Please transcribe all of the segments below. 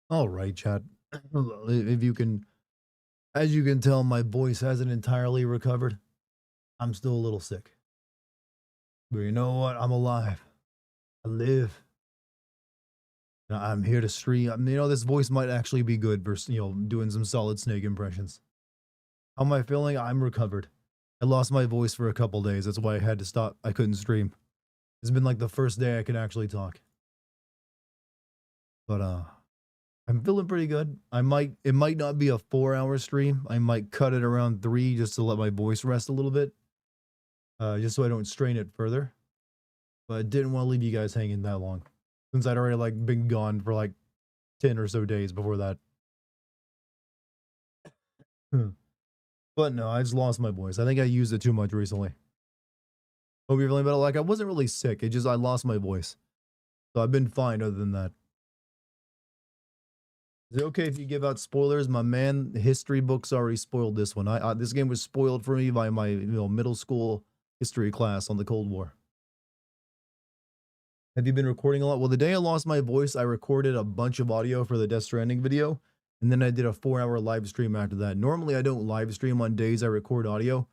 All right, chat. If you can, as you can tell, my voice hasn't entirely recovered. I'm still a little sick. But you know what? I'm alive. I live. I'm here to stream. This voice might actually be good for, doing some solid Snake impressions. How am I feeling? I'm recovered. I lost my voice for a couple days. That's why I had to stop. I couldn't stream. It's been like the first day I can actually talk. But, I'm feeling pretty good. It might not be a 4-hour stream. I might cut it around 3 just to let my voice rest a little bit. Just so I don't strain it further. But I didn't want to leave you guys hanging that long, since I'd already like been gone for like 10 or so days before that. But no, I just lost my voice. I think I used it too much recently. Hope you're feeling better. Like, I wasn't really sick. It just, I lost my voice. So I've been fine other than that. Is it okay if you give out spoilers? My man, history books already spoiled this one. This game was spoiled for me by my middle school history class on the Cold War. Have you been recording a lot? Well, the day I lost my voice, I recorded a bunch of audio for the Death Stranding video, and then I did a 4-hour live stream after that. Normally, I don't live stream on days I record audio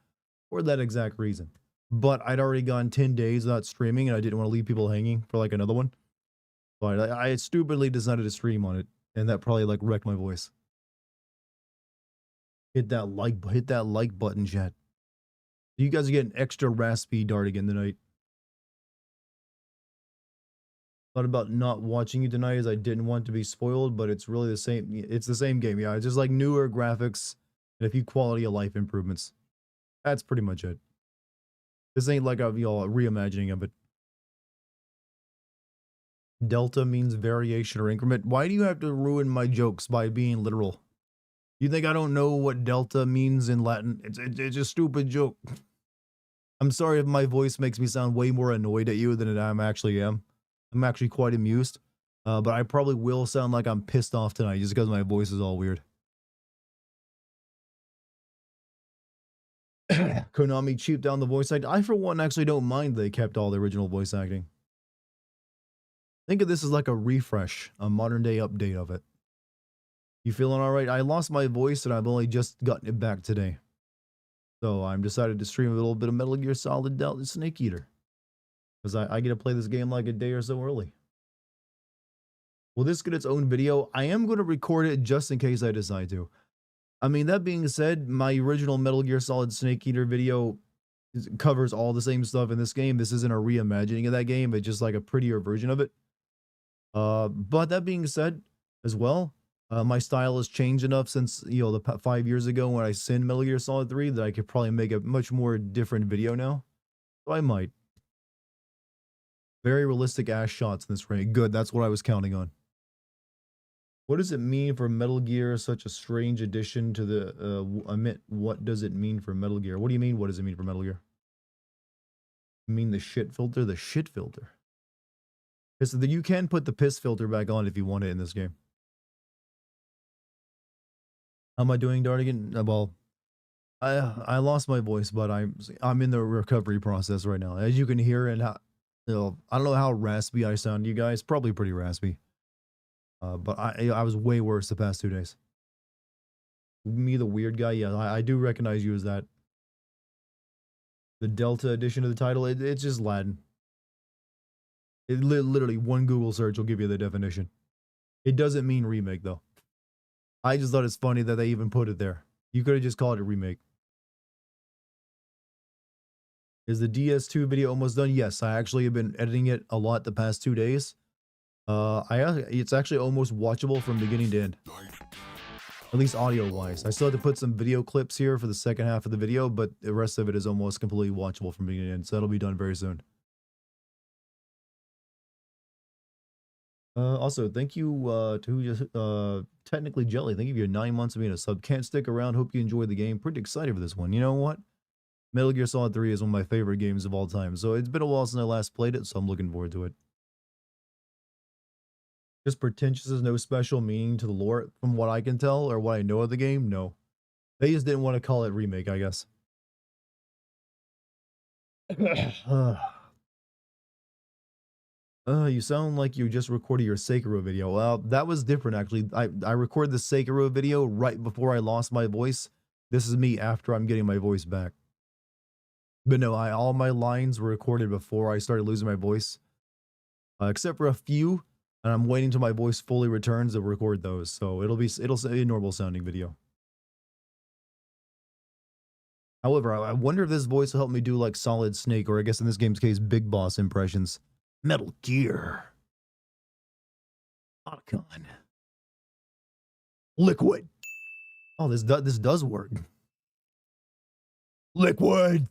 for that exact reason. But I'd already gone 10 days without streaming, and I didn't want to leave people hanging for like another one. But I stupidly decided to stream on it, and that probably like wrecked my voice. Hit that like button, chat. You guys are getting extra raspy Dartigan tonight. Thought about not watching you tonight as I didn't want to be spoiled, but it's really the same. It's the same game. Yeah, it's just like newer graphics and a few quality of life improvements. That's pretty much it. This ain't like a reimagining of it. Delta means variation or increment. Why do you have to ruin my jokes by being literal? You think I don't know what delta means in Latin? It's a stupid joke. I'm sorry if my voice makes me sound way more annoyed at you than I actually am. I'm actually quite amused. But I probably will sound like I'm pissed off tonight just because my voice is all weird. Konami cheaped down the voice acting. I, for one, actually don't mind they kept all the original voice acting. Think of this as like a refresh, a modern day update of it. You feeling all right? I lost my voice and I've only just gotten it back today. So I'm decided to stream a little bit of Metal Gear Solid Delta Snake Eater. Because I get to play this game like a day or so early. Will this get its own video? I am going to record it just in case I decide to. I mean, that being said, my original Metal Gear Solid Snake Eater video covers all the same stuff in this game. This isn't a reimagining of that game, but just like a prettier version of it. But that being said, as well, my style has changed enough since, the 5 years ago when I sinned Metal Gear Solid 3 that I could probably make a much more different video now. So I might. Very realistic ass shots in this ring. Good, that's what I was counting on. What does it mean for Metal Gear, such a strange addition to the, what does it mean for Metal Gear? What do you mean, what does it mean for Metal Gear? You mean the shit filter? The shit filter. Because you can put the piss filter back on if you want it in this game. How am I doing, Dartigan? Well, I lost my voice, but I'm in the recovery process right now. As you can hear, and I don't know how raspy I sound to you guys. Probably pretty raspy. But I was way worse the past 2 days. Me, the weird guy. Yeah, I do recognize you as that. The Delta edition of the title. It's just Latin. It literally one Google search will give you the definition. It doesn't mean remake though. I just thought it's funny that they even put it there. You could have just called it remake. Is the DS2 video almost done? Yes, I actually have been editing it a lot the past 2 days. It's actually almost watchable from beginning to end. At least audio-wise. I still have to put some video clips here for the second half of the video, but the rest of it is almost completely watchable from beginning to end, so that'll be done very soon. Also, thank you to technically Jelly. Thank you for your 9 months of being a sub. Can't stick around. Hope you enjoy the game. Pretty excited for this one. You know what? Metal Gear Solid 3 is one of my favorite games of all time, so it's been a while since I last played it, so I'm looking forward to it. Just pretentious has no special meaning to the lore, from what I can tell, or what I know of the game, no. They just didn't want to call it remake, I guess. You sound like you just recorded your Sekiro video. Well, that was different actually. I recorded the Sekiro video right before I lost my voice. This is me after I'm getting my voice back. But no, all my lines were recorded before I started losing my voice, except for a few, and I'm waiting till my voice fully returns to record those. So it'll say a normal sounding video. However, I wonder if this voice will help me do like Solid Snake, or I guess in this game's case, Big Boss impressions. Metal Gear. Dartigan. Liquid. Oh, this does work. Liquid.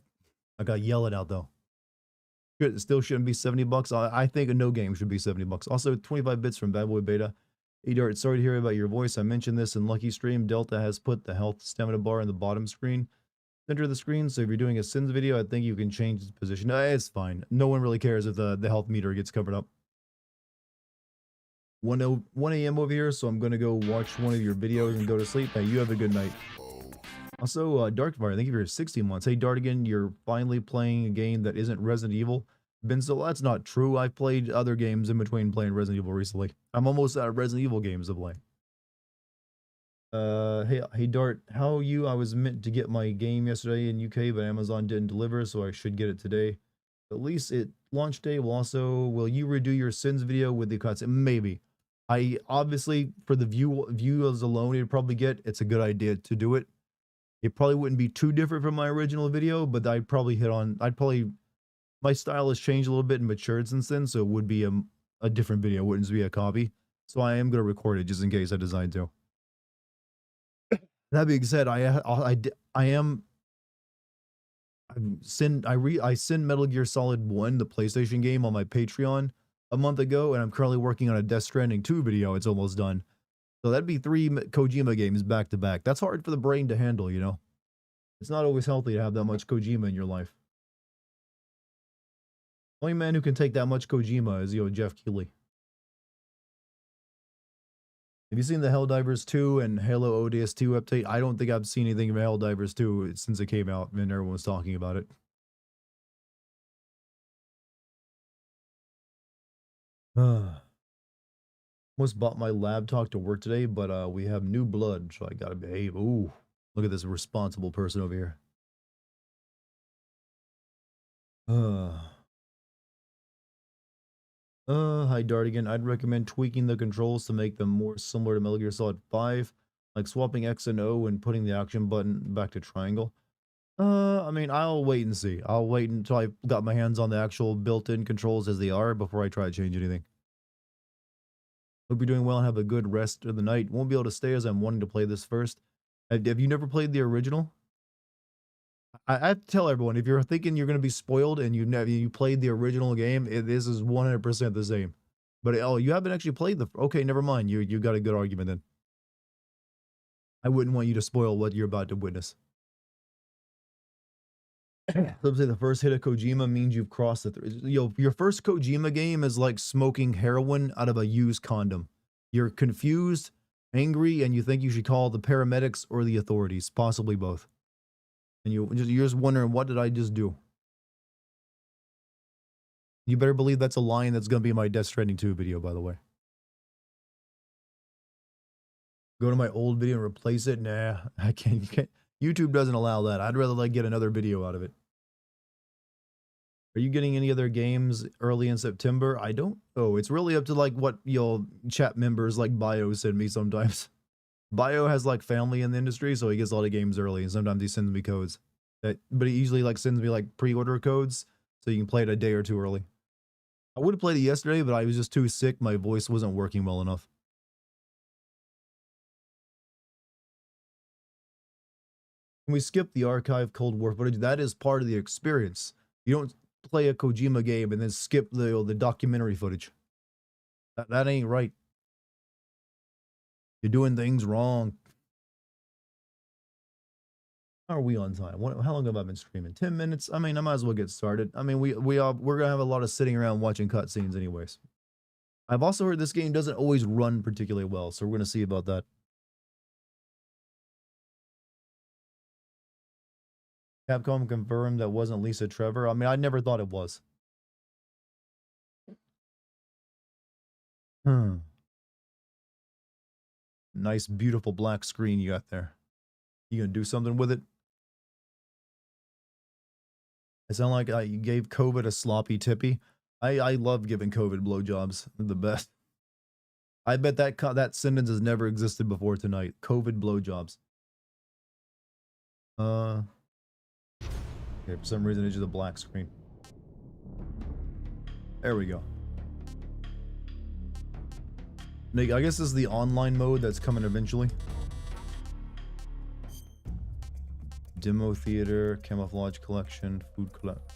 I got yell it out though. It still shouldn't be 70 bucks. I think a no game should be 70 bucks. Also, 25 bits from Bad Boy Beta. Hey Dart, sorry to hear about your voice. I mentioned this in Lucky Stream. Delta has put the health stamina bar in the bottom screen, center of the screen. So if you're doing a Sins video, I think you can change its position. It's fine. No one really cares if the health meter gets covered up. 1 a.m. over here, so I'm gonna go watch one of your videos and go to sleep. Hey, you have a good night. Also, Darkfire, thank you for your 60 months. Hey, Dartigan, you're finally playing a game that isn't Resident Evil. So that's not true. I've played other games in between playing Resident Evil recently. I'm almost out of Resident Evil games to play. Hey, Dart, how are you? I was meant to get my game yesterday in UK, but Amazon didn't deliver, so I should get it today. At least it launch day will also. Will you redo your Sins video with the cuts? Maybe. I obviously for the views alone, it'd probably get. It's a good idea to do it. It probably wouldn't be too different from my original video, but I'd probably my style has changed a little bit and matured since then, so it would be a different video. It wouldn't be a copy. So I am going to record it just in case I decide to. That being said, I sent Metal Gear Solid 1, the PlayStation game, on my Patreon a month ago, and I'm currently working on a Death Stranding 2 video. It's almost done. So that'd be 3 Kojima games back to back. That's hard for the brain to handle, you know? It's not always healthy to have that much Kojima in your life. Only man who can take that much Kojima is, Jeff Keighley. Have you seen the Helldivers 2 and Halo ODST update? I don't think I've seen anything from Helldivers 2 since it came out and everyone was talking about it. Almost bought my laptop to work today, but we have new blood, so I gotta behave. Ooh, look at this responsible person over here. Hi Dartigan. I'd recommend tweaking the controls to make them more similar to Metal Gear Solid 5, like swapping X and O and putting the action button back to triangle. I mean, I'll wait and see. I'll wait until I've got my hands on the actual built-in controls as they are before I try to change anything. Hope you're doing well and have a good rest of the night. Won't be able to stay as I'm wanting to play this first. Have you never played the original? I have to tell everyone, if you're thinking you're going to be spoiled and you played the original game, this is 100% the same. But oh, you haven't actually played okay, never mind. You got a good argument then. I wouldn't want you to spoil what you're about to witness. Some say the first hit of Kojima means you've crossed your first Kojima game is like smoking heroin out of a used condom. You're confused, angry, and you think you should call the paramedics or the authorities, possibly both. And you're just wondering, what did I just do? You better believe that's a line that's going to be in my Death Stranding 2 video, by the way. Go to my old video and replace it? Nah, I can't. YouTube doesn't allow that. I'd rather like get another video out of it. Are you getting any other games early in September? I don't. Oh, it's really up to like what chat members like Bio send me sometimes. Bio has like family in the industry, so he gets a lot of games early, and sometimes he sends me codes. But he usually like sends me like pre-order codes, so you can play it a day or two early. I would have played it yesterday, but I was just too sick. My voice wasn't working well enough. Can we skip the archive Cold War footage? That is part of the experience. You don't play a Kojima game and then skip the documentary footage. That ain't right. You're doing things wrong. How are we on time? How long have I been streaming? 10 minutes? I mean, I might as well get started. I mean, we're gonna have a lot of sitting around watching cutscenes anyways. I've also heard this game doesn't always run particularly well, so we're gonna see about that. Capcom confirmed that wasn't Lisa Trevor. I mean, I never thought it was. Hmm. Nice, beautiful black screen you got there. You gonna do something with it? It sound like you gave COVID a sloppy tippy. I love giving COVID blowjobs. They're the best. I bet that sentence has never existed before tonight. COVID blowjobs. Okay, for some reason it's just a black screen. There we go. Nick, I guess this is the online mode that's coming eventually. Demo theater, camouflage collection, food collect.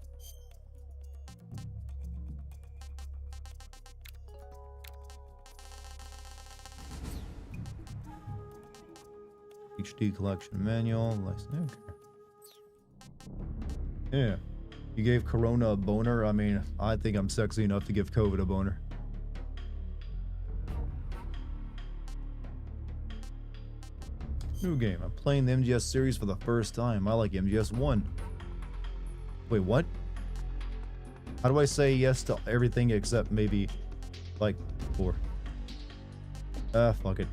HD collection manual. Okay. Yeah. You gave Corona a boner. I mean, I think I'm sexy enough to give COVID a boner. New game. I'm playing the MGS series for the first time. I like MGS 1. Wait, what? How do I say yes to everything except maybe like 4? Fuck it.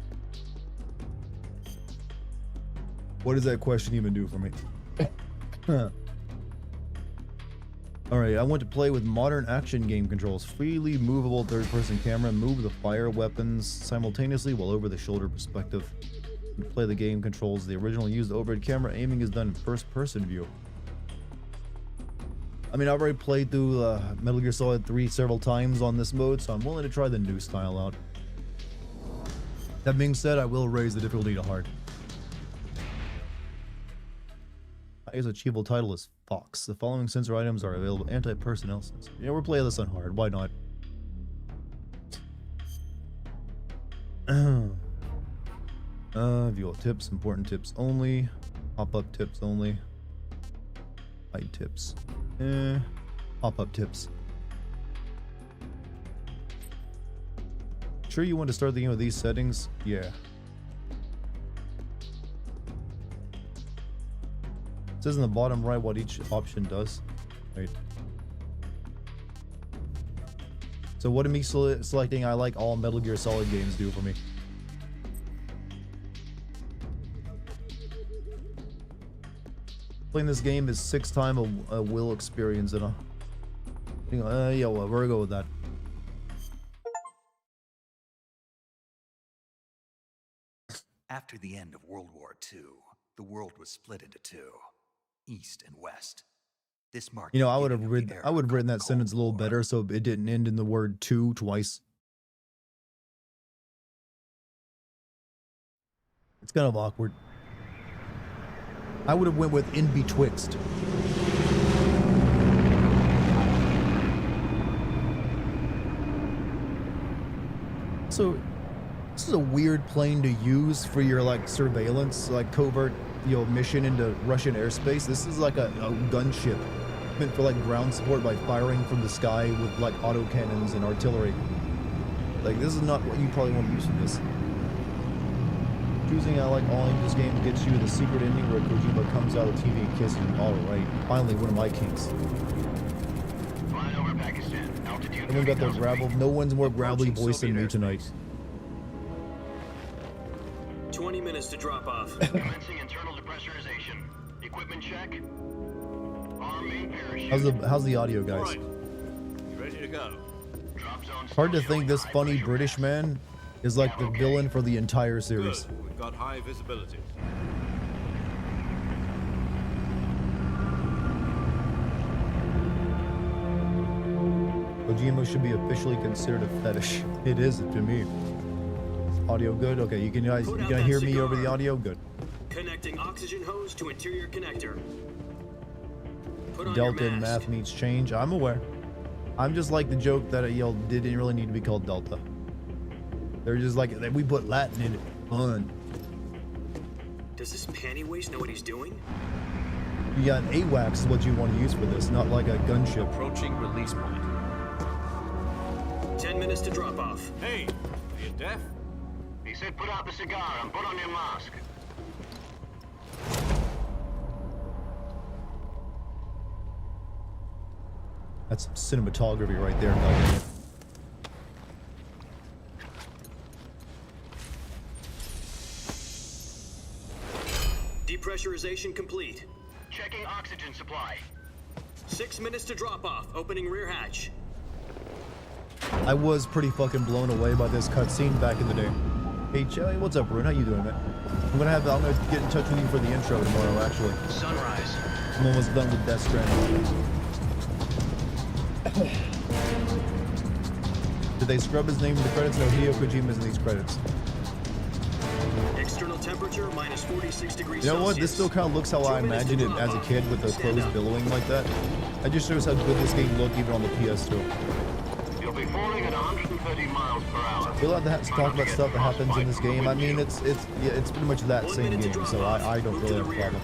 What does that question even do for me? Alright, I want to play with modern action game controls. Freely movable third-person camera, move the fire weapons simultaneously while over the shoulder perspective. To play the game controls the original used overhead camera. Aiming is done in first-person view. I mean, I've already played through Metal Gear Solid 3 several times on this mode, so I'm willing to try the new style out. That being said, I will raise the difficulty to hard. Highest achievable title is Fox. The following sensor items are available. Anti-personnel sensor. Yeah, we're playing this on hard. Why not? View all tips. Important tips only. Pop-up tips only. Hide tips. Pop-up tips. Sure you want to start the game with these settings? Yeah. It says in the bottom right what each option does. Right. So what am I selecting? I like all Metal Gear Solid games do for me. Playing this game is 6 times a will experience and yeah, well, we're gonna go with that. After the end of World War II, the world was split into 2, East and West. This marked, you know, I would have written that sentence a little better so it didn't end in the word "to" twice. It's kind of awkward. I would have went with "in betwixt." So this is a weird plane to use for your like surveillance, like covert, you know, mission into Russian airspace. This is like a gunship meant for like ground support by firing from the sky with like autocannons and artillery. Like this is not what you probably want to use for this. Choosing I like all in this game gets you the secret ending where Kojima comes out of the TV and kisses you. Alright, finally one of my kinks. Flying over Pakistan, altitude. Everyone got their gravel. No one's more gravelly voice than me tonight. 20 minutes to drop off. Commencing internal depressurization. Equipment check. Arm main parachute. How's the audio, guys? Right. You ready to go? Drop zone. Hard to think this funny British man is like the villain for the entire series. Good. We've got high visibility. Kojima should be officially considered a fetish. It is to me. Audio good? Okay, you can hear me over the audio? Good. Connecting oxygen hose to interior connector. Put on Delta your and mask. math means change. I'm aware. I'm just like the joke that didn't really need to be called Delta. They're just like, we put Latin in it. Fun. Does this panty waste know what he's doing? You got an AWACS is what you want to use for this, not like a gunship. Approaching release point. 10 minutes to drop off. Hey, are you deaf? He said put out the cigar and put on your mask. That's some cinematography right there, Doug. Depressurization complete. Checking oxygen supply. 6 minutes to drop off. Opening rear hatch. I was pretty fucking blown away by this cutscene back in the day. Hey, Chelly, what's up, Rune? How you doing, man? I'm gonna get in touch with you for the intro tomorrow, actually. Sunrise. I'm almost done with Death Stranding. Did they scrub his name in the credits? No, Hideo Kojima's in these credits. External temperature minus 46 degrees You know what? Celsius. This still kind of looks how I 2 minutes to imagined it drop as a off. kid with the Stand clothes up. billowing like that. That just shows how good this game looked even on the PS2. You'll be falling at 130 miles per hour. We'll have to talk about stuff that happens in this game. I mean, it's pretty much that 1 same minute to game, drop so off. I don't Move really to have a the rear. problem.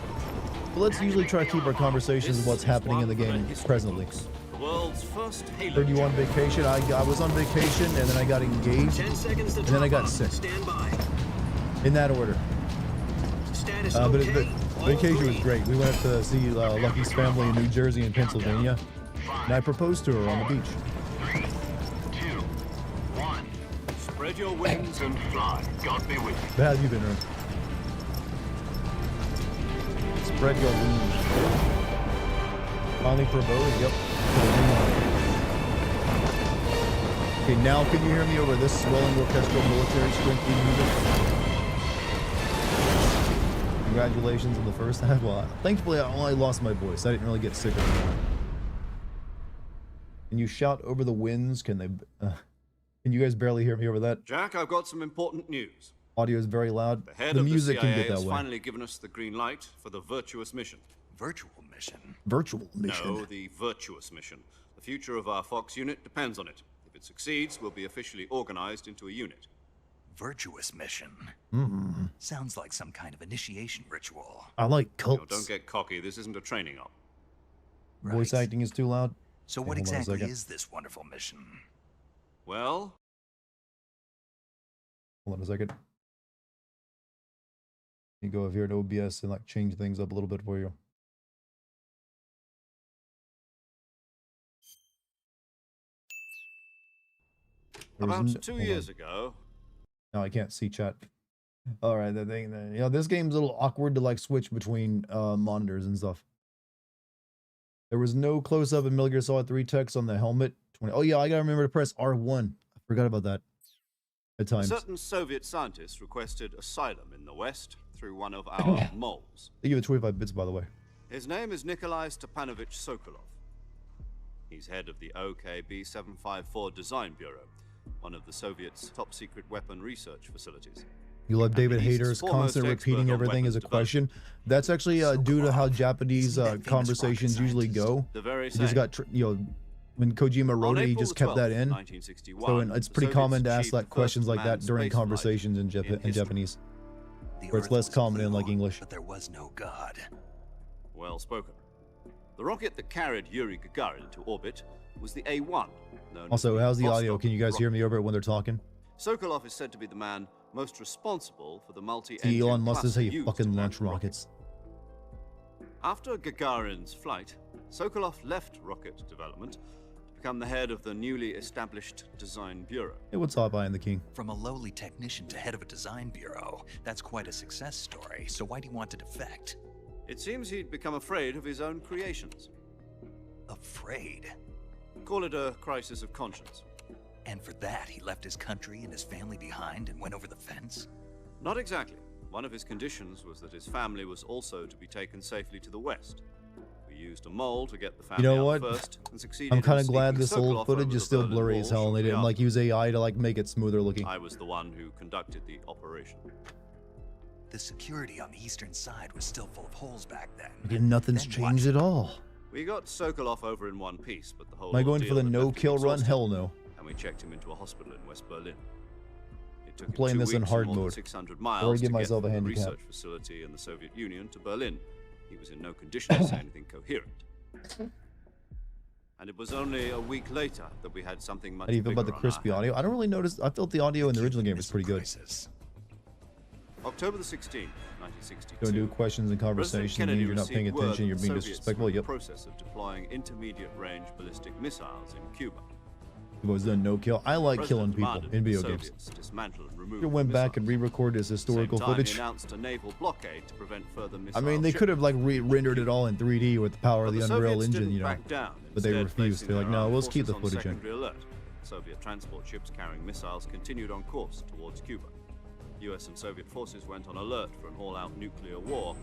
But let's usually try to keep our conversations with what's happening in the game presently. The world's first Halo. Heard you on vacation. I was on vacation, and then I got engaged, 10 seconds to and drop then I got off. sick. Stand by. In that order. Status But okay. vacation was great. We went up to see Lucky's family in New Jersey and Pennsylvania, and I proposed to her on the beach. 3, 2, 1. Spread your wings. And fly. God be with you. But how have you been, Ern? Spread your wings. Finally proposed, yep. Okay, now can you hear me over this swelling orchestral military strength music? Congratulations on the first half. Well, thankfully I only lost my voice. I didn't really get sick anymore. Can you shout over the winds? Can they? Can you guys barely hear me over that? Jack, I've got some important news. Audio is very loud. The head The of music the can CIA get that has way. finally given us the green light for the Virtuous mission. Virtual mission. Virtual mission. No, the Virtuous mission. The future of our Fox unit depends on it. If it succeeds, we'll be officially organized into a unit. Virtuous mission. Sounds like some kind of initiation ritual. I like Now, cults. don't get cocky. This isn't a training op. Voice Right. acting is too loud. So Okay, what hold on a exactly second. is this wonderful mission? Well, Hold on a second. You go over here to OBS and like change things up a little bit for you. There was about n- 2 hold on. years ago, No, I can't see chat. All right, the thing. You know, this game's a little awkward to like switch between monitors and stuff. There was no close-up in Metal Gear Solid 3 text on the helmet. Oh yeah, I gotta remember to press R1. I forgot about that. At times. certain Soviet scientists requested asylum in the West through one of our moles. They give it 25 bits, by the way. His name is Nikolai Stepanovich Sokolov. He's head of the OKB 754 Design Bureau, one of the Soviets' top-secret weapon research facilities. You love David He's Hayter's foremost constant expert repeating on everything as a weapons question. That's actually due to how Japanese Isn't that famous conversations rocket usually scientist? go. The very He just same. got, when Kojima wrote On it, he April just the kept that 12th, in. 1961, So it's the pretty Soviets common to ask achieved like the questions first like that manned during spaceflight conversations in history. Japanese. The Where it's Earth less was common in, blue, like, English. But there was no God. Well spoken. The rocket that carried Yuri Gagarin into orbit was the A-1. known as Also, how's the audio? Vostok Can you guys hear rocket. me over it when they're talking? Sokolov is said to be the man most responsible for the See, multi-engine Elon Musk is how cluster you used fucking to launch land the rocket. rockets. After Gagarin's flight, Sokolov left rocket development to become the head of the newly established Design Bureau. Hey, what's up, I am the king? From a lowly technician to head of a design bureau, that's quite a success story. So why'd he want to defect? It seems he'd become afraid of his own creations. Afraid. Call it a crisis of conscience. And for that, he left his country and his family behind and went over the fence? Not exactly. One of his conditions was that his family was also to be taken safely to the west. We used a mole to get the family know out what? first and succeeded I'm kind in of glad sneaking this Sokolov old footage over is the still Berlin blurry Wall as hell, and they shortly didn't like after. use AI to like make it smoother looking. I was the one who conducted the operation. The security on the eastern side was still full of holes back then. Again, nothing's Then what? changed at all. We got Sokolov over in one piece, but the whole Am I going for ordeal the had left him no-kill run? exhausted, Hell no. And we checked him into a hospital in West Berlin. It took I'm him playing 2 this in weeks hard and more than mode. 600 Or miles give to myself get a from the handicap. research facility in the Soviet Union to Berlin. He was in no condition to say anything coherent. And it was only a week later that we had something much How do you feel about the bigger on crispy our audio? I don't really notice. I felt the audio in the original game was pretty good. Crisis. October the 16th, 1962. Going to do questions and President conversation Kennedy means you're not paying received word attention. You're that being Soviets disrespectful. were in Yep. the process of deploying intermediate-range ballistic missiles in Cuba. It was done no kill. I like killing people in video games. Should went back and re-recorded his historical footage. Announced a naval blockade to prevent further I mean, they could have like rendered it all in 3D with the power of the Unreal Engine, you know. Back down, But they refused. They're like, no, we'll keep the footage in. Alert. Soviet transport ships carrying missiles continued on course towards Cuba. US and Soviet forces went on alert for an all-out nuclear war.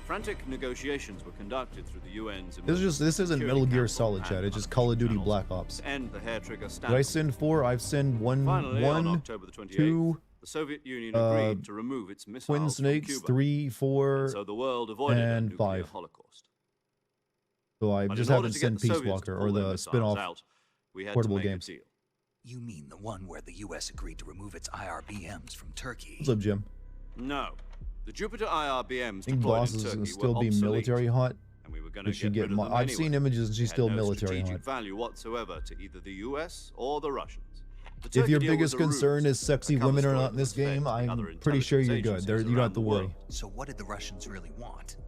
Frantic negotiations were conducted through the UN's. This isn't Metal Gear Solid, chat. It's just Call of Duty Black Ops. End the hair trigger Did I send 4? I've sent Finally, on 1, October the 28th, 2, the Soviet Union agreed to remove its missiles Twin from Snakes, Cuba. 3, 4, And so the world avoided a and nuclear 5. holocaust. So I But just in order haven't to get sent the Peace Soviets to Walker pull or their the missiles spin-off out, we had portable to make games. a deal. You mean the one where the US agreed to remove its IRBMs from Turkey? What's up, Jim? No. The Jupiter IRBMs I think deployed Boss in Turkey will still were be obsolete, military hot. and we were going to We should get rid of them I've anyway. seen images and she's They still had no military strategic hot. value whatsoever to either the US or the Russians. The If Turkey your deal was biggest a ruse, concern is sexy a cover women or story not in this that was fed game, to the I'm other pretty sure you're intelligence good. There, agencies you don't have around to the worry. world. So what did the Russians really want?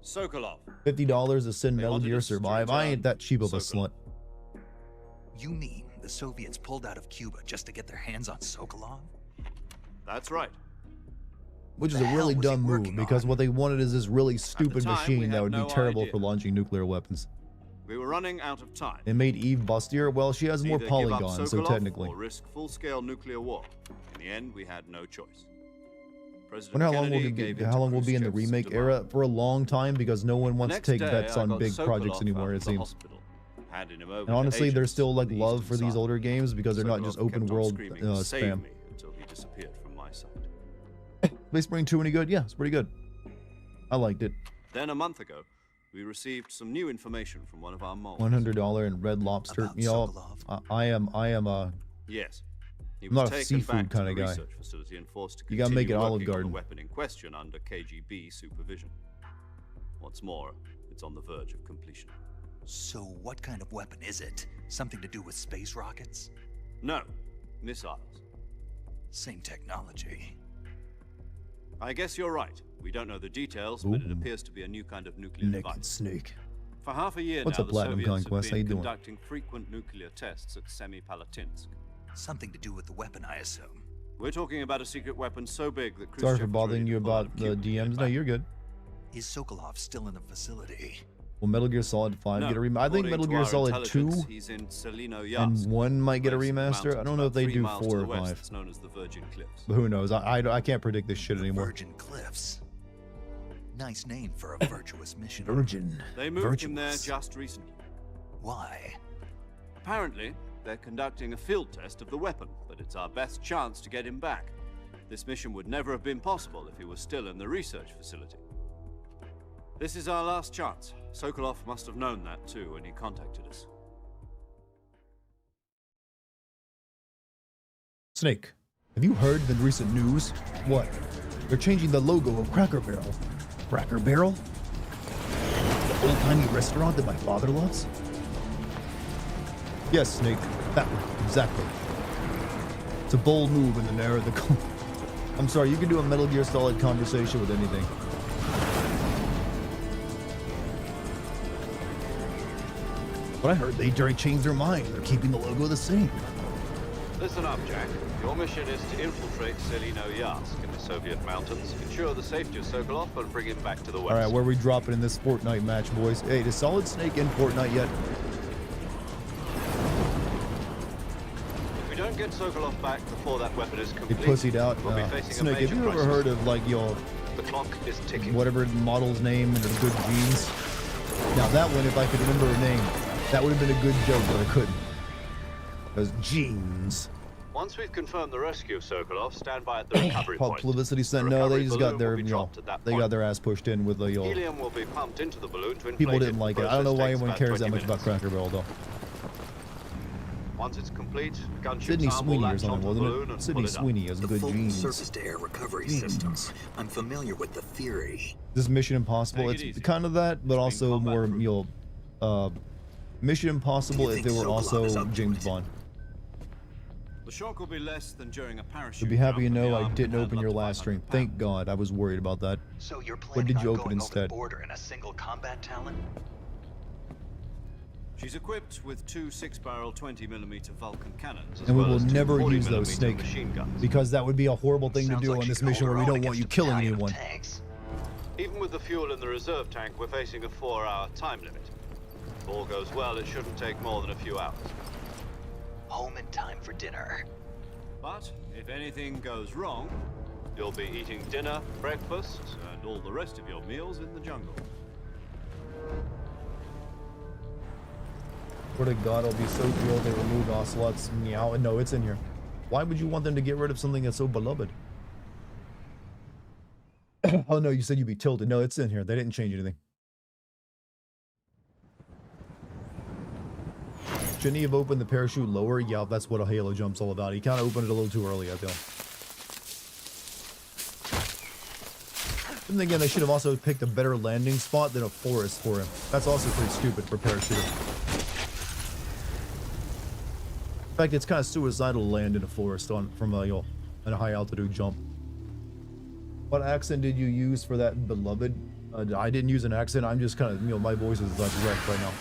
Sokolov. $50 to send They Metal wanted Gear us to Survive. I ain't that cheap of a Sokolov. slut. You mean the Soviets pulled out of Cuba just to get their hands on Sokolov? That's right. Which is The a hell really was he dumb move, working because on? what they wanted is this really stupid time, we machine that had would be no terrible idea. for launching nuclear weapons. We were running out of time. It made Eve bustier. Well, she has more Either give up polygons, so Sokolov technically. or risk full-scale nuclear war. In the end, we had no choice. President Wonder how long Kennedy we'll gave be, in how to long we'll be in the Khrushchev's remake demand. era? For a long time, because no one wants to Next take day, bets I on got big Sokolov projects out anymore, of it the seems. hospital, handed him over And to honestly, there's agents still like on the love eastern for these side. older games because they're not Sokolov just kept open on world screaming, "Save spam. me," until he disappeared from my sight. Space Marine 2 any good? Yeah, it's pretty good. I liked it. Then a month ago, we received some new information from one of our moles. $100 in Red Lobster. About Y'all, Sokolov? I am Yes. He I'm was not a taken seafood back to kinda the guy. research facility and forced to You gotta make continue it Olive working on Garden. the weapon in question under KGB supervision. What's more, it's on the verge of completion. So what kind of weapon is it? Something to do with space rockets? No, missiles. Same technology. I guess you're right. We don't know the details, but it Ooh. appears to be a new kind of nuclear naked device. snake. For half a year What's now, up, the Platinum Soviets Conquest? have How you been doing? conducting frequent nuclear tests at Semipalatinsk. Something to do with the weapon, I assume. We're talking about a secret weapon so big that Sorry Khrushchev for was bothering ready you to pull out about of the Cuba to get DMs. it No, back. you're good. Is Sokolov still in the facility? Will Metal Gear Solid 5 No, get a remaster? I think according Metal to Gear our Solid 2 intelligence, he's in Selino and Yas, 1 might get a place in the remaster. I mountains don't know if about they 3 do miles to 4 the or west 5. that's known as the Virgin Cliffs. But who knows? I can't predict this shit anymore. Virgin Cliffs. Nice name for a virtuous mission. Virgin. They moved him there Virtuous. just recently. Why? Apparently, they're conducting a field test of the weapon, but it's our best chance to get him back. This mission would never have been possible if he was still in the research facility. This is our last chance. Sokolov must have known that too when he contacted us. Snake, have you heard the recent news? What? They're changing the logo of Cracker Barrel. Cracker Barrel? The old-timey restaurant that my father loves? Yes, Snake. That one. Exactly. It's a bold move in the era of the... I'm sorry, you can do a Metal Gear Solid conversation with anything. But I heard they changed their mind. They're keeping the logo the same. Listen up, Jack. Your mission is to infiltrate Selino Yatsk in the Soviet mountains, ensure the safety of Sokolov, and bring him back to the west. All right, where are we dropping in this Fortnite match, boys? Hey, is Solid Snake in Fortnite yet? If we don't get Sokolov back before that weapon is He complete, pussied out. we'll be facing a Snake, have major you ever crisis. heard of like your The clock is ticking. whatever model's name and her good genes? Now that one, if I could remember her name, that would have been a good joke, but I couldn't. Those jeans. Once we've confirmed the rescue of Sokolov, stand by at the recovery point. Publicity sent. The No, they recovery just got balloon their, will be you know, dropped at that they got point. their ass pushed in with the Helium will be pumped into the balloon to inflate people it. didn't The like it. I don't know process why takes anyone about cares that 20 much about minutes. Cracker Barrel though. Once it's complete, gunship Sydney arm will Sweeney or latch something, onto the wasn't balloon it? and Sydney pull it up. Sweeney has The good full genes. surface-to-air recovery Genes. systems. I'm familiar with the theory. This Mission Impossible, Take it it's easy. kind of that, but It's also been more, combat you know, Mission Impossible Do you if they think were Sokolov also is up to James it? Bond. The shock will be less than during a parachute. You'll be happy to jump, and know the I arm didn't can open handle your up to last stream. 500 Thank pounds. God, I was worried about that. So you're What planning did you on open going over instead? the border in a single combat talon? She's equipped with two 6-barrel 20mm Vulcan cannons, as And we well will as two never 40 use those, millimeter Snake, machine guns. because that would be a horrible thing to Sounds do like on she this could mission hold where her we own don't want you against a killing battalion of anyone. tanks. Even with the fuel in the reserve tank, we're facing a 4-hour time limit. If all goes well, it shouldn't take more than a few hours. Home in time for dinner. But if anything goes wrong, you'll be eating dinner, breakfast, and all the rest of your meals in the jungle. Swear to God, I'll be so thrilled they removed Ocelot's meow. And no, it's in here. Why would you want them to get rid of something that's so beloved? Oh no, you said you'd be tilted. No, it's in here. They didn't change anything. Shouldn't he have opened the parachute lower? Yeah, that's what a halo jump's all about. He kind of opened it a little too early, I feel. And then again, they should have also picked a better landing spot than a forest for him. That's also pretty stupid for parachuting. In fact, it's kind of suicidal to land in a forest from a high altitude jump. What accent did you use for that, beloved? I didn't use an accent. I'm just kind of, my voice is like wrecked right now.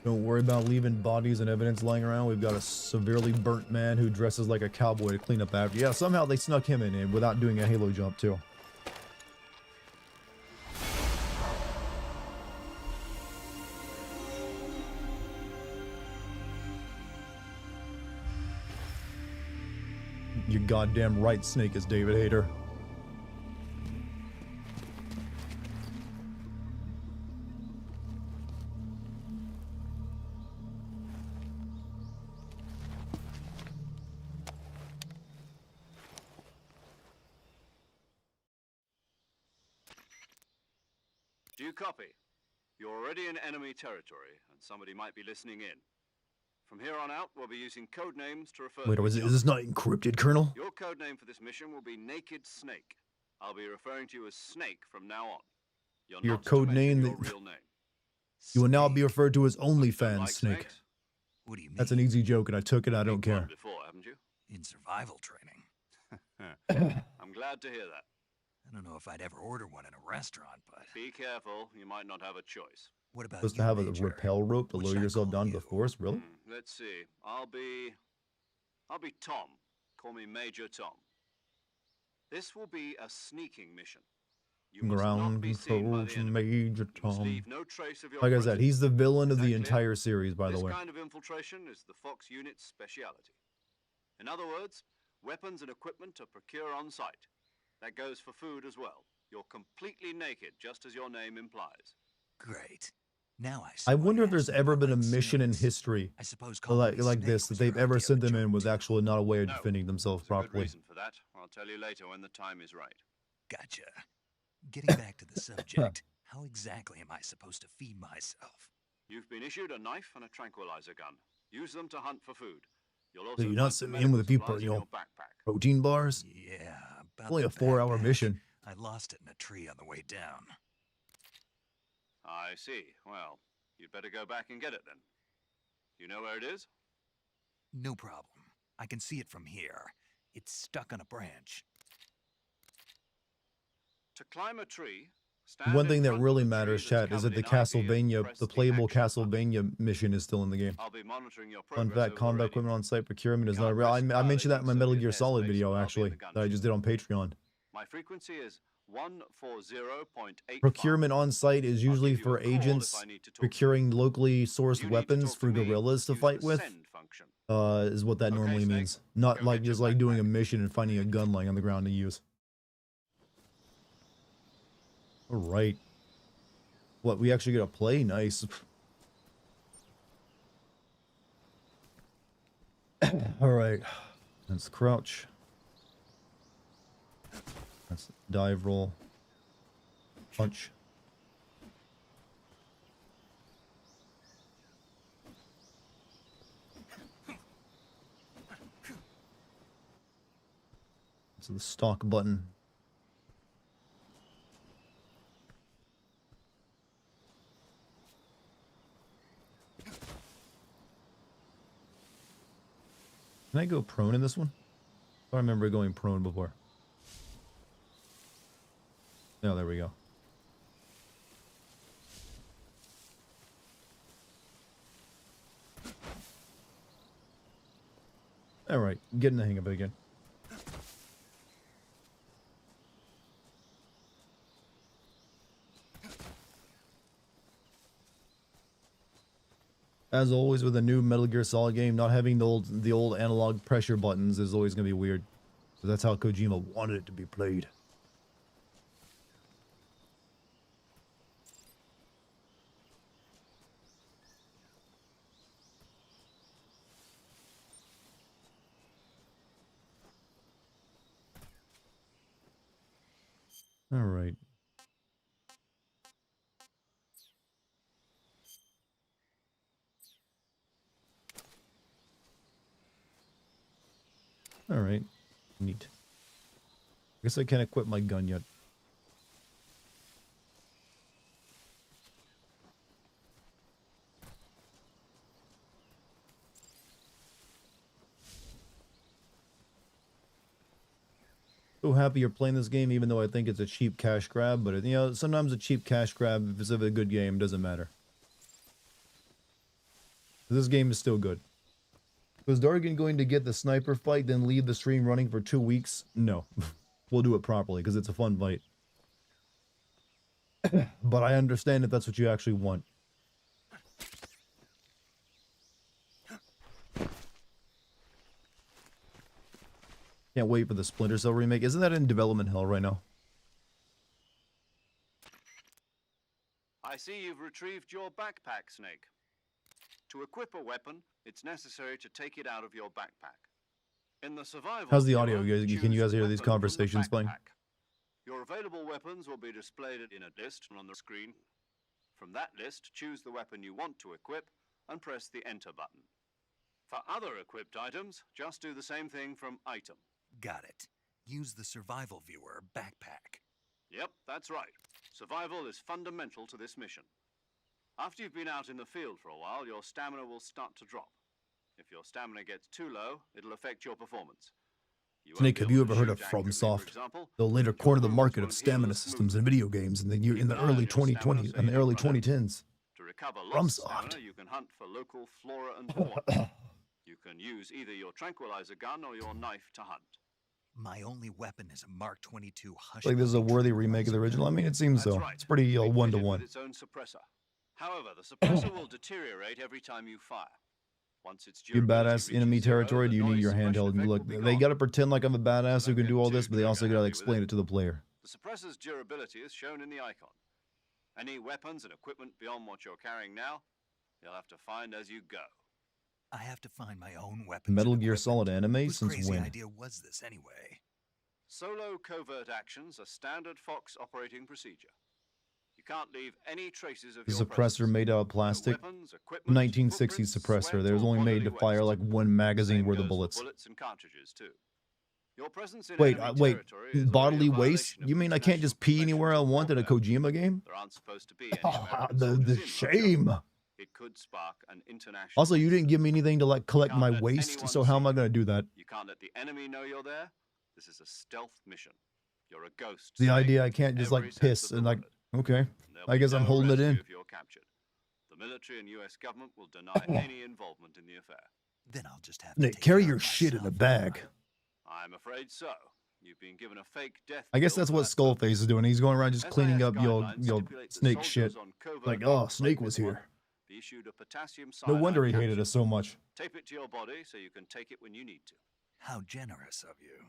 Don't worry about leaving bodies and evidence lying around. We've got a severely burnt man who dresses like a cowboy to clean up after. Yeah, somehow they snuck him in without doing a halo jump too. You're goddamn right, Snake is David Hayter. Do you copy? You're already in enemy territory, and somebody might be listening in. From here on out, we'll be using code names to refer Wait, to is each this other. not encrypted, Colonel? Your code name for this mission will be Naked Snake. I'll be referring to you as Snake from now on. You're Your not to code mention name your that- real name. You will now be Snake? referred to as Don't OnlyFans, like Snake. snakes? What do you mean? That's an easy joke, and I took it. I don't Been one care. before, haven't you? In survival training. I'm glad to hear that. I don't know if I'd ever order one in a restaurant, but Be careful, you might not have a choice. what about Supposed you, to have a Major? rappel rope to What lower should I yourself call down to the you? forest? Really? Let's see. I'll be Tom. Call me Major Tom. This will be a sneaking mission. You must not Ground be seen by control the to enemy. Major You must Tom. leave no trace of your Like I said, presence. he's the villain of the Is that clear? entire series, by the This way. kind of infiltration is the Fox unit's speciality. In other words, weapons and equipment are procured on site. That goes for food as well. You're completely naked, just as your name implies. Great. Now I see I why wonder you if had there's some ever been a right mission in snakes. history I suppose like calling me this Snake that was they've your ever idea sent of a them in joke, with too. actually not a way of No. defending themselves There's a good properly. reason for that. I'll tell you later when the time is right. Gotcha. Getting back to the subject, how exactly am I supposed to feed myself? You've been issued a knife and a tranquilizer gun. Use them to hunt for food. You'll So also you're find not some sitting in with a few medical supplies in your backpack. protein bars? Yeah, about Only the a 4-hour backpack. mission. I lost it in a tree on the way down. I see. Well, you'd better go back and get it then. You know where it is? No problem. I can see it from here. It's stuck on a branch. To climb a tree, stand One in thing that front of really the tree matters, that's chat, is that covered the in ivy and Castlevania, press the the playable action button. Castlevania mission is still in the game. I'll be monitoring your Fun progress fact, over combat radio. equipment on site procurement is Can't not real. I press mentioned that in my pilot Metal in Gear Soviet Solid airspace, video, so I'll be in actually, the that I just did on Patreon. My frequency is 140.85. Procurement on site is usually give you a for call if agents I need to talk to you. procuring locally sourced You need to weapons talk for to me, guerrillas to use fight the with. send function. Is what that Okay, normally Snake, means. Not go like get your just like doing a backpack. mission and finding a gun lying on the ground to use. All right. What, we actually get to play? Nice. All right. That's crouch. That's dive roll. Punch. That's the stock button. Can I go prone in this one? I remember going prone before. Oh, there we go. All right, getting the hang of it again. As always with a new Metal Gear Solid game, not having the old analog pressure buttons is always gonna be weird. So that's how Kojima wanted it to be played. All right. All right. Neat. I guess I can't equip my gun yet. So happy you're playing this game, even though I think it's a cheap cash grab. But you know, sometimes a cheap cash grab, if it's a good game, doesn't matter. This game is still good. Was Dartigan going to get the sniper fight, then leave the stream running for 2 weeks? No. We'll do it properly, because it's a fun fight. But I understand if that's what you actually want. Can't wait for the Splinter Cell remake. Isn't that in development hell right now? I see you've retrieved your backpack, Snake. To equip a weapon, it's necessary to take it out of your backpack. In the survival How's the audio? era, Can you guys hear choose these weapon from the conversations playing? backpack. Your available weapons will be displayed in a list on the screen. From that list, choose the weapon you want to equip and press the Enter button. For other equipped items, just do the same thing from Item. Got it. Use the survival viewer backpack. Yep, that's right. Survival is fundamental to this mission. After you've been out in the field for a while, your stamina will start to drop. If your stamina gets too low, it'll affect your performance. Snake, have you ever heard of FromSoft? They'll later corner the market of stamina systems in video games in the early 2020s and the early 2010s. To recover lost FromSoft. stamina, you can hunt for local flora and fauna. You can use either your tranquilizer gun or your knife to hunt. My only weapon is a Mark 22 Hush. Like this is a worthy remake of the original. I mean, it seems That's so. right. It's pretty Refitted with 1-to-1. its own suppressor. However, the suppressor will deteriorate every time you fire. Once it's You durability badass reaches enemy 0, territory, the do you need noise your suppression handheld? effect Look, will be they gone. gotta pretend like I'm a badass who can do all this, but they also gotta Happy explain with it to the player. The suppressor's durability is shown in the icon. Any weapons and equipment beyond what you're carrying now, you'll have to find as you go. I have to find my own weapons. Metal and Gear equipment. Solid anime Whose since crazy when? idea was this anyway? Solo covert actions are standard Fox operating procedure. You can't leave any traces of The your suppressor presence. made out of No plastic. weapons, equipment, 1960s footprints, suppressor. sweat, There was or only made bodily to fire waste. like one magazine Same worth of goes for bullets. bullets and cartridges too. Your presence in Wait, enemy wait. territory is already a Bodily waste? violation of You mean I can't just pee international anywhere I want in a conventions of Kojima game? There aren't supposed to be any American the soldiers in Russia. shame. It could spark an international. Also, you didn't give me anything to like collect Can't my let waste, anyone so how am see I gonna do that? You can't let the enemy know you're there. This is a stealth mission. You're a ghost. The Snake, idea I in can't just every like sense piss of the and like, word. okay. And there'll I be guess I'm no holding it rescue in. If you're captured. The military and U.S. government will deny any involvement in the affair. Then I'll just have to Nick, take carry care your of shit in a myself. bag. I'm afraid so. You've been given a fake death. I guess bill that's for what that purpose. Skullface is doing. He's going around just cleaning SAS up your guidelines stipulate that Snake soldiers shit. on covert Like, oh, marks Snake like was this one here. be issued a potassium No cyanide wonder he hated capsule. us so much. Tape it to your body so you can take it when you need to. How generous of you.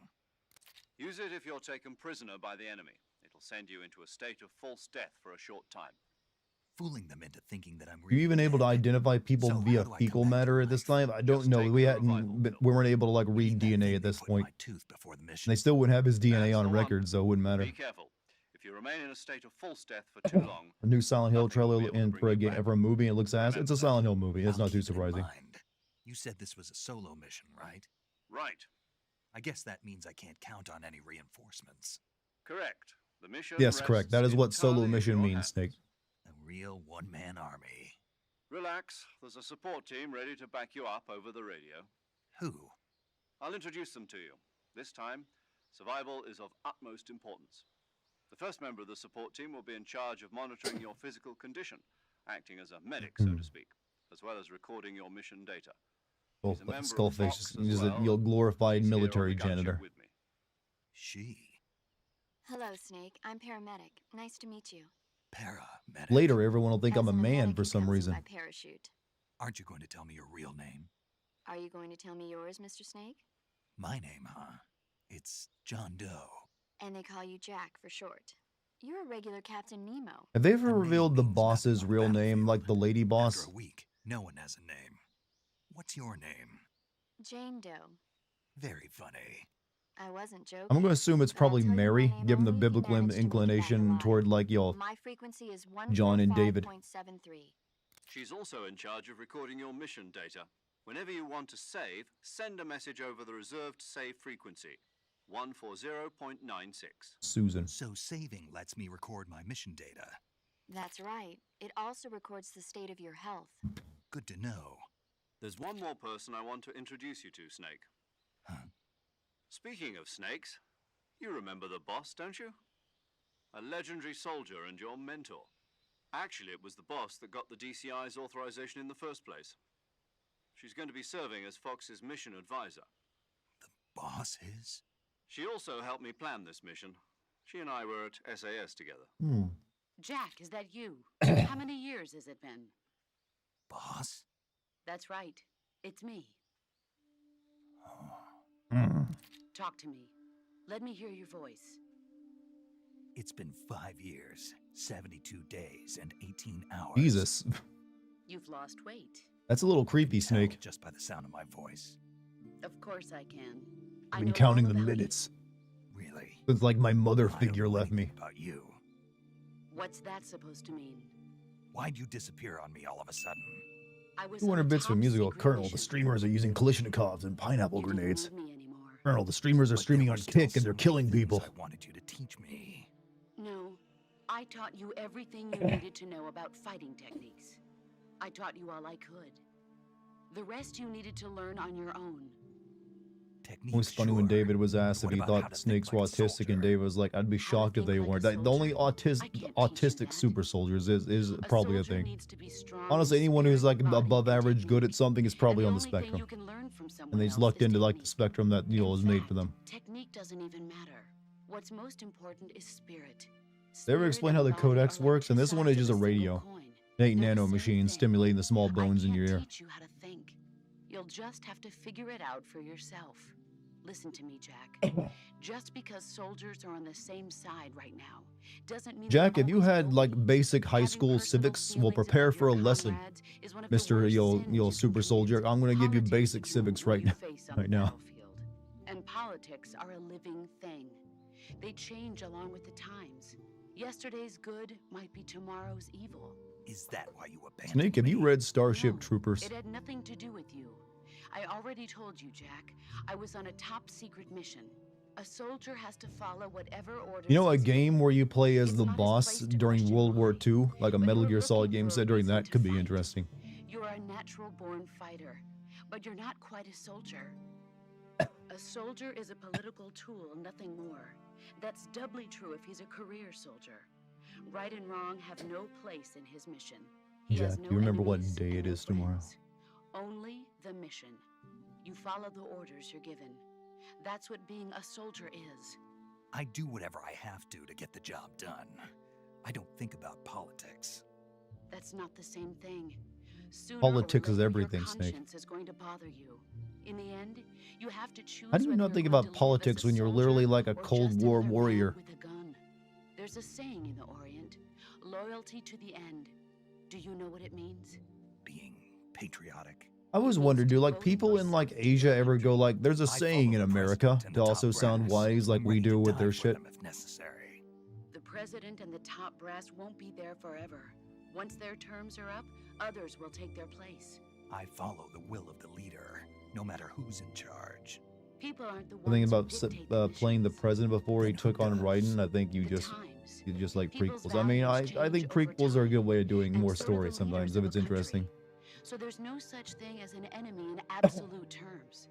Use it if you're taken prisoner by the enemy. It'll send you into a state of false death for a short time. Fooling them into thinking that I'm Are you even able to identify people So via how do I fecal come back to matter at this life? time? I don't Just know. take We the hadn't. revival pill. We weren't able to like read Eat that DNA thing at they this put in point. my tooth before the And mission. they still wouldn't have his DNA That's on the one. record, so it wouldn't matter. Be careful. If you remain in a state of false death for too long, A new Silent Hill nothing will trailer be able to and bring for a you game back. for a movie. It looks ass. It's a Remember Silent Hill movie. It's I'll not too keep it in surprising. mind. You said this was a solo mission, right? right. I guess that means I can't count on any reinforcements. Correct. The mission Yes, correct. That rests is what solo entirely in mission your means, hands. Snake. A real one-man army. Relax. There's a support team ready to back you up over the radio. Who? I'll introduce them to you. This time, survival is of utmost importance. The first member of the support team will be in charge of monitoring your physical condition, acting as a medic, so to speak, as well as recording your mission data. Oh, He's a like member of Skullface Fox just as uses well, your glorified she's here on military the gunship janitor. with me. She. Hello, Snake. I'm paramedic. Nice to meet you. Paramedic. Later, everyone will think I'm As a in man medic for who some comes in reason. by parachute. Aren't you going to tell me your real name? Are you going to tell me yours, Mr. Snake? My name, huh? It's John Doe. And they call you Jack for short. You're a regular Captain Nemo. Have they ever A name revealed the means nothing boss's on a real name, battlefield. like the lady boss? After a week, no one has a name. What's your name? Jane Doe. Very funny. I wasn't joking. I'm going to assume it's but I'll probably tell you my Mary, name given the only if you biblical manage to make it back inclination alive. toward, like, y'all, My frequency is John and David. 145.73. She's also in charge of recording your mission data. Whenever you want to save, send a message over the reserved save frequency, 140.96. Susan. So saving lets me record my mission data. That's right. It also records the state of your health. Good to know. There's one more person I want to introduce you to, Snake. Huh? Speaking of snakes, you remember the boss, don't you? A legendary soldier and your mentor. Actually, it was the boss that got the DCI's authorization in the first place. She's going to be serving as Fox's mission advisor. The boss is? She also helped me plan this mission. She and I were at SAS together. Jack, is that you? How many years has it been? Boss? That's right. It's me. Talk to me. Let me hear your voice. It's been 5 years, 72 days, and 18 hours. Jesus. You've lost weight. That's a little creepy, Tell Snake. just by the sound of my voice. Of course I can. I I've been know counting all the about you. minutes. Really? It's like my mother I don't figure know left me. anything about you. What's that supposed to mean? Why'd you disappear on me all of a sudden? I was 200 on a bits from top musical. secret Colonel, the mission. streamers are using Kalashnikovs and pineapple You didn't grenades. need me anymore. Colonel, the streamers are But there streaming were on still Kick so and they're many killing things people. I wanted you to teach me. No, I taught you everything you needed to know about fighting techniques. I taught you all I could. The rest you needed to learn on your own. Technique. It was funny when sure. David was asked if What he about how thought to snakes think were like a autistic, and soldier? David was like, I'd be How to shocked if think they like a weren't. The only soldier? I can't teach you autistic that. super soldiers is A probably a soldier thing. needs to be strong Honestly, in anyone who's spirit, like body, above and average good at technique. something is probably And on the only thing spectrum. you can learn from someone And they just else lucked is into like the technique. spectrum that, you know, In was made fact, for them. Technique doesn't even matter. What's most important is spirit. They ever Spirit explain and how the body codex are like works? And two this one is sides just a of single radio. coin. It ain't They're the nano same machines thing. stimulating the small bones I in your can't ear. teach you how to think. You'll just have to figure it out for yourself. Listen to me, Jack. Just because soldiers are on the same side right now doesn't mean Jack, they if you always had will like be. basic high Having school personal civics, will feelings prepare about for a your lesson. comrades is one of the Mr. worst Yo sins you super can soldier, commit. I'm gonna give you Politics basic begin civics when right you now. face on Right the now. battlefield. And politics are a living thing. They change along with the times. Yesterday's good might be tomorrow's evil. Is that why you abandoned Snake, have you me? read Starship No, Troopers? It had nothing to do with you. I already told you, Jack. I was on a top secret mission. A soldier has to follow whatever orders. You know, a he's game given. where you play as It's the not his boss place to during question World War why. II, like a But Metal you're Gear Solid looking game for a set during reason that, to could be fight. interesting. You are a natural-born fighter, but you're not quite a soldier. A soldier is a political tool, nothing more. That's doubly true if he's a career soldier. Right and wrong have no place in his mission. He has Jack, no you remember what enemies day and it no is tomorrow? friends. Only the mission. You follow the orders you're given. That's what being a soldier is. I do whatever I have to get the job done. I don't think about politics. That's not the same thing. Sooner Politics or is later, everything, your Snake. conscience is going to bother you. In the end, you have to choose. How do you whether not you're think going about to live politics as a when you're soldier literally like a or Cold just War another man warrior? with a gun. There's a saying in the Orient: loyalty to the end. Do you know what it means? Being patriotic. I always wondered, do like people in like Asia ever go like, there's a I saying follow in the America president and to the also top sound brass. wise like I'm we ready do to with die their for shit? them if necessary. The president and the top brass won't be there forever. Once their terms are up, others will take their place. I follow the will of the leader, no matter who's in charge. People aren't the ones The thing who about dictate the playing the missions. president before he Then who took on does? Raiden, I think you The just times. like People's prequels. I mean, I values think change over prequels are a good time, way of doing and more so do the stories sometimes leaders if of a it's interesting. country. So there's no such thing as an enemy in absolute terms.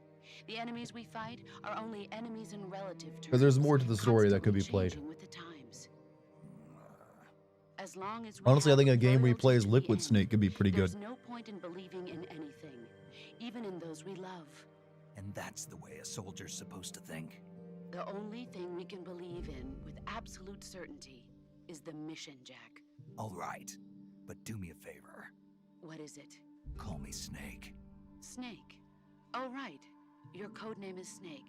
The enemies we fight are only enemies in relative terms. Because there's more to the story that could be constantly played. changing with the times. As long as we Honestly, I have think a game where he loyalty plays to the Liquid end, Snake could be pretty good. there's no point in believing in anything, even in those we love. And that's the way a soldier's supposed to think. The only thing we can believe in with absolute certainty is the mission, Jack. All right, but do me a favor. What is it? Call me Snake. Snake. Oh, right. Your code name is Snake.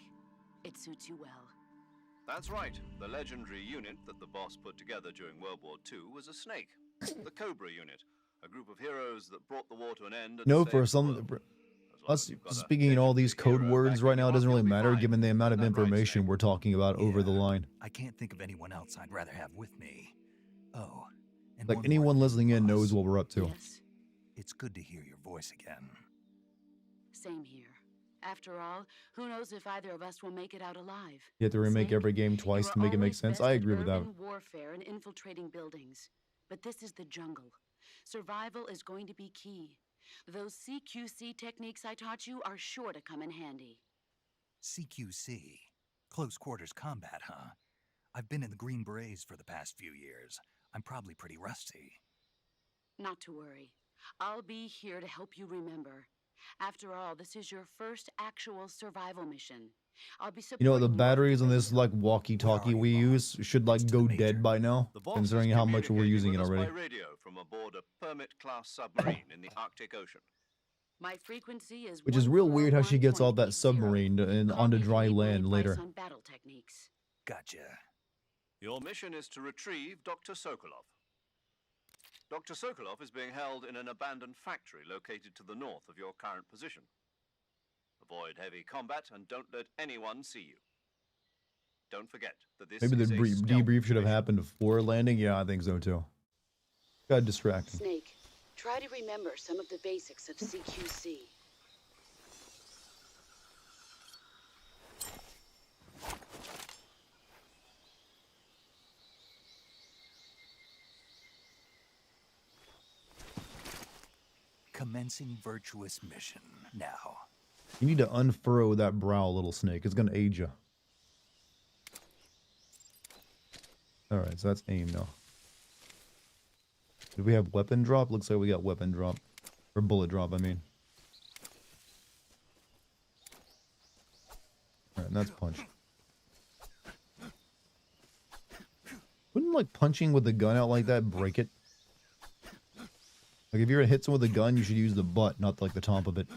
It suits you well. That's right. The legendary unit that the boss put together during World War II was a snake. The Cobra unit, a group of heroes that brought the war to an end. And No, saved for the some, world. As long us as you've got a speaking in all these legendary code hero words backing right you now up, doesn't really you'll be matter fine. given the amount of Isn't that right, information Snake? we're talking about over the Yeah. line. I can't think of anyone else I'd rather have with me. Oh, and Like one more anyone thing, listening in knows boss. what we're up to. Yes, It's good to hear your voice again. same here. After all, who knows if either of us will make it out alive? You have to remake Snake, every game you twice were to make it make always sense. best I at agree with that. urban warfare and infiltrating buildings. But this is the jungle. Survival is going to be key. Those CQC techniques I taught you are sure to come in handy. CQC. Close quarters combat, huh? I've been in the Green Berets for the past few years. I'm probably pretty rusty. Not to worry. I'll be here to help you remember. After all, this is your first actual survival mission. I'll be You know, supporting the you over batteries the on this radio. like walkie-talkie you, we boss? use should like It's to go the major. dead by now, The boss considering is how much we're communicating using it with us already. by radio from aboard a Permit-class submarine in the Arctic Ocean. My frequency is Which is real weird how she gets off that 141.80. submarine and Call onto me if you dry need my land advice later. on battle techniques. Gotcha. Your mission is to retrieve Dr. Sokolov. Dr. Sokolov is being held in an abandoned factory located to the north of your current position. Avoid heavy combat and don't let anyone see you. Don't forget that this Maybe is the a stealth debrief should have mission. happened before landing. Yeah, I think so too. Got distracting. Snake, try to remember some of the basics of CQC. Commencing Virtuous mission now. You need to unfurrow that brow, little snake. It's gonna age you. Alright, so that's aim now. Do we have weapon drop? Looks like we got weapon drop. Or bullet drop, I mean. Alright, and that's punch. Wouldn't like punching with the gun out like that break it? Like if you're gonna hit someone with a gun, you should use the butt, not like the top of it.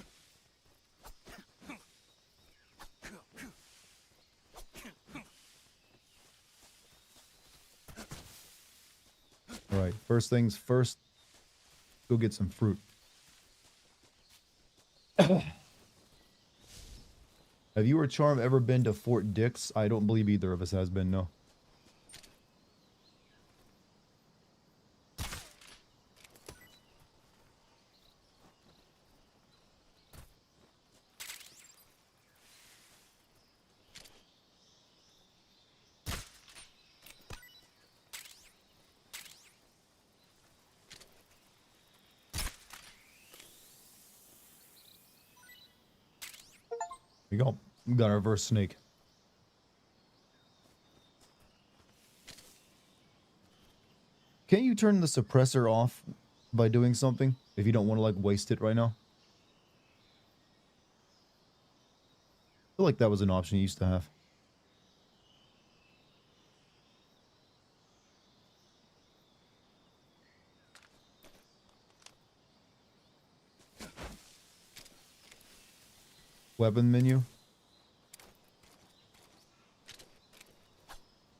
Alright, first things first, go get some fruit. Have you or Charm ever been to Fort Dix? I don't believe either of us has been, no. There we go. We got our reverse snake. Can't you turn the suppressor off by doing something if you don't want to like waste it right now? I feel like that was an option you used to have. Weapon menu.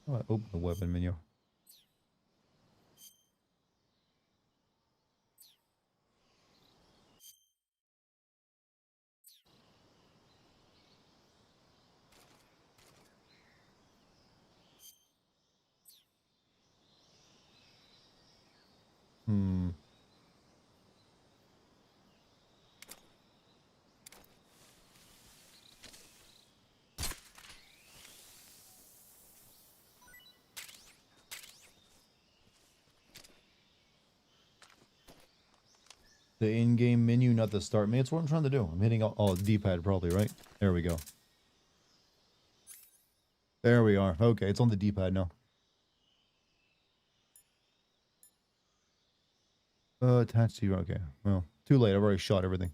Oh, I open the weapon menu. Hmm. The in-game menu, not the start menu. That's what I'm trying to do. I'm hitting all D-pad probably, right? There we go. There we are. Okay, it's on the D-pad now. Attached to you. Okay. Well, too late. I've already shot everything.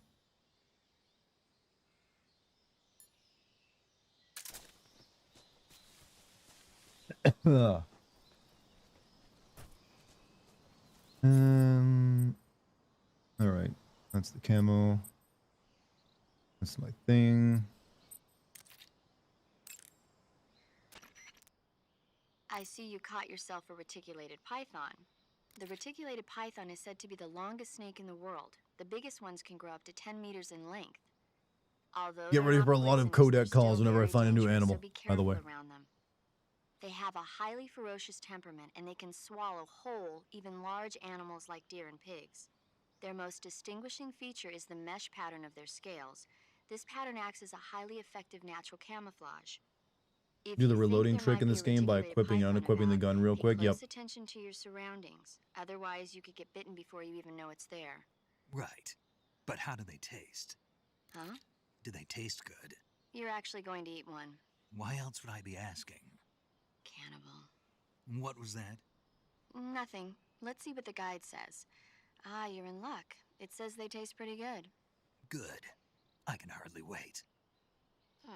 All right. That's the camo. That's my thing. I see you caught yourself a reticulated python. The reticulated python is said to be the longest snake in the world. The biggest ones can grow up to 10 meters in length. Although Get ready for a lot of codec calls whenever I find a new animal, so be by the careful way. around them. They have a highly ferocious temperament, and they can swallow whole, even large animals like deer and pigs. Their most distinguishing feature is the mesh pattern of their scales. This pattern acts as a highly effective natural camouflage. If Do the you think reloading there trick might in be this a game by reticulated equipping and python unequipping the around, gun real pay quick. Yep. close attention to your surroundings. Otherwise, you could get bitten before you even know it's there. Right. But how do they taste? Huh? Do they taste good? You're actually going to eat one. Why else would I be asking? Cannibal. What was that? Nothing. Let's see what the guide says. Ah, you're in luck. It says they taste pretty good. Good. I can hardly wait. Ugh.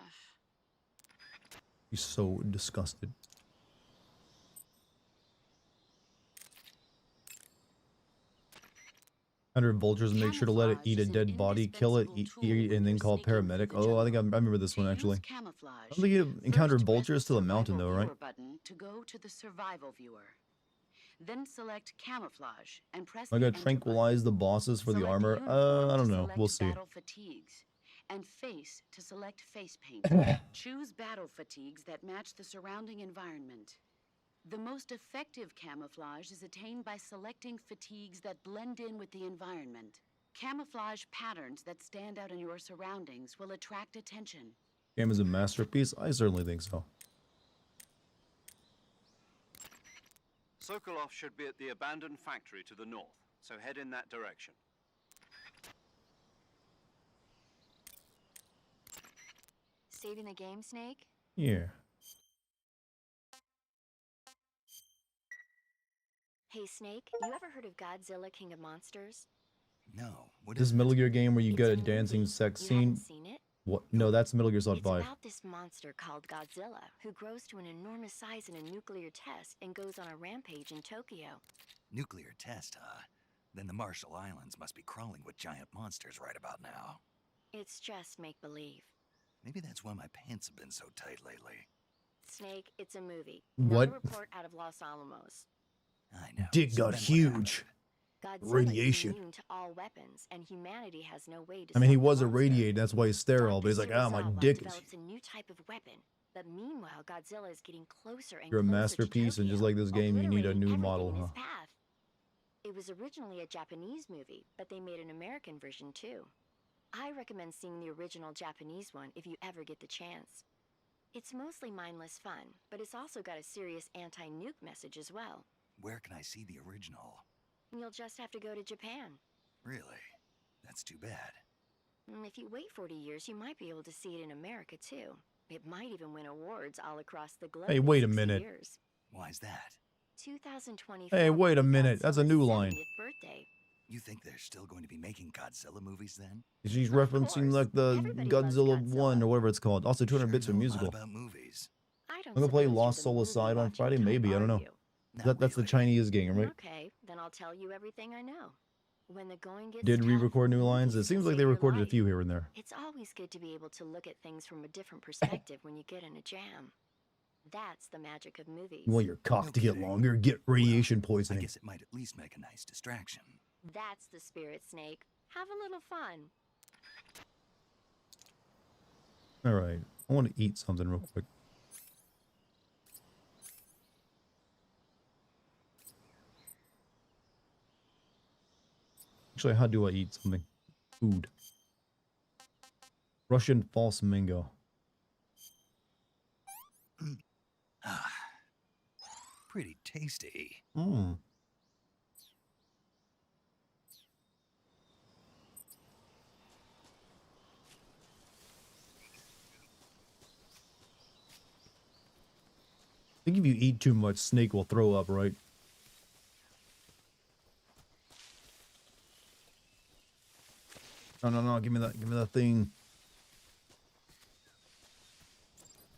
He's so disgusted. 100 vultures and make sure to let it eat a dead body, kill it, eat, and then call paramedic. Oh, I think I remember this one actually. I don't think you encountered vultures to the mountain though, right? Button to go to the survival viewer. Then select camouflage and press I the gotta enter tranquilize the button. bosses for the Select armor. uniform I to don't know. select We'll see. battle fatigues, and face to select face paint. Choose battle fatigues that match the surrounding environment. The most effective camouflage is attained by selecting fatigues that blend in with the environment. Camouflage patterns that stand out in your surroundings will attract attention. Game is a masterpiece. I certainly think so. Sokolov should be at the abandoned factory to the north, so head in that direction. Saving the game, Snake? Yeah. Hey, Snake, you ever heard of Godzilla, King of Monsters? No. What This is Metal it? Gear game where you It's get a a dancing movie. sex You scene. haven't seen it? What? No, that's Metal Gear Solid It's 5. about this monster called Godzilla, who grows to an enormous size in a nuclear test and goes on a rampage in Tokyo. Nuclear test, huh? Then the Marshall Islands must be crawling with giant monsters right about now. It's just make-believe. Maybe that's why my pants have been so tight lately. Snake, it's a movie. What? Not a report out of Los Alamos. I know. Dick So got then what huge. Godzilla Radiation. is immune to all weapons, and humanity has no way to I mean, he stop the was monster. irradiated. That's why he's sterile. But he's like, ah, my dick is. develops a new type of weapon. But meanwhile, Godzilla is getting closer and You're a closer to masterpiece, and just Tokyo, like this game, you need a obliterating new everything model, in his huh? path. It was originally a Japanese movie, but they made an American version too. I recommend seeing the original Japanese one if you ever get the chance. It's mostly mindless fun, but it's also got a serious anti-nuke message as well. Where can I see the original? You'll just have to go to Japan. Really? That's too bad. If you wait 40 years, you might be able to see it in America too. It might even win awards all across the globe. Hey, in wait a 60 minute. Years. Why's that? 2024. Hey, wait a will be minute. That's a new Godzilla's line. 70th birthday. You think they're still going to be making Godzilla movies then? She's Of referencing course. like the Everybody loves Godzilla Godzilla. 1 or whatever it's called. Also, 200 Sure bits of know a lot musical. about movies. I don't I'm gonna play suppose you're Lost the Soul movie Aside on watching Friday. type, Maybe, I don't are know. you? Not That's the really. Chinese game, right? Okay, then I'll tell you everything I know. When the going gets Did tough, re-record new lines? It movies can seems like save they your recorded a life. few here and there. It's always good to be able to look at things from a different perspective when you get in a jam. That's the magic of movies. You want your cock No to get kidding. longer? Get radiation Well, I poisoning. guess it might at least make a nice distraction. That's the spirit, Snake. Have a little fun. All right, I want to eat something real quick. Actually, how do I eat something? Food. Russian false mango. Ah, pretty tasty. Mmm. think if you eat too much, Snake will throw up, right? No, no, no, give me that thing.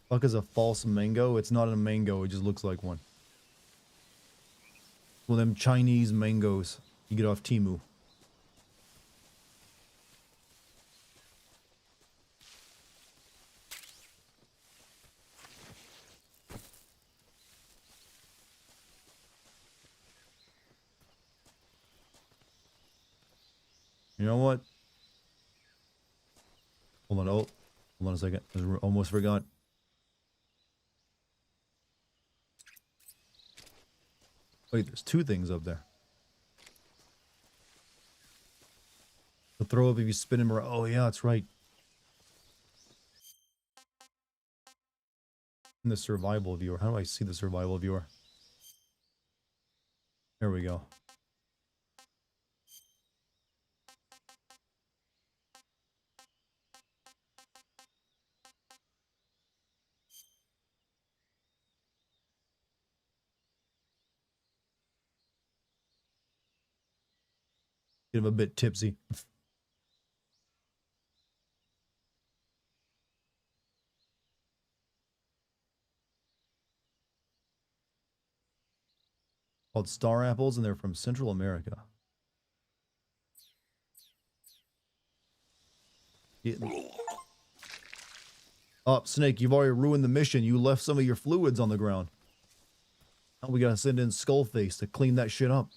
Fuck is a false mango? It's not a mango, it just looks like one. Well, them Chinese mangoes you get off Temu. You know what? Hold on, oh, hold on a second. I almost forgot. Wait, there's two things up there. The throw up if you spin him around. Oh yeah, that's right. In the survival viewer. How do I see the survival viewer? There we go. Get him a bit tipsy. Called star apples, and they're from Central America. Oh, Snake, you've already ruined the mission. You left some of your fluids on the ground. Now we gotta send in Skullface to clean that shit up.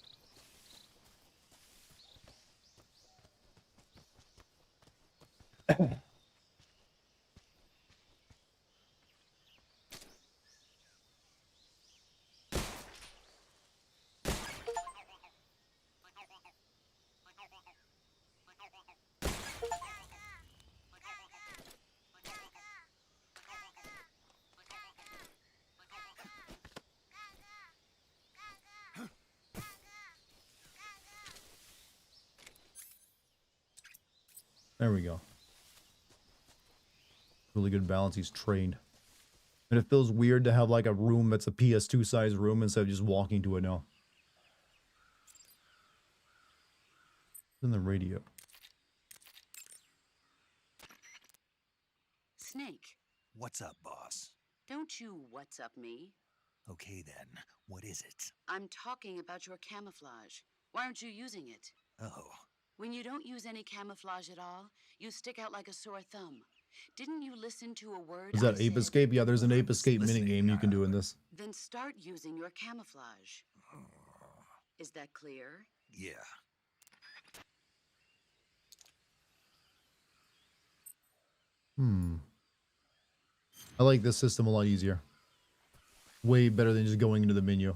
There we go. Really good balance. He's trained. And it feels weird to have like a room that's a PS2 size room instead of just walking to it now. In the radio. Snake, What's up, boss? don't you what's up me. Okay then, what is it? I'm talking about your camouflage. Why aren't you using it? Oh, When you don't use any camouflage at all, you stick out like a sore thumb. Didn't you listen to a word Is that I Ape said? Escape? Yeah, there's an Ape Escape listening, minigame you can do in this. Then start using your camouflage. Is that clear? yeah. I like this system a lot easier. Way better than just going into the menu.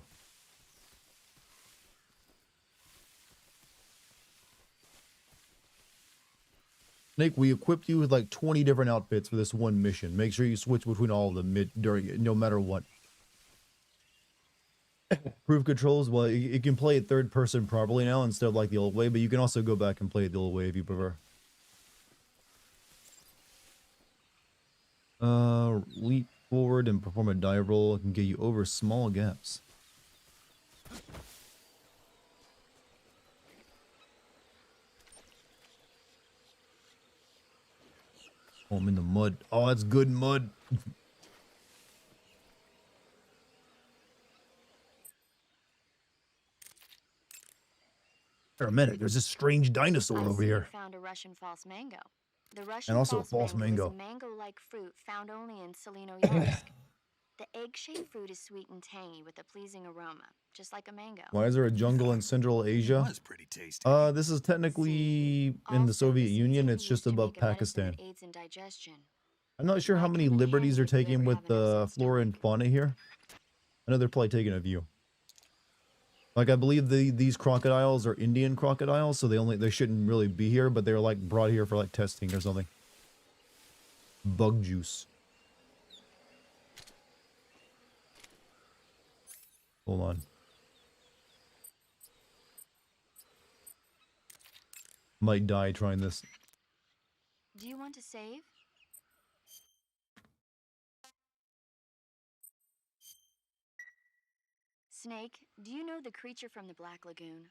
Snake, we equipped you with like 20 different outfits for this one mission. Make sure you switch between all of them during no matter what. Proof controls, well, you can play it third person properly now instead of like the old way, but you can also go back and play it the old way if you prefer. Leap forward and perform a dive roll. It can get you over small gaps. Oh, I'm in the mud. Oh, that's good mud. Wait a minute, there's this strange dinosaur I over see you here. found a Russian false mango. The Russian And also a false mango. is a mango-like fruit found only in Selino-Yarsk. The egg-shaped fruit is sweet and tangy with a pleasing aroma, just like a mango. Why is there a jungle in Central It Asia? was pretty tasty. This is technically in the Also, Soviet the seeds Union. can be It's just used to above make a medicine Pakistan. that aids in digestion. I'm not sure how My many company liberties hangs are with taking whoever with have an the excellent flora and stomach. fauna here. I know they're probably taking a view. Like I believe these crocodiles are Indian crocodiles, so they shouldn't really be here, but they're like brought here for like testing or something. Bug juice. Hold on. Might die trying this. Do you want to save? Snake, do you know the creature from the Black Lagoon?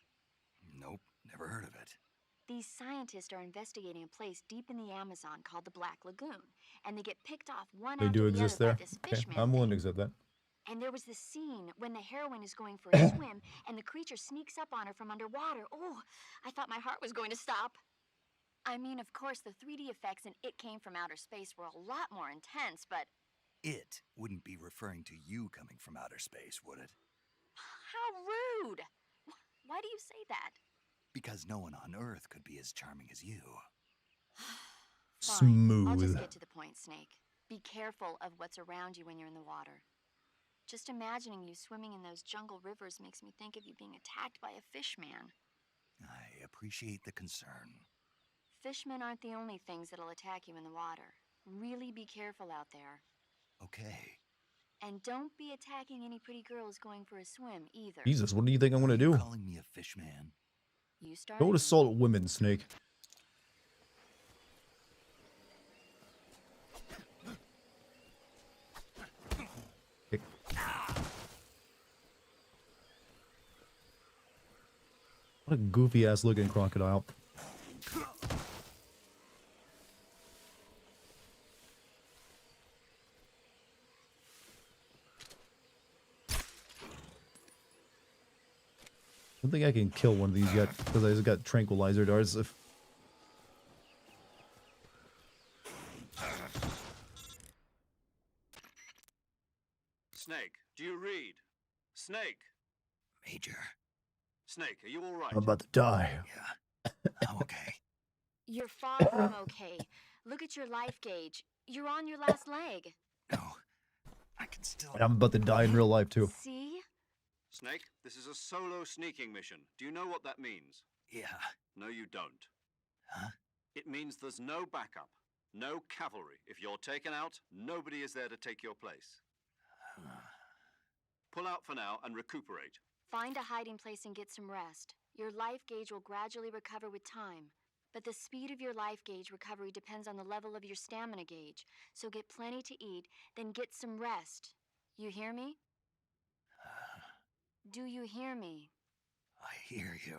Nope, never heard of it. These scientists are investigating a place deep in the Amazon called the Black Lagoon, and they get picked off one They after do the exist other there. by this Okay, fishman I'm willing thing. to accept that. And there was this scene when the heroine is going for a swim, and the creature sneaks up on her from underwater. Oh, I thought my heart was going to stop. I mean, of course, the 3D effects in It Came from Outer Space were a lot more intense, but It wouldn't be referring to you coming from outer space, would it? how rude! Why do you say that? Because no one on Earth could be as charming as you. Fine. I'll just Smooth. get to the point, Snake. Be careful of what's around you when you're in the water. Just imagining you swimming in those jungle rivers makes me think of you being attacked by a fish man. I appreciate the concern. Fishmen aren't the only things that'll attack you in the water. Really be careful out there. Okay. And don't be attacking any pretty girls going for a swim either. Jesus, what do you think I'm gonna Are you do? calling me a fish man? You started. Don't assault women, Snake. Okay. What a goofy ass looking crocodile. I don't think I can kill one of these yet because I just got tranquilizer darts. Snake, do you read? Snake! Major. Snake, are you all right? I'm about to die. Yeah. I'm okay. You're far from okay. Look at your life gauge. You're on your last leg. No. I can still... I'm about to die in real life too. See? Snake, this is a solo sneaking mission. Do you know what that means? Yeah. No, you don't. Huh? It means there's no backup, no cavalry. If you're taken out, nobody is there to take your place. Pull out for now and recuperate. Find a hiding place and get some rest. Your life gauge will gradually recover with time. But the speed of your life gauge recovery depends on the level of your stamina gauge. So get plenty to eat, then get some rest. You hear me? Do you hear me? I hear you.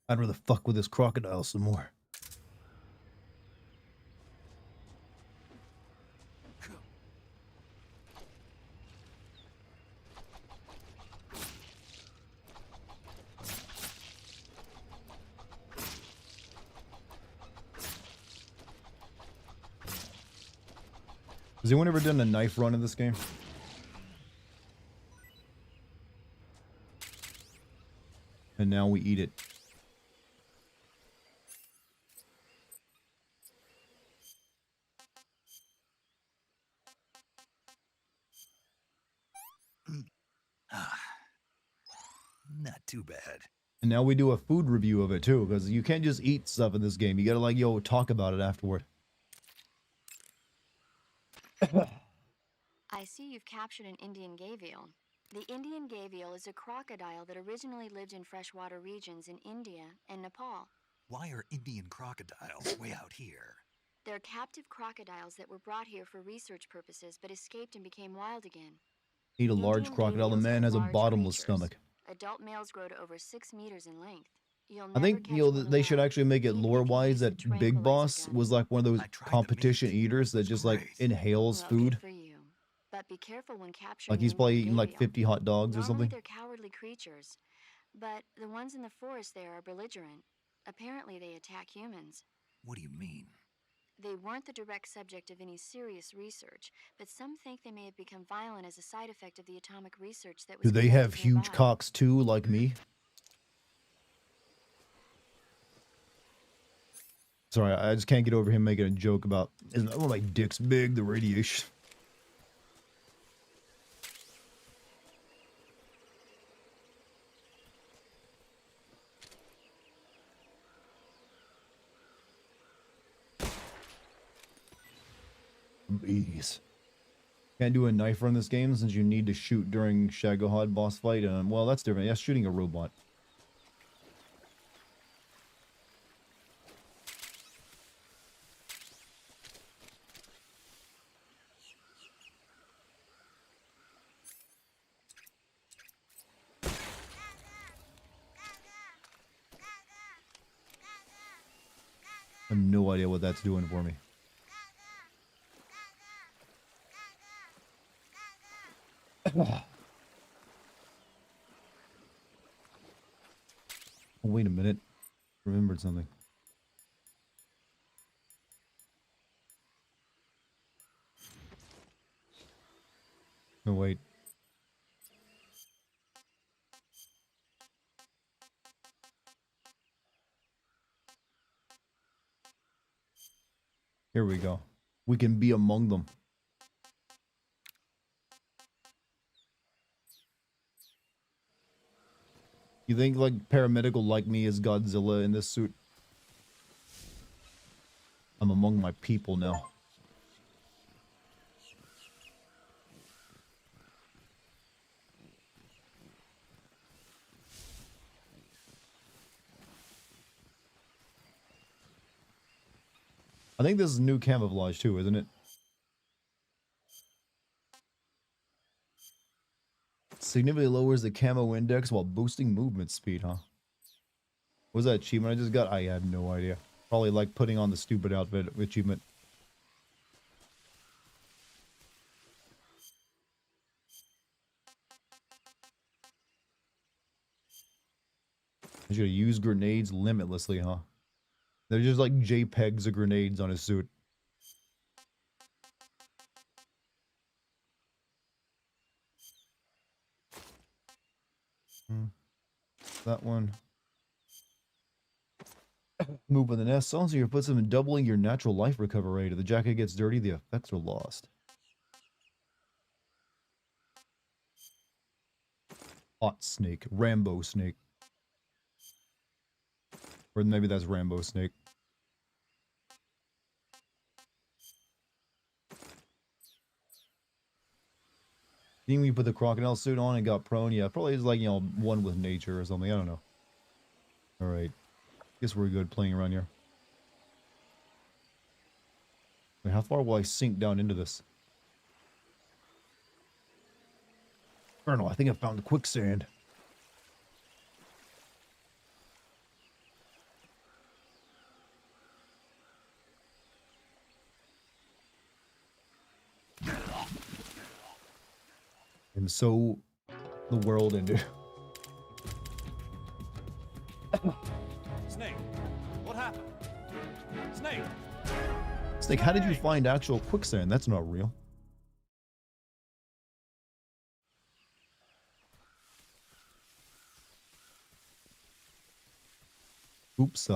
I'd rather fuck with this crocodile some more. Has anyone ever done a knife run in this game? And now we eat it. Not too bad. And now we do a food review of it too, because you can't just eat stuff in this game. You gotta like, yo, talk about it afterward. I see you've captured an Indian gavial. The Indian gavial is a crocodile that originally lived in freshwater regions in India and Nepal. Why are Indian crocodiles way out here? They're captive crocodiles that were brought here for research purposes but escaped and became wild again. Eat a large Indian crocodile. The gavials man are has a large bottomless creatures. stomach. Adult males grow to over 6 meters in length. You'll I never think, catch you know, one they should alive, actually make it even if you lore-wise use a that Big tranquilizer Boss gun. was like one of those I tried the competition meat. eaters that It's just like great. inhales Well, food. good for you. But be careful when capturing Like he's an probably Indian eating like gavial. 50 hot dogs or Normally something. they're cowardly creatures, but the ones in the forest there are belligerent. Apparently they attack humans. What do you mean? They weren't the direct subject of any serious research, but some think they may have become violent as a side effect of the atomic research that was Do they have conducted huge nearby. cocks too, like me? Sorry, I just can't get over him making a joke about, isn't my dick's big, the radiation. Bees. Can't do a knife run in this game since you need to shoot during Shagohod boss fight. Well, that's different. Yeah, shooting a robot. I have no idea what that's doing for me. Oh, wait a minute. Remembered something. Oh, wait. Here we go. We can be among them. You think like paramedic will like me as Godzilla in this suit? I'm among my people now. I think this is new camouflage too, isn't it? Significantly lowers the camo index while boosting movement speed, huh? What was that achievement I just got? I have no idea. Probably like putting on the stupid outfit achievement. He's gonna use grenades limitlessly, huh? They're just like JPEGs of grenades on his suit. That one. Move with an S. Songs your puts them in doubling your natural life recovery rate. If the jacket gets dirty, the effects are lost. Hot Snake. Rambo Snake. Or maybe that's Rambo Snake. Think we put the crocodile suit on and got prone? Yeah, probably is like, you know, one with nature or something. I don't know. Alright. Guess we're good playing around here. Wait, how far will I sink down into this? I don't know. I think I found the quicksand. And so the world ended. Snake, what happened? Snake! Snake, how did you find actual quicksand? That's not real. Oops.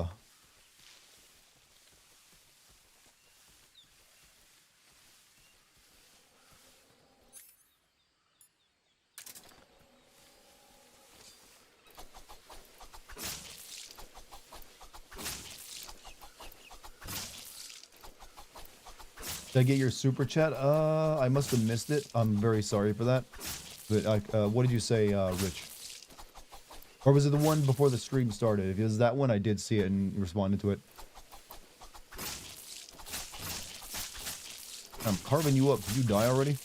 Did I get your super chat? I must have missed it. I'm very sorry for that. But what did you say, Rich? Or was it the one before the stream started? If it was that one, I did see it and responded to it. I'm carving you up. Did you die already?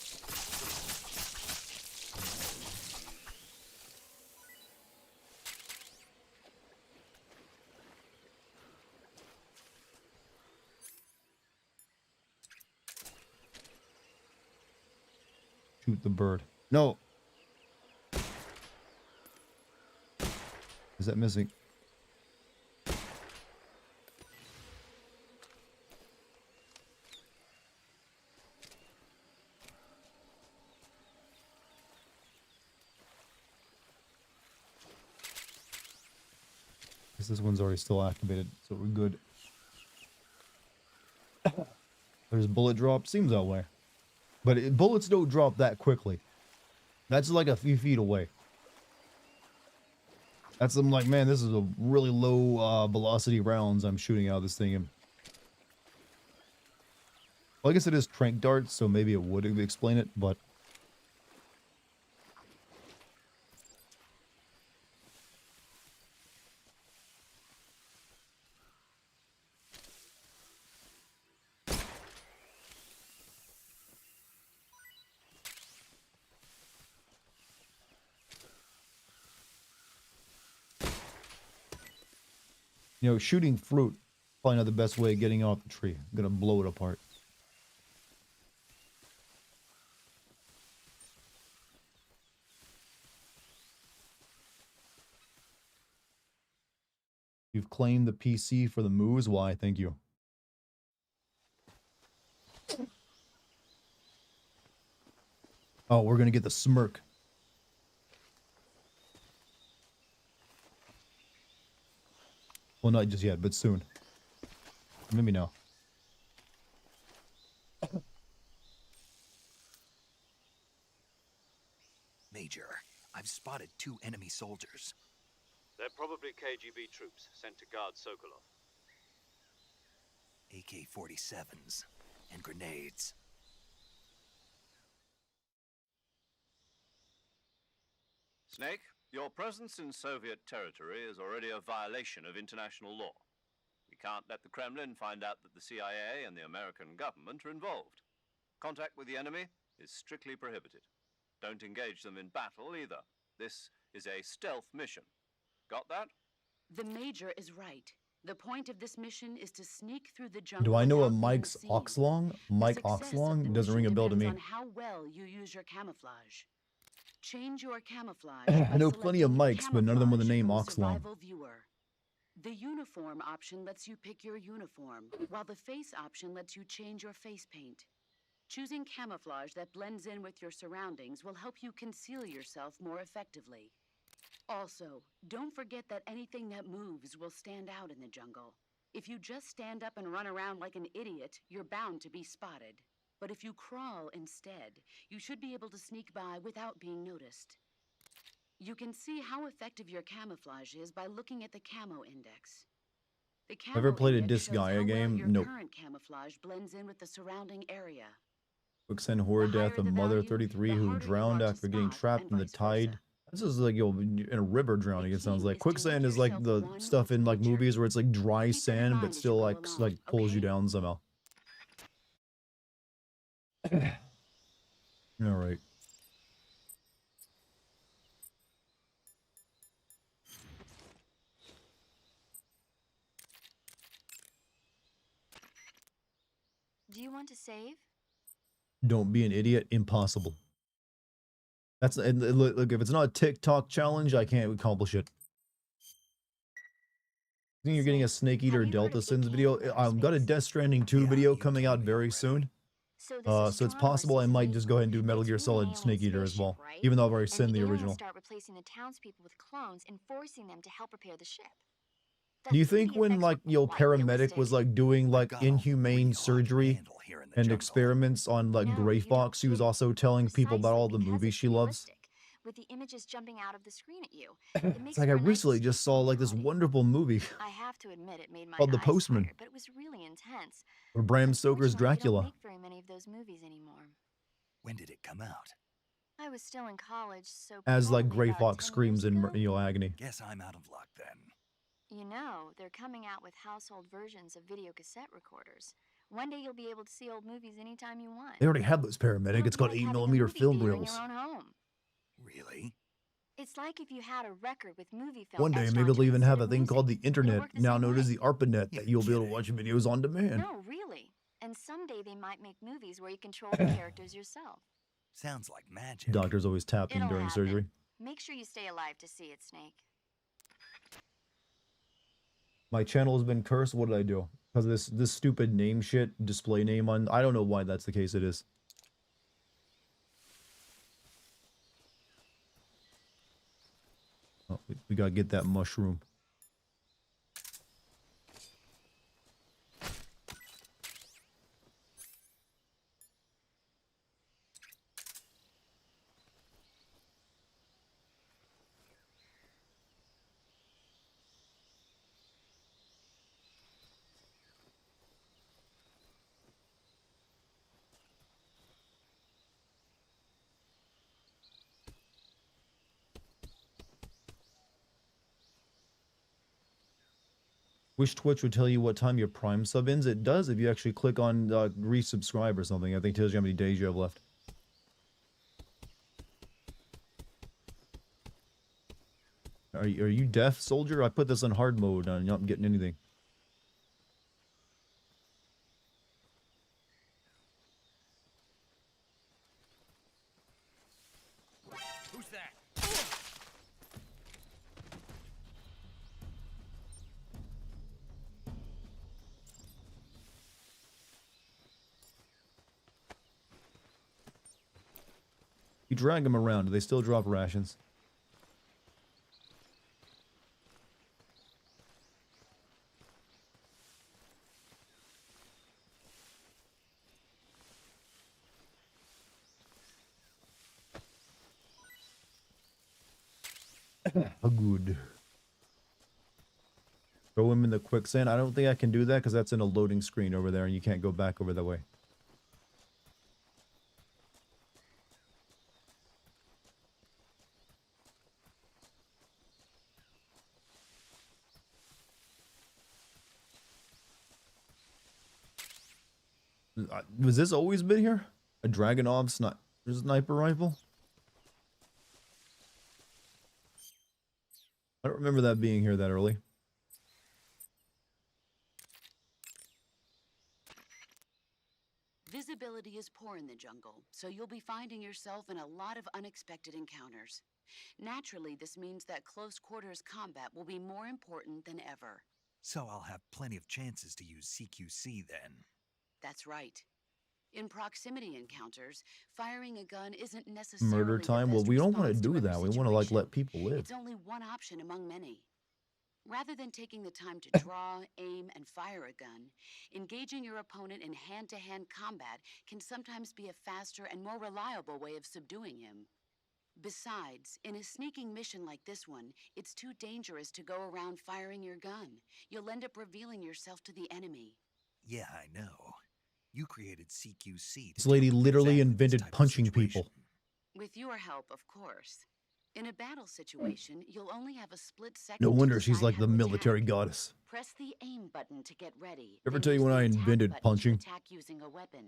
Shoot the bird. No. Is that missing? Guess this one's already still activated, so we're good. There's bullet drop. Seems that way. But bullets don't drop that quickly. That's like a few feet away. That's I'm like, man, this is a really low velocity rounds I'm shooting out of this thing. Well, I guess it is tranq darts, so maybe it would explain it, but... You know, shooting fruit Probably not the best way of getting off the tree. I'm gonna blow it apart. You've claimed the PC for the moves? Why, thank you. Oh, we're gonna get the smirk. Well, not just yet, but soon. Maybe now. Major, I've spotted 2 enemy soldiers. They're probably KGB troops sent to guard Sokolov. AK-47s and grenades. Snake, your presence in Soviet territory is already a violation of international law. We can't let the Kremlin find out that the CIA and the American government are involved. Contact with the enemy is strictly prohibited. Don't engage them in battle either. This is a stealth mission. Got that? The Major is right. The point of this mission is to sneak through the jungle. Do I know a without being Mike's seen. Oxlong? Mike The success of Oxlong? the Doesn't ring a mission bell to me. depends on how well you use your camouflage. Change your camouflage. I by know plenty of selecting Mikes, but none of them with the camouflage name from Oxlong. survival viewer. The uniform option lets you pick your uniform, while the face option lets you change your face paint. Choosing camouflage that blends in with your surroundings will help you conceal yourself more effectively. Also, don't forget that anything that moves will stand out in the jungle. If you just stand up and run around like an idiot, you're bound to be spotted. But if you crawl instead, you should be able to sneak by without being noticed. You can see how effective your camouflage is by looking at the camo index. The camo Ever played a index shows Disgaea how well game? your Nope. current camouflage blends in with the surrounding area. Quicksand horror The higher death of the Mother value, 33 the who harder you drowned are to after getting spot, trapped and in the vice tide. versa. This is like, yo, in a river drowning, The it sounds key like. is to Quicksand make is like yourself the one stuff with in like nature. movies where it's like dry Keep that in sand, mind but as you still go like along, pulls you okay? down somehow. All right. Do you want to save? Don't be an idiot. Impossible. That's and look, if it's not a TikTok challenge, I can't accomplish it. I think you're getting a Snake Eater Delta Sins video. I've got a Death Stranding 2 Yeah, video you coming told out me very already. soon. So So it's possible I might just go ahead and do Metal Gear Solid Snake Eater as well, even though I've already seen the original. Start replacing the townspeople with clones and forcing them to help repair the ship. Do you think when like paramedic was like doing like Got a inhumane real surgery handle here in the and jungle. experiments on like No, Gray you don't Fox, she was get it. also telling people about all the Precisely because movies it's she loves? realistic, with the images jumping out of the screen at you. It's like I recently just saw like this wonderful movie I have to admit it made my called The eyes Postman, tired, but it was really intense. or Bram Stoker's Unfortunately, they don't Dracula. make very many of those movies anymore. When did it come out? I was still in college, so As like probably Gray about Fox 10 screams years in ago. agony. Guess I'm out of luck then. You know, they're coming out with household versions of video cassette recorders. One day you'll be able to see old movies anytime you want. They already have those paramedic. It'll It's be called like 8 having a millimeter movie film theater in reels. your own home. Really? It's like if you had a record with movie film One day etched maybe onto they'll it even instead have of a thing music. called the It'll internet, work the now same known as way. the ARPANET, You're that you'll be able to kidding. watch videos on demand. No, really. And someday they might make movies where you control the characters yourself. Sounds like magic. Doctor's always tapping It'll during happen. surgery. Make sure you stay alive to see it, Snake. My channel has been cursed. What did I do? Because of this stupid name shit, display name on. I don't know why that's the case. It is. Oh, we gotta get that mushroom. Wish Twitch would tell you what time your Prime sub ends. It does if you actually click on resubscribe or something. I think it tells you how many days you have left. Are you deaf, soldier? I put this on hard mode and you're not getting anything. You drag them around. Do they still drop rations? Good. Throw him in the quicksand. I don't think I can do that because that's in a loading screen over there and you can't go back over that way. Was this always been here? A Dragunov sniper rifle? I don't remember that being here that early. Visibility is poor in the jungle, so you'll be finding yourself in a lot of unexpected encounters. Naturally, this means that close quarters combat will be more important than ever. So I'll have plenty of chances to use CQC then. That's right. In proximity encounters, firing a gun isn't necessarily Murder time? the Well, best we don't want response to do every that. We want to like situation. let people live. It's only one option among many. Rather than taking the time to draw, aim, and fire a gun, engaging your opponent in hand-to-hand combat can sometimes be a faster and more reliable way of subduing him. Besides, in a sneaking mission like this one, it's too dangerous to go around firing your gun. You'll end up revealing yourself to the enemy. Yeah, I know. You created CQC. This lady literally invented punching people. With your help, of course. In a battle situation, you'll only have a split second. No to wonder she's decide like how the to military attack. goddess. Press the aim button to get ready. Ever then tell you use when the I attack invented button to punching? attack using a weapon.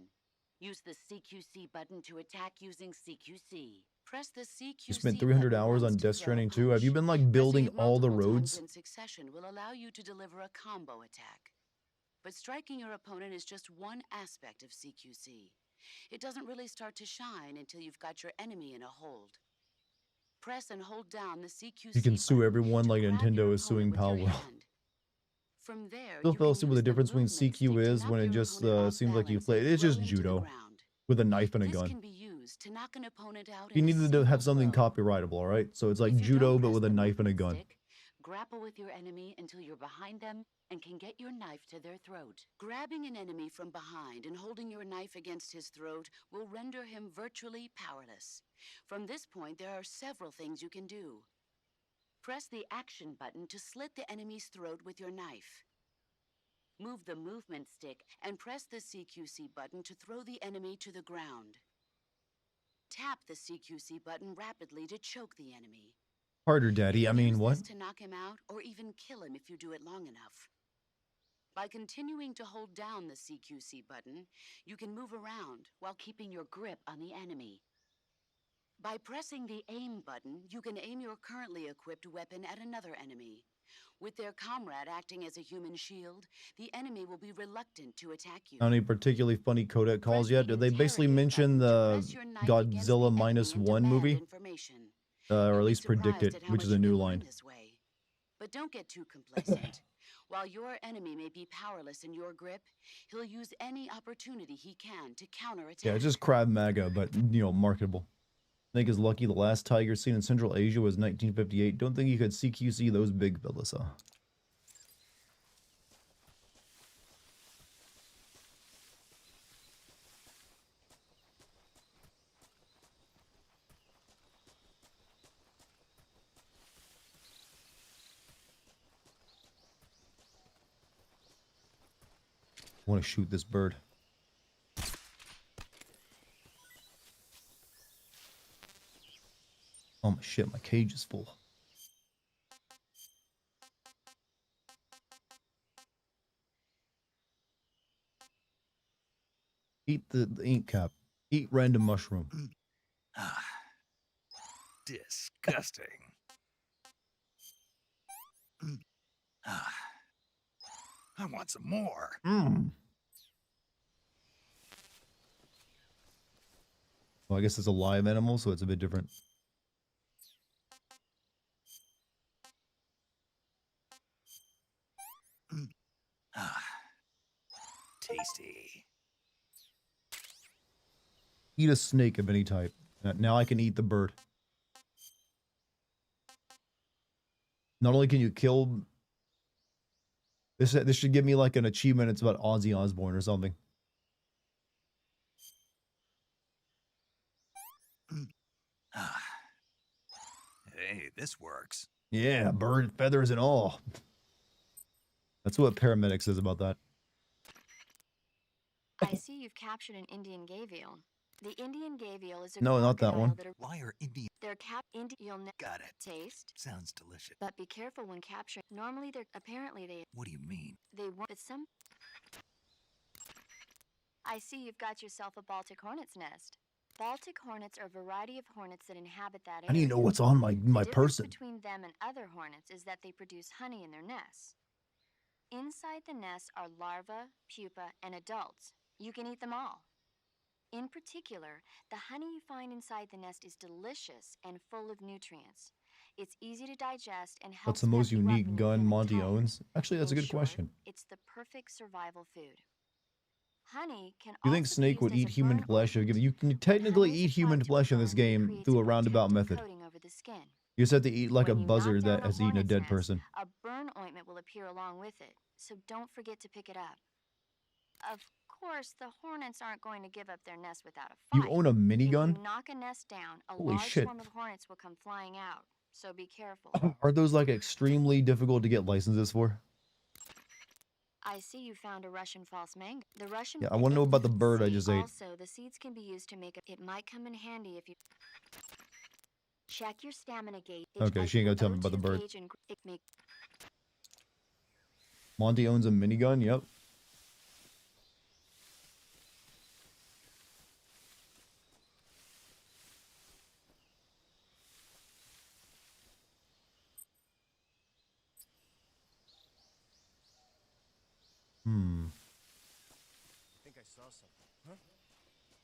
Use the CQC button to attack using CQC. Press the CQC. You spent 300 button hours once on to Death throw a Stranding 2. Have you punch. been like building Pressing it all the multiple times roads? in succession will allow you to deliver a combo attack. But striking your opponent is just one aspect of CQC. It doesn't really start to shine until you've got your enemy in a hold. Press and hold down the CQC You can sue button everyone to like grab Nintendo your is suing opponent with your Palworld. hand. From there, Still you fell can asleep with use the difference between movement stick CQ to is knock when it your just opponent off seems like you balance play. and It's throw just him to the judo ground. with a knife and a This gun. can be used to knock an opponent out You in a needed to single have something blow. copyrightable, all right? So it's like If you judo don't but press with a the knife and a movement gun. stick, grapple with your enemy until you're behind them and can get your knife to their throat. Grabbing an enemy from behind and holding your knife against his throat will render him virtually powerless. From this point, there are several things you can do. Press the action button to slit the enemy's throat with your knife. Move the movement stick and press the CQC button to throw the enemy to the ground. Tap the CQC button rapidly to choke the enemy. Harder, Daddy. You I can mean, use what? this to knock him out or even kill him if you do it long enough. By continuing to hold down the CQC button, you can move around while keeping your grip on the enemy. By pressing the aim button, you can aim your currently equipped weapon at another enemy. With their comrade acting as a human shield, the enemy will be reluctant to attack you. Any particularly funny codec calls Press yet? the Did they basically interrogate mention button to the press your knife against the Godzilla enemy minus and one demand movie? information. Or You'll at be least predict surprised it, at how which much is a you new can learn line. this way. But don't get too complacent. While your enemy may be powerless in your grip, he'll use any opportunity he can to counterattack. Yeah, it's just Krav Maga, but, you know, marketable. I think is lucky the last tiger seen in Central Asia was 1958. Don't think you could CQC those big fellas, huh? I want to shoot this bird. Oh my shit, my cage is full. Eat the ink cap. Eat random mushroom. Disgusting. I want some more. Well, I guess it's a live animal, so it's a bit different. Tasty. Eat a snake of any type. Now I can eat the bird. Not only can you kill... This should give me like an achievement. It's about Ozzy Osbourne or something. Hey, this works. Yeah, bird feathers and all. That's what paramedic says about that. I see you've captured an Indian gavial. The Indian gavial is a No, not that crocodile one. that are Why are Indian? they're you'll Got it. taste, Sounds delicious. but be careful when capturing. Normally they're apparently What do you mean? they won't but some I see you've got yourself a Baltic hornet's nest. Baltic hornets are a variety of hornets that inhabit that area. I need to know what's on my The difference person. between them and other hornets is that they produce honey in their nests. Inside the nests are larvae, pupa, and adults. You can eat them all. In particular, the honey you find inside the nest is delicious and full of nutrients. It's easy to digest and helps What's the most pep you up unique when you're gun feeling Monty tired. owns? Actually, that's a In good short, question. It's the perfect survival food. Honey can You think also be Snake would used eat as a human burn flesh? ointment. You can When technically honey is eat human applied to a flesh in this burn, it game creates through a a roundabout protective method. coating over the skin. You just have to eat like a When you knock buzzard down that a has eaten a hornet's dead nest, person. a burn ointment will appear along with it, so don't forget to pick it up. Of course, the hornets aren't going to give up their nest without a You fight. own a If minigun? you knock a nest down, a Holy large shit. swarm of hornets will come flying out, so be careful. Are those like extremely difficult to get licenses for? I see you found a Russian false mango. The Russian Yeah, I want to know about the bird I See, just ate. Also, the seeds can be used to make it might come in handy if you check your stamina gauge. Okay, she ain't gonna tell me about the O2 bird. gauge and it make Monty owns a minigun? Yep. I think I saw something. Huh?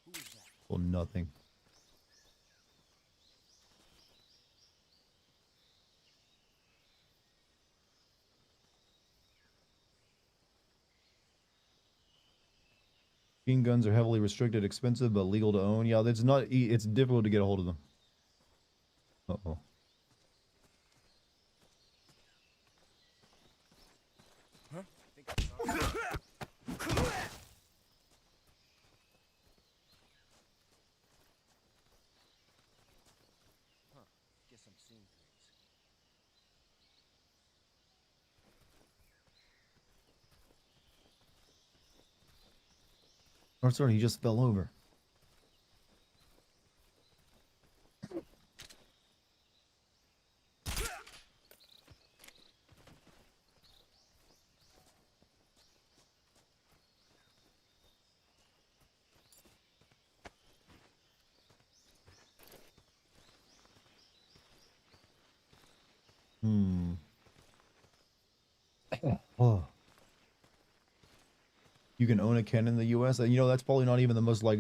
Who was that? Well, nothing. Machine guns are heavily restricted, expensive, but legal to own. Yeah, it's not. It's difficult to get a hold of them. Uh-oh. Huh? I think I saw something. Huh. Guess I'm seeing things. Oh, sorry, he just fell over. Oh. You can own a cannon in the US? You know, that's probably not even the most like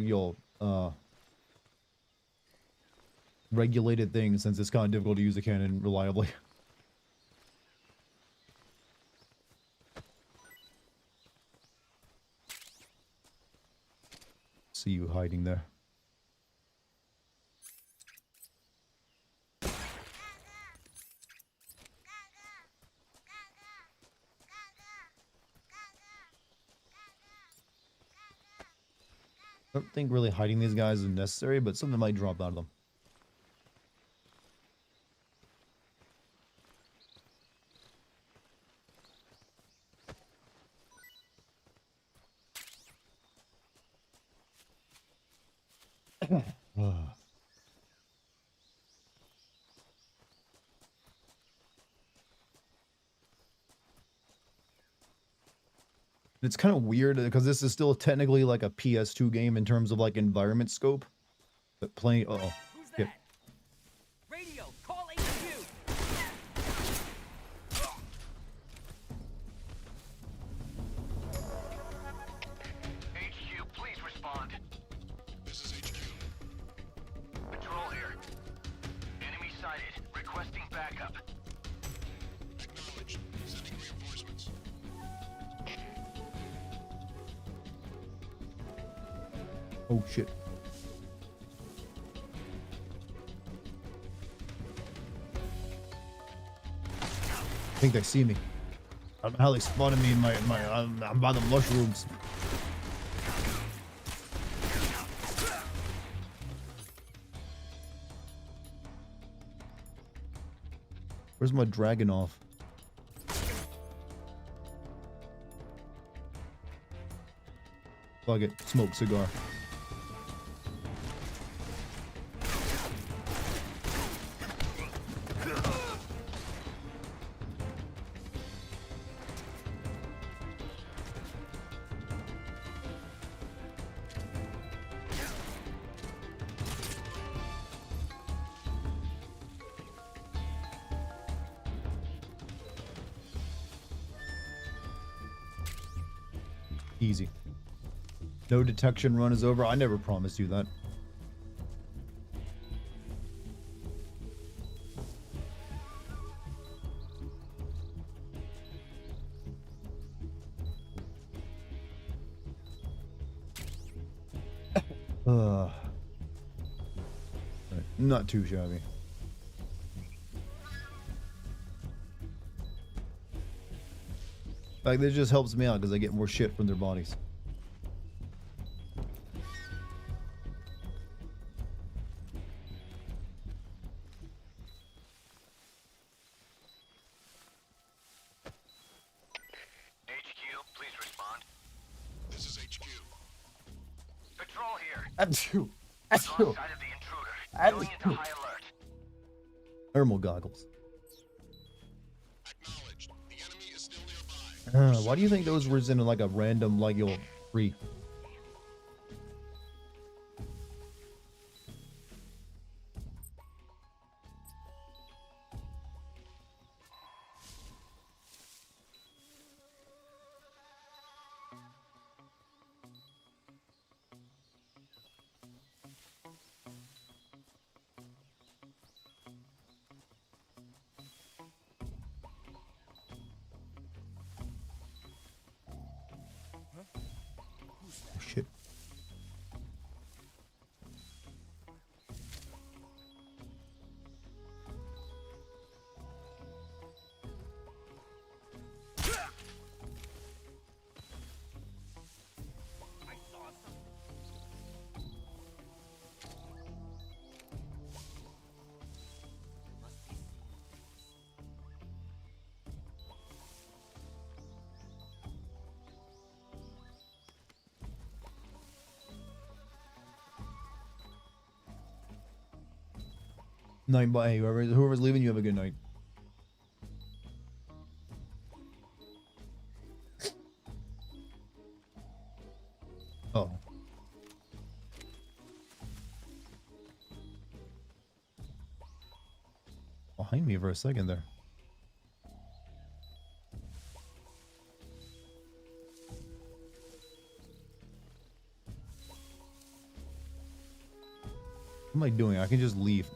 regulated thing, since it's kind of difficult to use a cannon reliably. See you hiding there. I don't think really hiding these guys is necessary, but something might drop out of them. It's kind of weird because this is still technically like a PS2 game in terms of like environment scope, but playing. Uh oh. Who's that? Radio, call HQ. HQ, please respond. This is HQ. Patrol here. Enemy sighted. Requesting backup. Acknowledged. Sending reinforcements. Oh shit. I think they see me. I don't know how they spotted me in I'm by the mushrooms. Where's my dragon off? Fuck it, smoke cigar. Easy. No detection run is over. I never promised you that. Not too shabby. Like, this just helps me out because I get more shit from their bodies. HQ, please respond. This is HQ. Patrol here. That's you. Lost sight of the intruder. Going into high alert. Thermal goggles. Acknowledged. The enemy is still nearby. Why do you think those were in like a random, like, you'll free? Shit. Night, bye. Whoever's leaving, you have a good night. Oh. Behind me for a second there. What am I doing? I can just leave.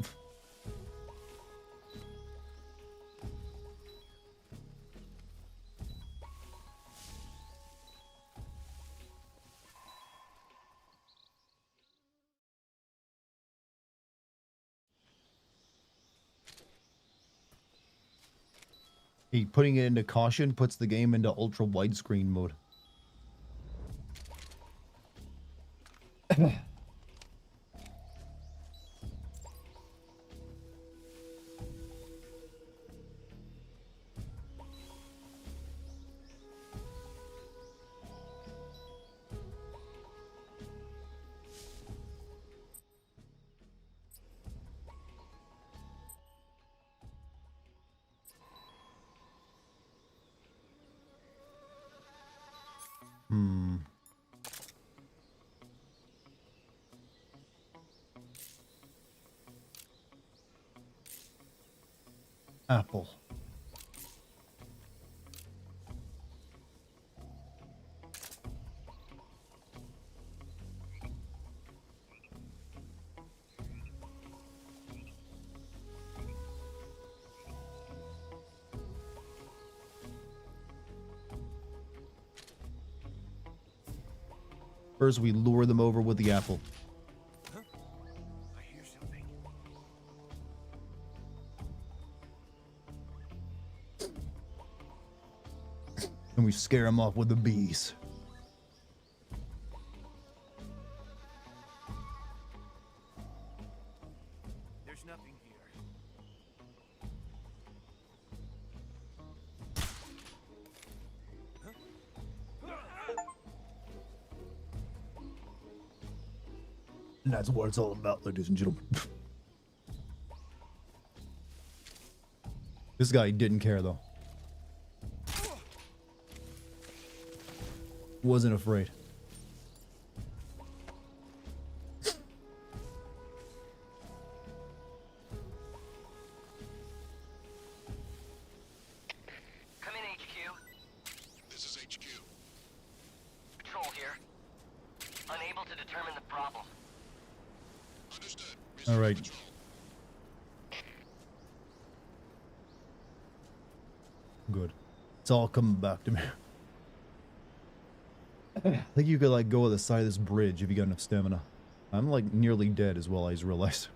Putting it into caution puts the game into ultra widescreen mode. Apple. First, we lure them over with the apple. I hear something. And we scare him off with the bees. There's nothing here. And that's what it's all about, ladies and gentlemen. This guy didn't care, though. Wasn't afraid. Come in, HQ. This is HQ. Patrol here. Unable to determine the problem. Understood. All right. Patrol. Good. It's all coming back to me. I think you could like go to the side of this bridge if you got enough stamina. I'm like nearly dead as well, I just realized.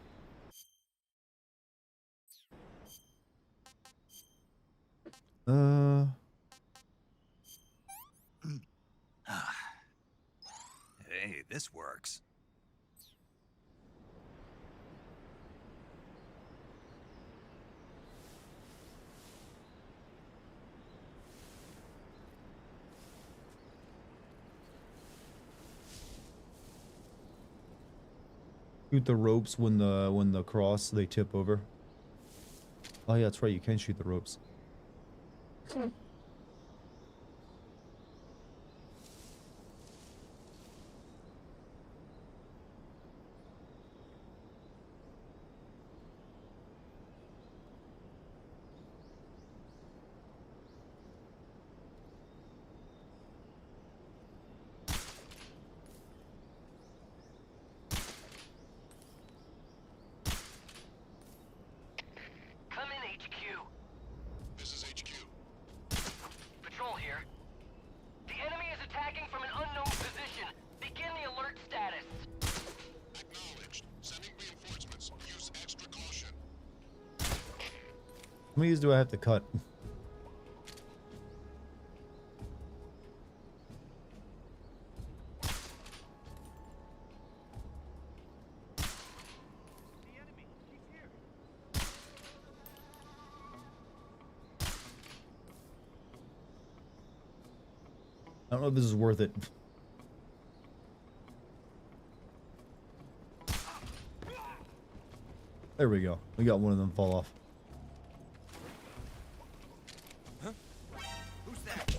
Hey, this works. Shoot the ropes when the cross they tip over. Oh yeah, that's right, you can shoot the ropes. Come in, HQ. This is HQ. Patrol here. The enemy is attacking from an unknown position. Begin the alert status. Acknowledged. Sending reinforcements. Use extra caution. How many of these do I have to cut? I don't know if this is worth it. There we go. We got one of them fall off. Who's that?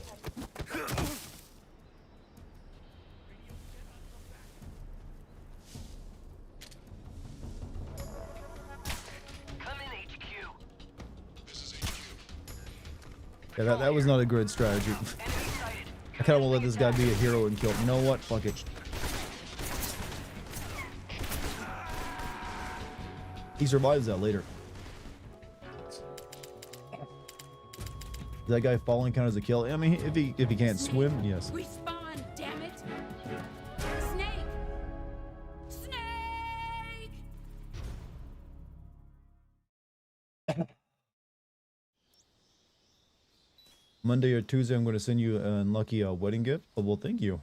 Come in, HQ. This is HQ. Yeah, that was not a good strategy. Enemy sighted. I kind of want to let this guy be a hero and kill him. You know what? Fuck it. He survives that later. Does that guy falling count as a kill? I mean, if he can't swim, yes. Respawn, damn it! Snake! Snake! Monday or Tuesday, I'm going to send you an unlucky wedding gift. Oh, well, thank you.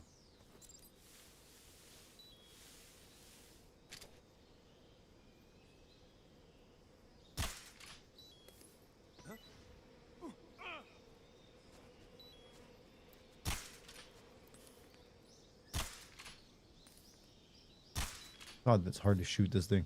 God, that's hard to shoot this thing.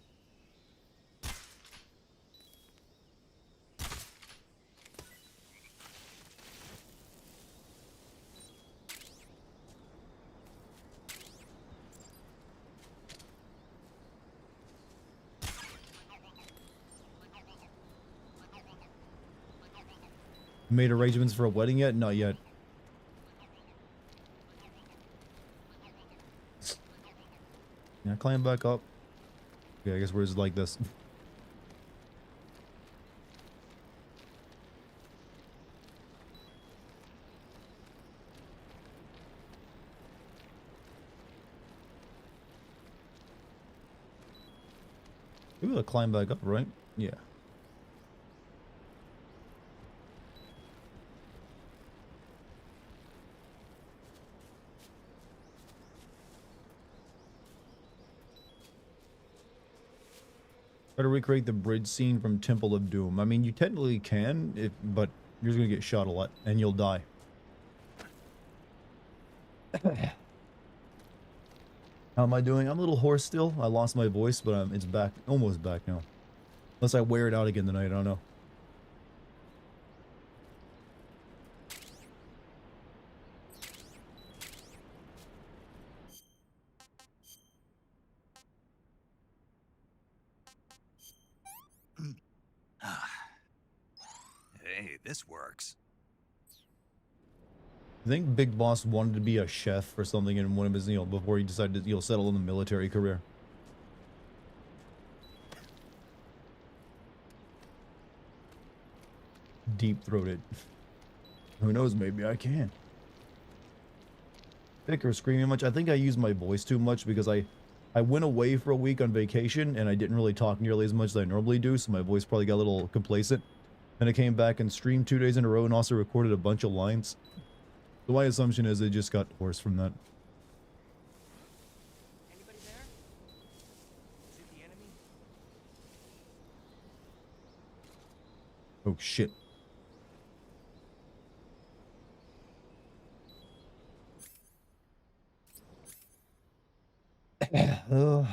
Made arrangements for a wedding yet? Not yet. Yeah, climb back up. Okay, I guess we're just like this. Maybe we'll climb back up, right? Yeah. Try to recreate the bridge scene from Temple of Doom. I mean, you technically can, but you're just gonna get shot a lot, and you'll die. How am I doing? I'm a little hoarse still. I lost my voice, but it's back, almost back now. Unless I wear it out again tonight, I don't know. Hey, this works. I think Big Boss wanted to be a chef or something in one of his, before he decided to, settle in the military career. Deep-throated. Who knows, maybe I can. Thick or screaming much? I think I use my voice too much because I went away for a week on vacation and I didn't really talk nearly as much as I normally do, so my voice probably got a little complacent. Then I came back and streamed 2 days in a row and also recorded a bunch of lines. So my assumption is they just got hoarse from that. Anybody there? Is it the enemy? Oh shit. Well,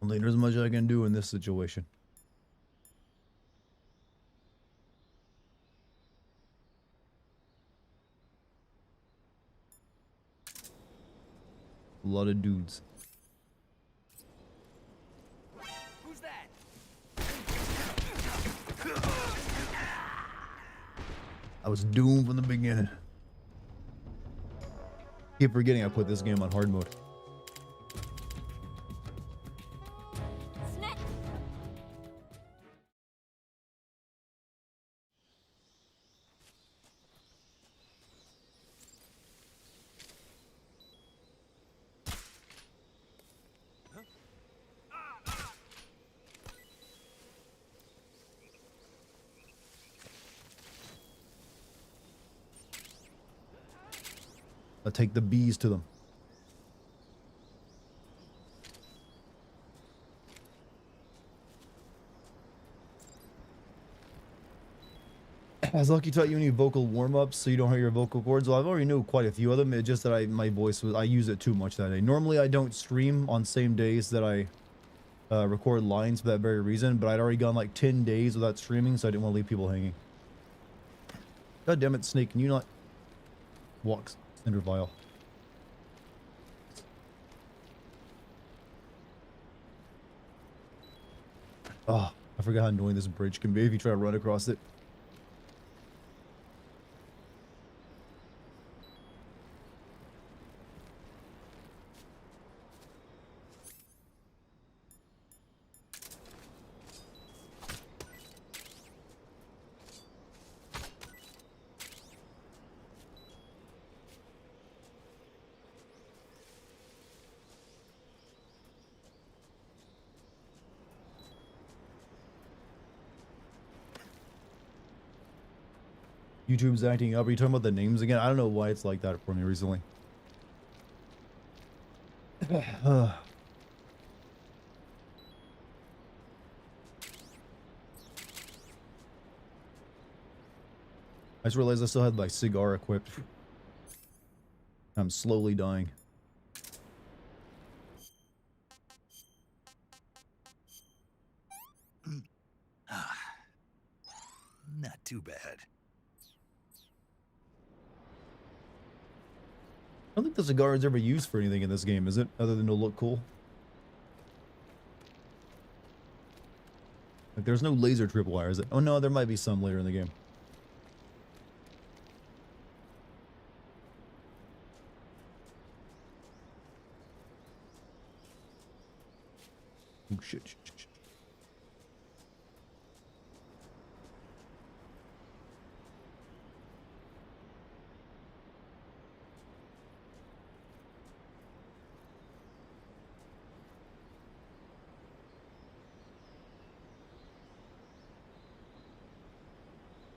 there's much I can do in this situation. A lot of dudes. Who's that? I was doomed from the beginning. Keep forgetting I put this game on hard mode. I'll take the bees to them. Has Lucky taught you any vocal warm-ups so you don't hurt your vocal cords? Well, I've already knew quite a few of them. It's just that my voice I use it too much that day. Normally I don't stream on same days that I record lines for that very reason, but I'd already gone like 10 days without streaming, so I didn't want to leave people hanging. God damn it, Snake, can you not walk Cinder Vial? Oh, I forgot how annoying this bridge can be if you try to run across it. YouTube's acting up. Are you talking about the names again? I don't know why it's like that for me recently. I just realized I still had my cigar equipped. I'm slowly dying. Not too bad. I don't think the cigar is ever used for anything in this game, is it? Other than to look cool? Like, there's no laser tripwire, is it? Oh no, there might be some later in the game. Oh shit, shit, shit, shit.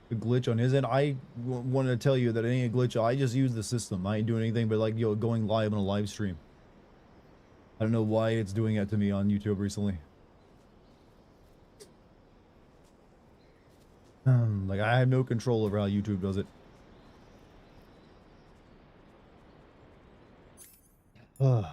A glitch on his end. I wanted to tell you that it ain't a glitch. I just use the system. I ain't doing anything but like, going live on a live stream. I don't know why it's doing that to me on YouTube recently. Like, I have no control over how YouTube does it. Ugh.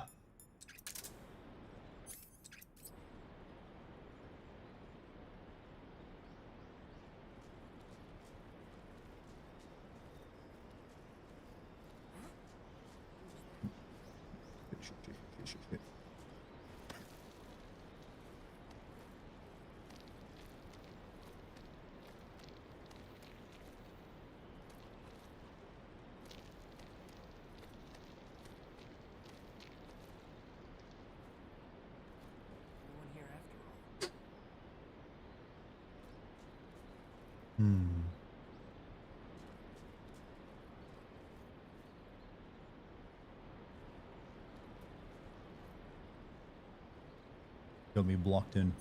No one here after all. Got me blocked in.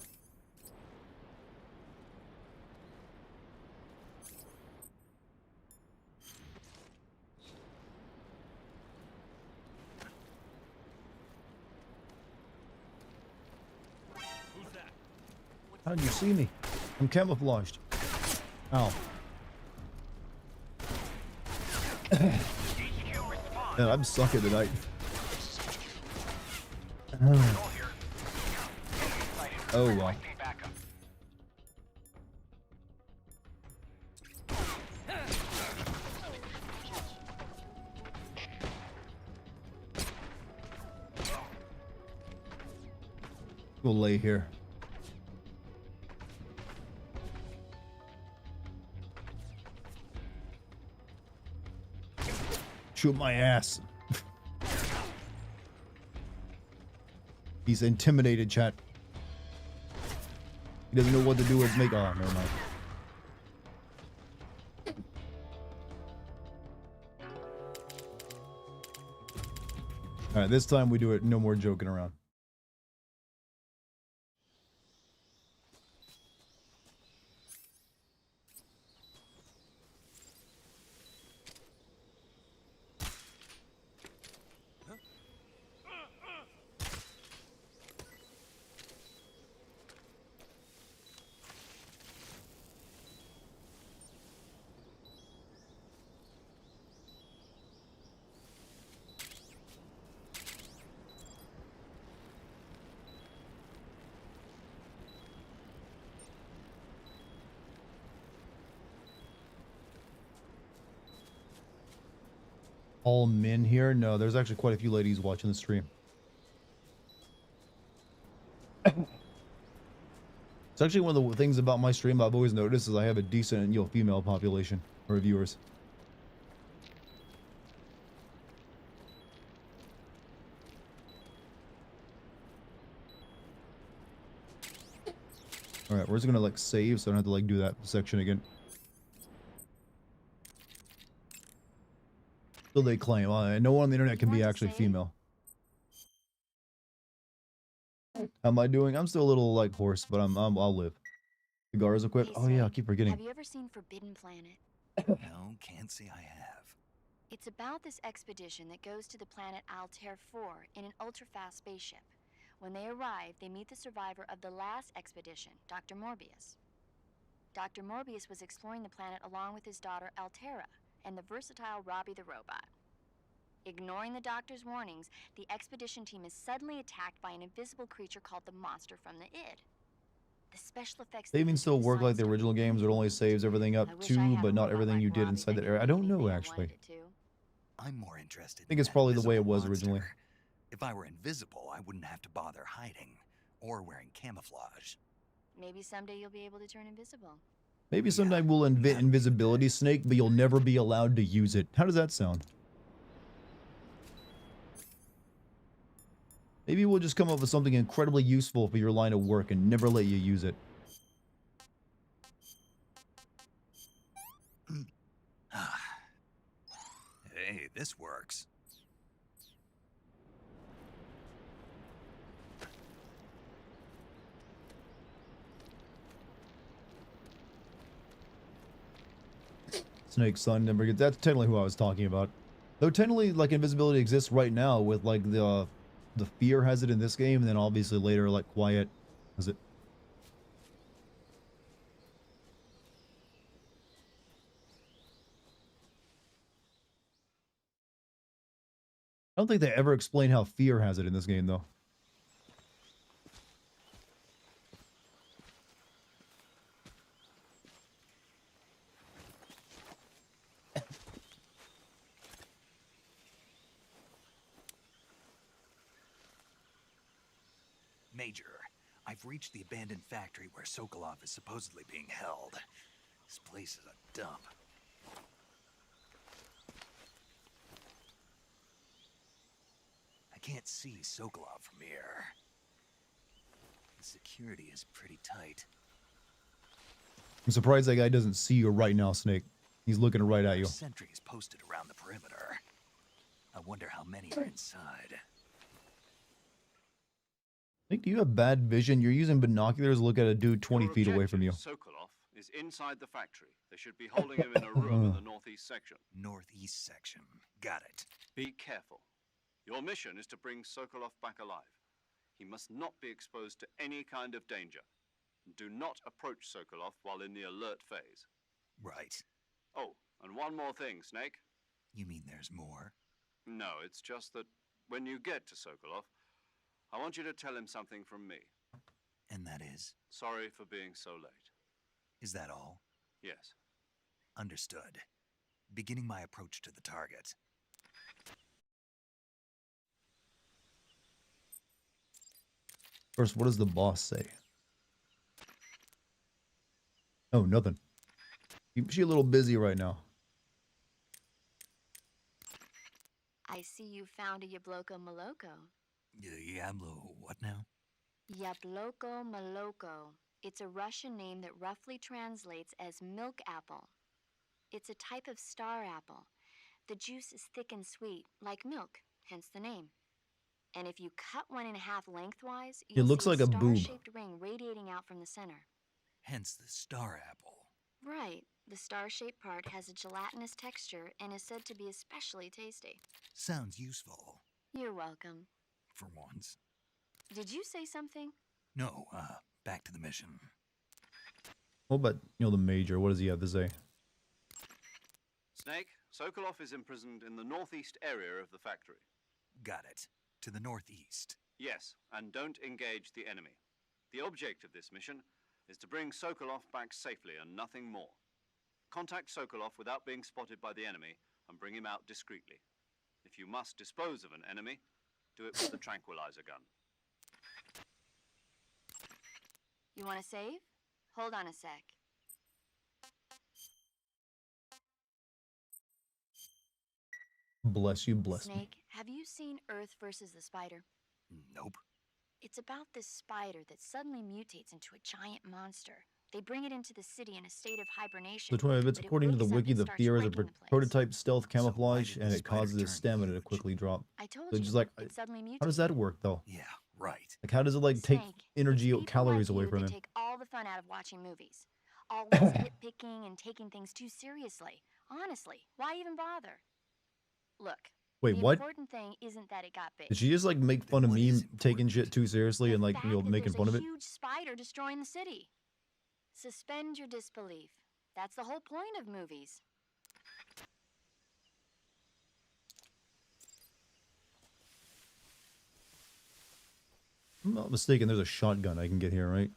How'd you see me? I'm camouflaged. Ow. Man, I'm sucking tonight. Oh, wow. We'll lay here. Shoot my ass. He's intimidated, chat. He doesn't know what to do with make. Oh, never mind. Alright, this time we do it. No more joking around. All men here? No, there's actually quite a few ladies watching the stream. It's actually one of the things about my stream I've always noticed is I have a decent, female population or viewers. All right, we're just gonna like save so I don't have to like do that section again. So they claim. No one on the internet can be actually female. How am I doing? I'm still a little like hoarse, but I'll live. The Gar's equipped. Oh yeah, I keep forgetting. Have you ever seen Forbidden Planet? No, can't say I have. It's about this expedition that goes to the planet Altair 4 in an ultra-fast spaceship. When they arrive, they meet the survivor of the last expedition, Dr. Morbius. Dr. Morbius was exploring the planet along with his daughter Altera and the versatile Robbie the robot. Ignoring the doctor's warnings, the expedition team is suddenly attacked by an invisible creature called the Monster from the Id. The special effects... They even still work like the original games. It only saves everything up to, but not everything you did inside that area. I don't know, actually. I'm more interested. I think it's probably the way it was originally. If I were invisible, I wouldn't have to bother hiding or wearing camouflage. Maybe someday you'll be able to turn invisible. Maybe someday we'll invent invisibility, Snake, but you'll never be allowed to use it. How does that sound? Maybe we'll just come up with something incredibly useful for your line of work and never let you use it. Hey, this works. Snake Sun never gets. That's technically who I was talking about. Though technically, like, invisibility exists right now with like the the fear has it in this game, and then obviously later like quiet has it. I don't think they ever explain how fear has it in this game though. Major, I've reached the abandoned factory where Sokolov is supposedly being held. This place is a dump. I can't see Sokolov from here. The security is pretty tight. I'm surprised that guy doesn't see you right now, Snake. He's looking right at you. Sentries posted around the perimeter. I wonder how many are inside. Snake, do you have bad vision? You're using binoculars to look at a dude 20 Your feet away from you. objective, Sokolov, is inside the factory. They should be holding him in a room in the northeast section. Northeast section. Got it. Be careful. Your mission is to bring Sokolov back alive. He must not be exposed to any kind of danger. Do not approach Sokolov while in the alert phase. Right. Oh, and one more thing, Snake. You mean there's more? No, it's just that when you get to Sokolov, I want you to tell him something from me. And that is? Sorry for being so late. Is that all? Yes. Understood. Beginning my approach to the target. First, what does the boss say? Oh, nothing. She's a little busy right now. I see you found a Yabloko Maloko. Yablo, what now? Yabloko Maloko. It's a Russian name that roughly translates as milk apple. It's a type of star apple. The juice is thick and sweet, like milk, hence the name. And if you cut one in half lengthwise, you'll looks see like a boob. star-shaped ring radiating out from the center. Hence the star apple. Right. The star-shaped part has a gelatinous texture and is said to be especially tasty. Sounds useful. You're welcome. For once. Did you say something? No, back to the mission. What about, the Major? What does he have to say? Snake, Sokolov is imprisoned in the northeast area of the factory. Got it. To the northeast. Yes, and don't engage the enemy. The object of this mission is to bring Sokolov back safely and nothing more. Contact Sokolov without being spotted by the enemy and bring him out discreetly. If you must dispose of an enemy, do it with the tranquilizer gun. You want to save? Hold on a sec. Bless you, bless me. Snake, have you seen Earth versus the Spider? Nope. It's about this spider that suddenly mutates into a giant monster. They bring it into the city in a state of hibernation. So, 20 bits, but it according to the wakes up wiki, and the starts fear is a wrecking the place. prototype stealth So why camouflage, did and the it spider causes his turn stamina to huge? quickly drop. I told So you, just like, it suddenly mutated. how does that work, though? Yeah, right. Like, how does it, like, take Snake, energy, it's people calories like away you from that him? take all the fun out of watching movies. Always nitpicking and taking things too seriously. Honestly, why even bother? Look, Wait, the what? important thing isn't that it got big. Did she just, like, make fun of what me is taking important? shit too seriously The and, like, fact that making there's fun of a it? huge spider destroying the city. Suspend your disbelief. That's the whole point of movies. If I'm not mistaken, there's a shotgun I can get here, right?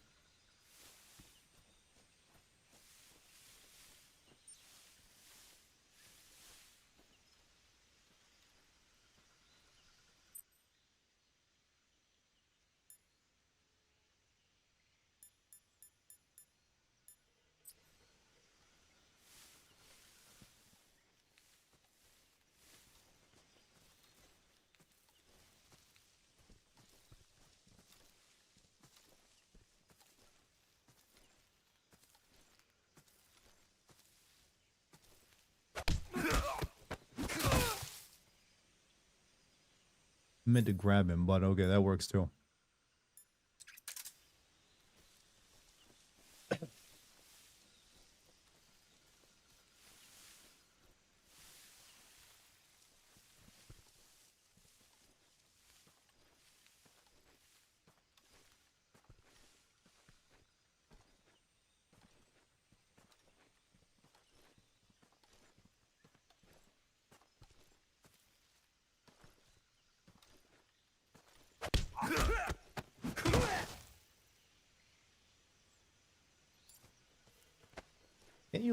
I meant to grab him, but okay, that works too.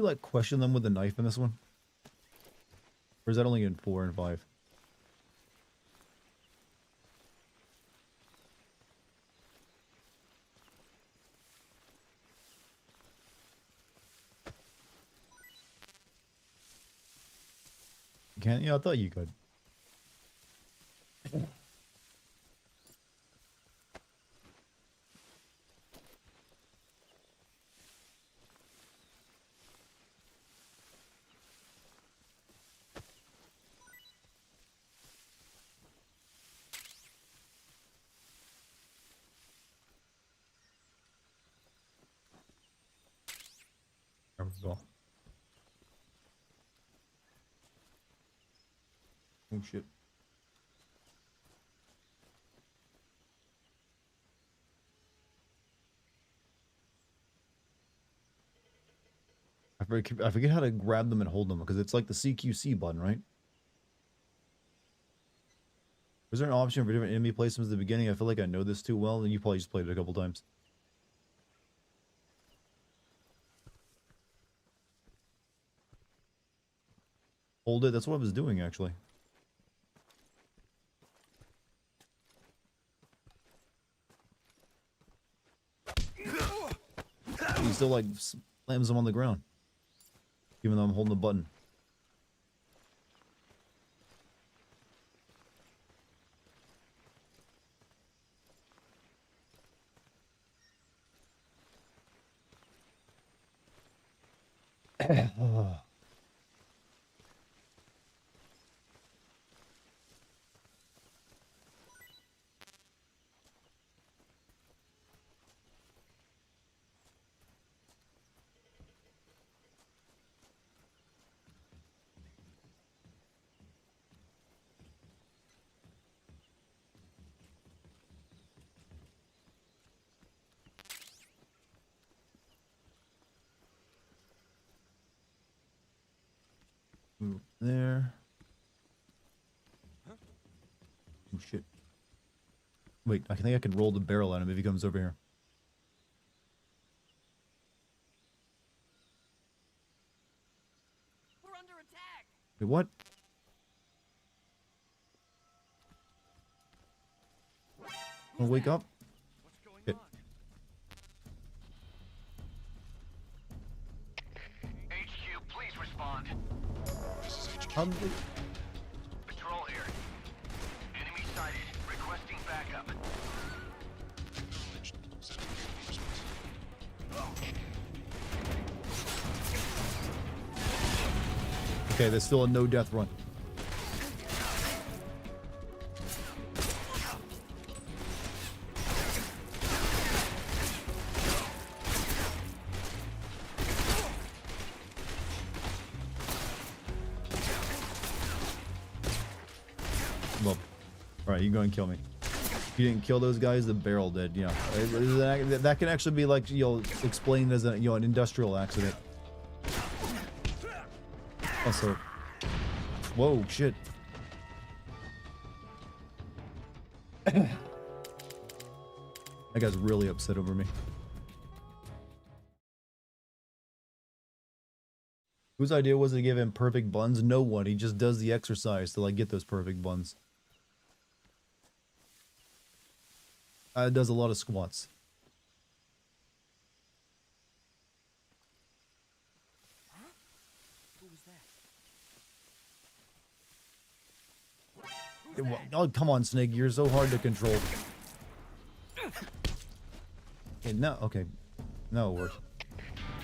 like question them with a knife in this one? Or is that only in 4 and 5? You can't? Yeah, I thought you could. There we go. Oh shit. I forget how to grab them and hold them because it's like the CQC button, right? Was there an option for different enemy placements at the beginning? I feel like I know this too well, and you probably just played it a couple times. Hold it. That's what I was doing, actually. He still, like, slams them on the ground. Even though I'm holding the button. There. Oh shit. Wait, I think I can roll the barrel at him if he comes over here. We're under attack. Wait, what? Wanna wake up? What's going Shit. on? HQ, please respond. This is HQ. Patrol here. Enemy sighted. Requesting backup. Acknowledged. Sending reinforcements. Okay, there's still a no death run. Well, alright, you go and kill me. If you didn't kill those guys, the barrel did, yeah. That can actually be like, you know, explained as a, you know, an industrial accident. Also, whoa, shit. That guy's really upset over me. Whose idea was it to give him perfect buns? No one. He just does the exercise to like get those perfect buns. Does a lot of squats. Who was that? Oh, come on, Snake. You're so hard to control. Okay, no, okay. No, it works.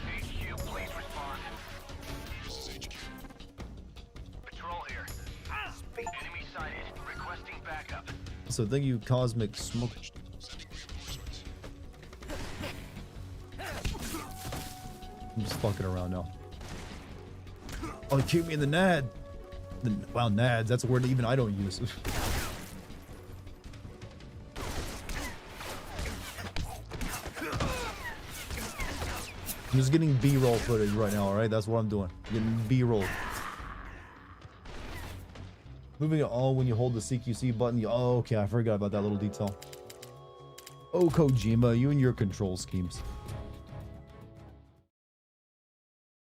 HQ, please respond. This is HQ. Patrol here. Enemy sighted. Requesting backup. So thank you, Cosmic Smoke. Sending reinforcements. I'm just fucking around now. Oh, he kicked me in the nad. Wow, nads. That's a word even I don't use. I'm just getting B-roll footage right now, alright? That's what I'm doing. Getting B-roll. Moving it all when you hold the CQC button. Oh, okay, I forgot about that little detail. Oh, Kojima, you and your control schemes.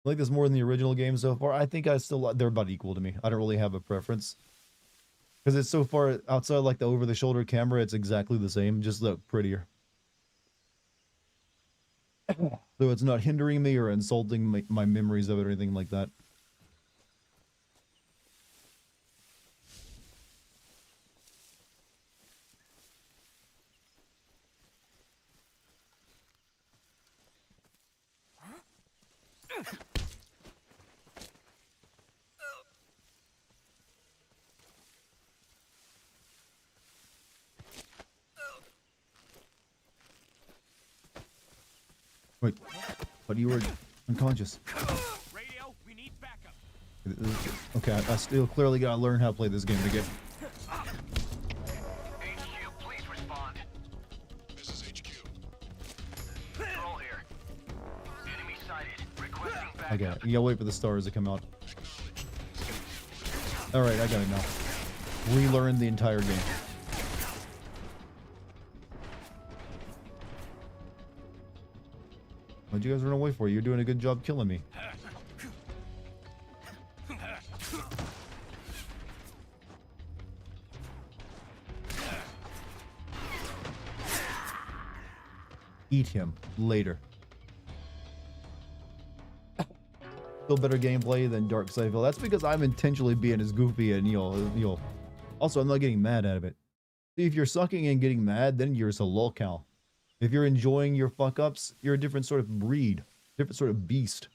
like this more than the original game so far. I think I still they're about equal to me. I don't really have a preference because it's so far outside like the over-the-shoulder camera. It's exactly the same, just look prettier. So it's not hindering me or insulting my memories of it or anything like that. Wait, but you were unconscious. Radio, we need backup. Okay, I still clearly gotta learn how to play this game again. HQ, please respond. This is HQ. Patrol here. Enemy sighted. Requesting backup. Okay, you gotta wait for the stars to come out. Alright, I got it now. Relearn the entire game. What'd you guys run away for? You're doing a good job killing me. Eat him later. Still better gameplay than Dark Side. That's because I'm intentionally being as goofy and you'll. Also, I'm not getting mad out of it. See, if you're sucking and getting mad, then you're just a lolcow. If you're enjoying your fuck ups, you're a different sort of breed, different sort of beast.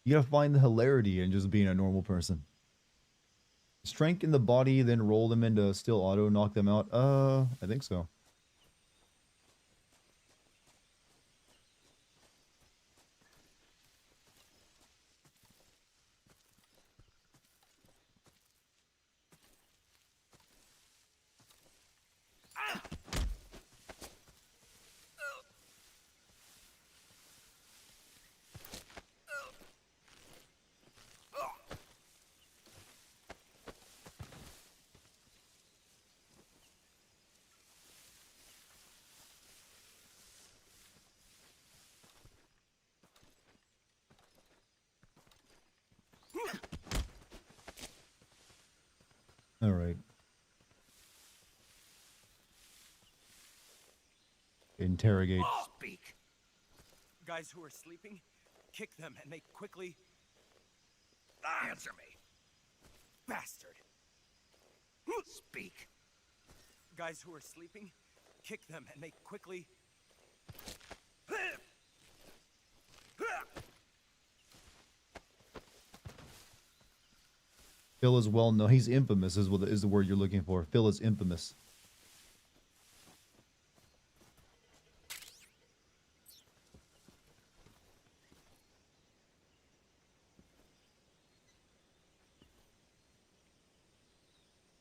You gotta find the hilarity in just being a normal person. Strength in the body, then roll them into still auto, knock them out. I think so. All right. Interrogate. Speak. Guys who are sleeping, kick them and make quickly. Answer me. Bastard. Speak. Guys who are sleeping, kick them and make quickly. Phil is well known. He's infamous is the word you're looking for. Phil is infamous.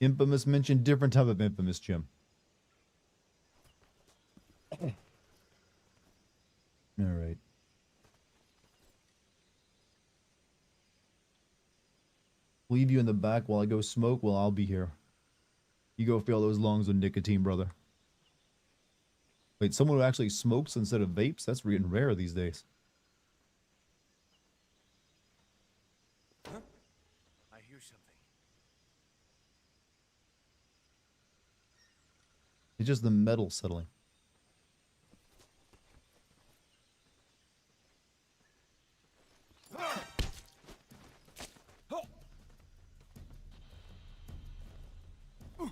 Infamous mentioned different type of infamous, Jim. All right. Leave you in the back while I go smoke. Well, I'll be here. You go fill those lungs with nicotine, brother. Wait, someone who actually smokes instead of vapes? That's getting rare these days. Huh? I hear something. It's just the metal settling.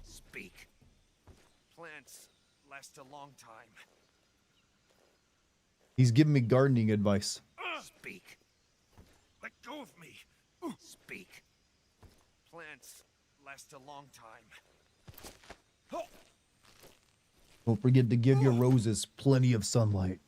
Speak. Plants last a long time. He's giving me gardening advice. Speak. Let go of me. Speak. Plants last a long time. Don't forget to give your roses plenty of sunlight.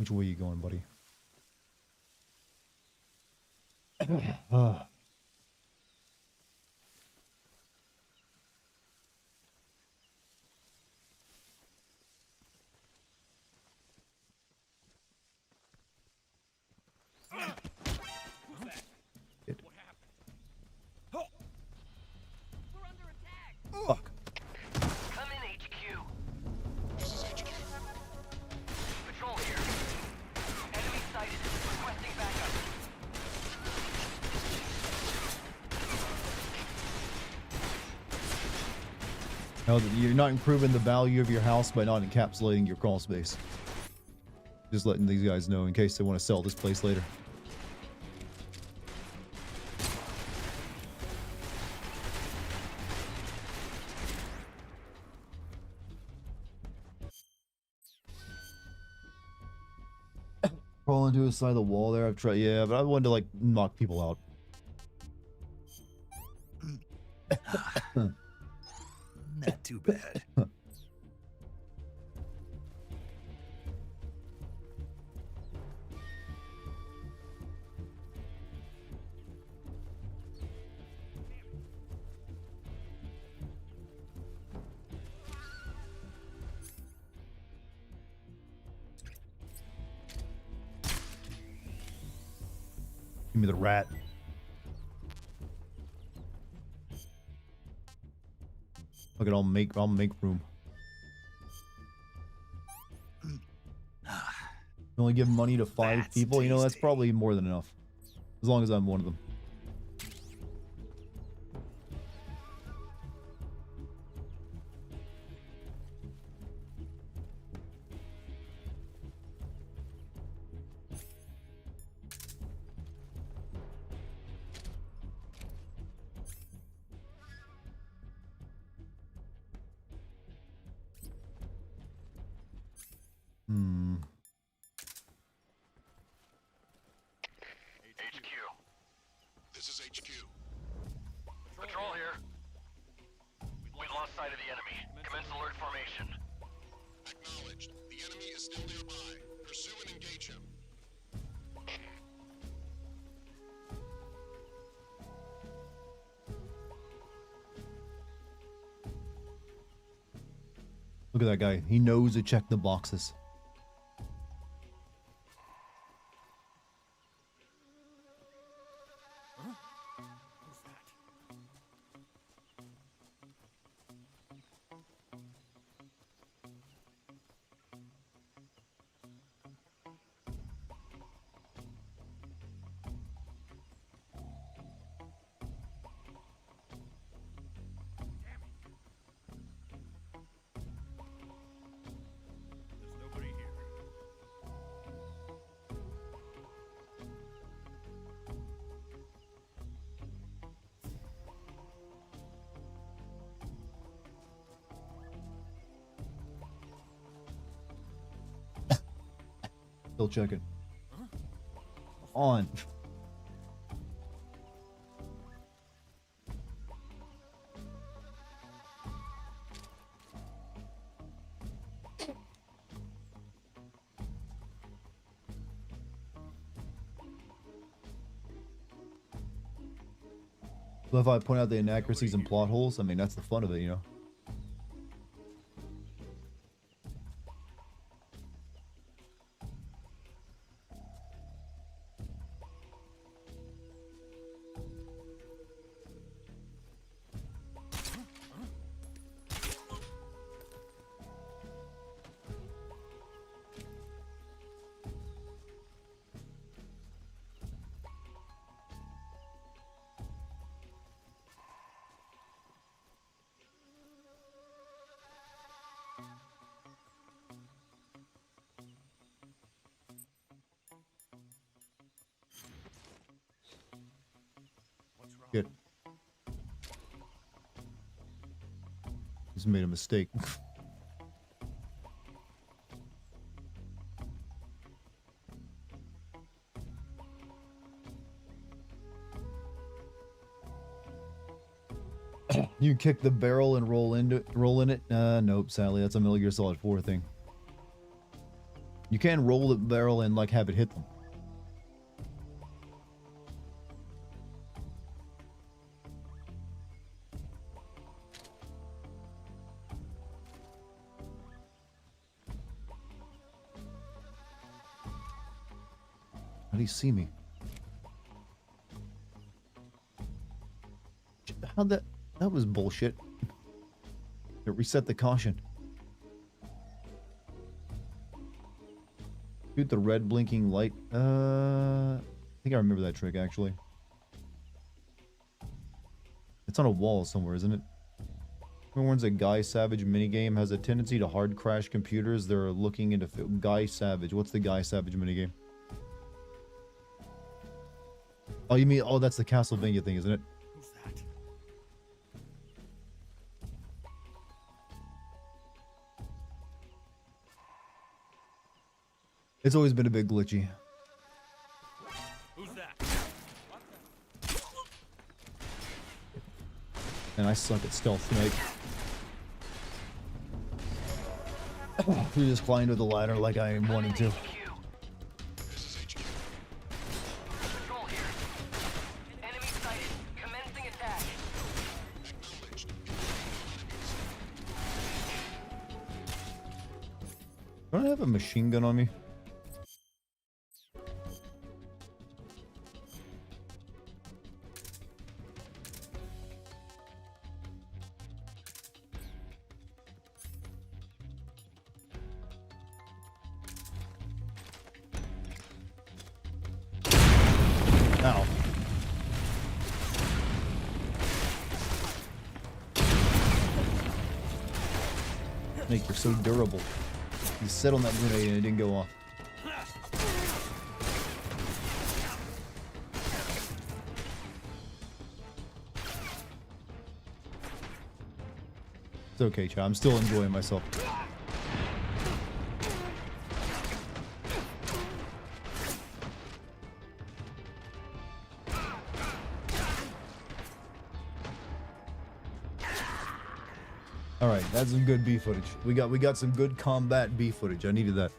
Which way are you going, buddy? Fuck. Come in, HQ. This is HQ. Patrol here. Enemy sighted. Requesting backup. No, you're not improving the value of your house by not encapsulating your crawl space. Just letting these guys know in case they want to sell this place later. Crawl into the side of the wall there. I've tried, yeah, but I wanted to like knock people out. Not too bad. Give me the rat. Look at I'll make room. Only give money to 5 That's people. You know, that's tasty. probably more than enough. As long as I'm one of them. HQ. This is HQ. Patrol here. We lost sight of the enemy. Commence alert formation. Acknowledged. The enemy is still nearby. Pursue and engage him. Look at that guy. He knows to check the boxes. Still checking. On. But if I point out the inaccuracies and plot holes, I mean, that's the fun of it, you know? Good. Just made a mistake. You kick the barrel and roll in it? Nope, sadly, that's a Metal Gear Solid 4 thing. You can roll the barrel and like have it hit them. How do you see me? How'd that was bullshit. It reset the caution. Shoot the red blinking light. I think I remember that trick actually. It's on a wall somewhere, isn't it? Everyone's a Guy Savage minigame has a tendency to hard crash computers. They're looking into Guy Savage. What's the Guy Savage minigame? Oh, you mean, oh, that's the Castlevania thing, isn't it? Who's that? It's always been a bit glitchy. Who's that? And I suck at stealth snipe. You just fly into the ladder like I am wanting to. Patrol here. Enemy sighted. Commencing attack. Don't I have a machine gun on me? Ow. Snake, you're so durable. You sit on that grenade and it didn't go off. It's okay, Chad. I'm still enjoying myself. All right, that's some good B footage. We got some good combat B footage. I needed that.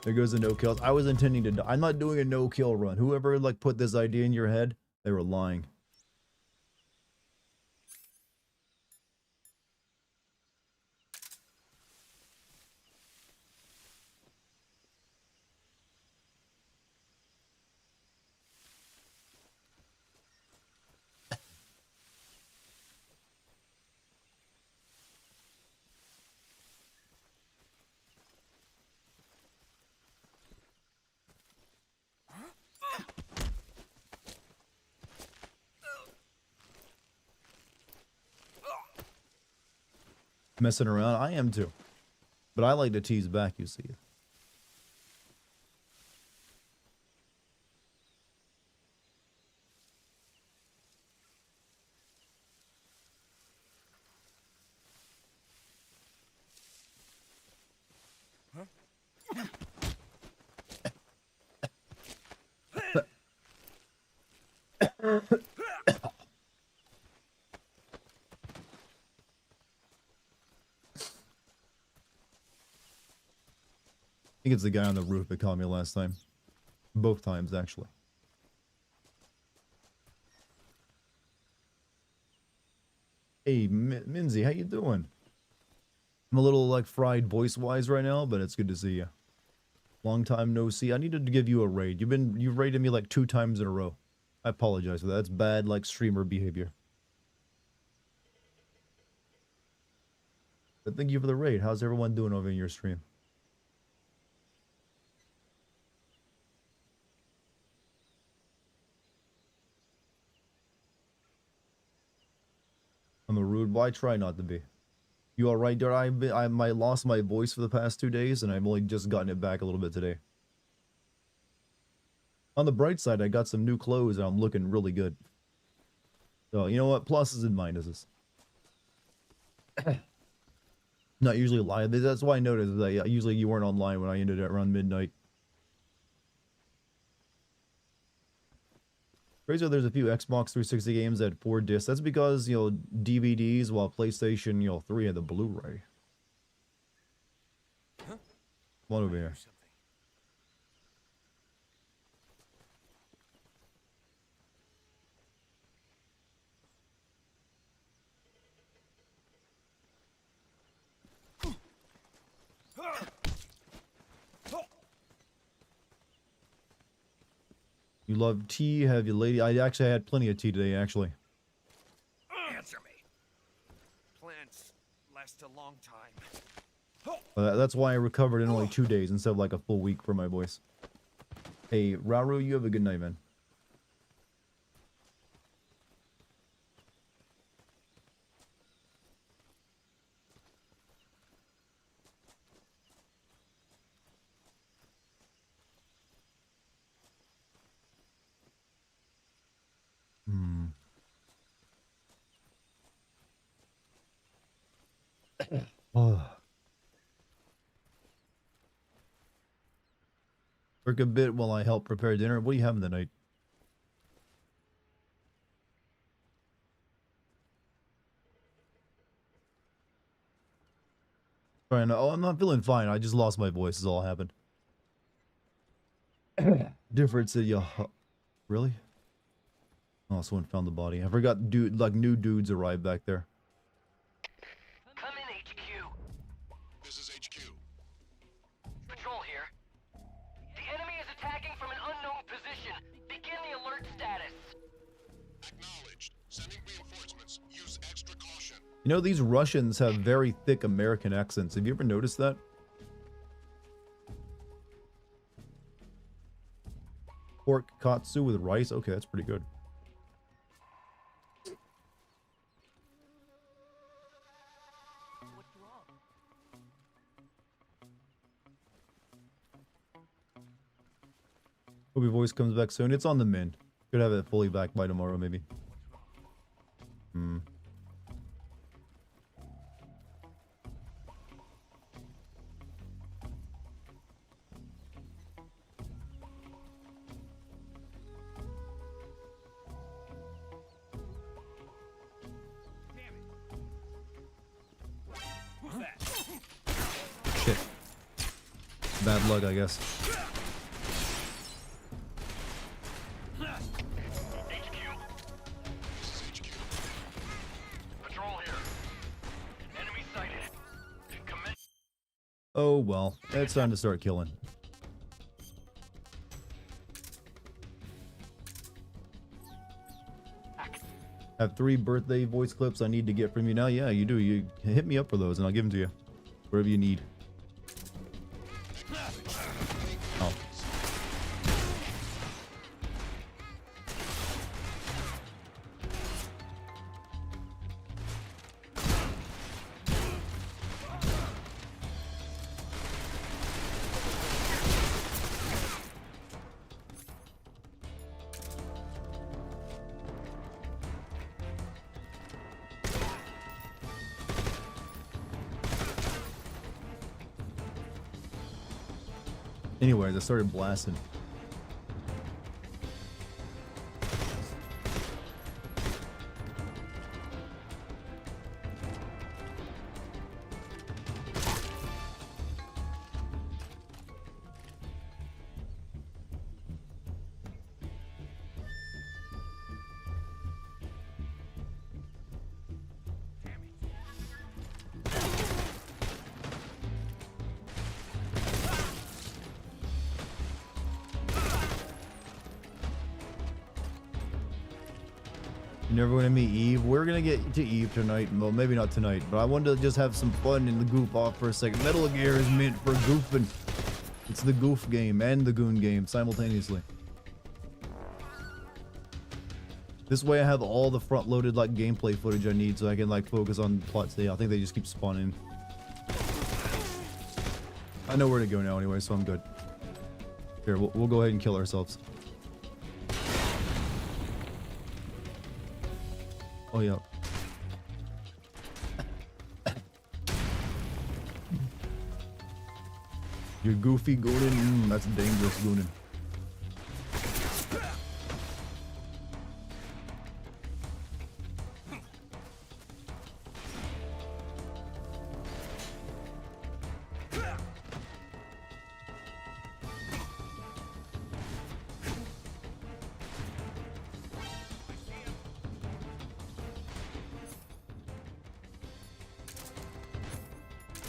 There goes the no kills. I was intending to. I'm not doing a no kill run. Whoever like put this idea in your head, they were lying. Messing around, I am too. But I like to tease back, you see. I think it's the guy on the roof that called me last time. Both times, actually. Hey, Minzy, how you doing? I'm a little, like, fried voice-wise right now, but it's good to see you. Long time no see. I needed to give you a raid. You've raided me, like, 2 times in a row. I apologize for that. That's bad, like, streamer behavior. But thank you for the raid. How's everyone doing over in your stream? I'm a rude boy. I try not to be. You alright, Dart? I lost my voice for the past 2 days, and I've only just gotten it back a little bit today. On the bright side, I got some new clothes, and I'm looking really good. So, you know what? Pluses and minuses. Not usually live. That's why I noticed that usually you weren't online when I ended at around midnight. Crazy, there's a few Xbox 360 games at 4 discs. That's because, you know, DVDs, while PlayStation, 3 had the Blu-ray. Come on over here. You love tea, have you, lady? I actually had plenty of tea today, actually. Answer me. Plants last a long time. That's why I recovered in only 2 days instead of like a full week for my voice. Hey, Raru, you have a good night, man. Oh. Work a bit while I help prepare dinner. What are you having tonight? Fine. Oh, I'm not feeling fine. I just lost my voice is all happened. Difference in you. Really? Oh, someone found the body. I forgot dude, like new dudes arrived back there. Come in, HQ. This is HQ. Patrol here. The enemy is attacking from an unknown position. Begin the alert status. Acknowledged. Sending reinforcements. Use extra caution. You know, these Russians have very thick American accents. Have you ever noticed that? Pork katsu with rice? Okay, that's pretty good. Hope your voice comes back soon. It's on the mend. Could have it fully back by tomorrow, maybe. Shit. Bad luck, I guess. Oh well, it's time to start killing. Have 3 birthday voice clips I need to get from you now? Yeah, you do. You hit me up for those and I'll give them to you. Wherever you need. Oh. Anyways, I started blasting. You never want to meet Eve? We're gonna get to Eve tonight. Well, maybe not tonight, but I wanted to just have some fun and goof off for a second. Metal Gear is meant for goofing. It's the goof game and the goon game simultaneously. This way I have all the front-loaded like gameplay footage I need so I can like focus on plot stay. I think they just keep spawning. I know where to go now anyway, so I'm good. Here, we'll go ahead and kill ourselves. Oh yeah. You're goofy goonin'. That's dangerous goonin'.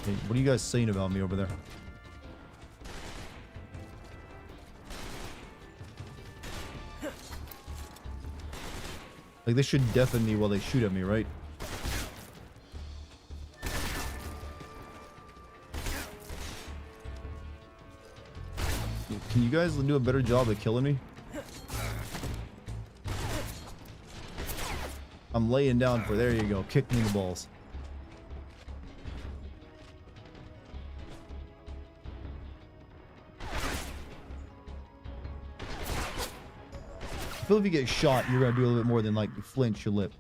Hey, what are you guys saying about me over there? Like, they should deafen me while they shoot at me, right? Can you guys do a better job at killing me? I'm laying down for, there you go, kick me in the balls. I feel if you get shot, you're gonna do a little bit more than like flinch your lip.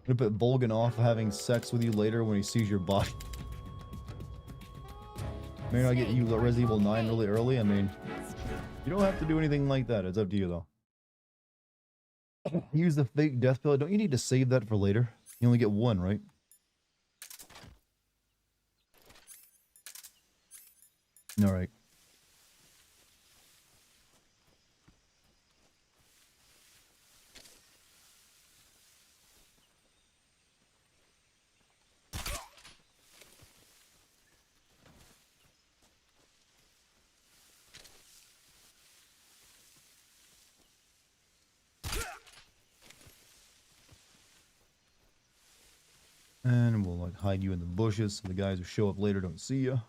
I'm gonna put Bolgan off having sex with you later when he sees your body. Maybe I'll get you Resident Evil 9 really early. I mean, you don't have to do anything like that. It's up to you though. Use the fake death pill. Don't you need to save that for later? You only get one, right? All right. And we'll like hide you in the bushes so the guys who show up later don't see you.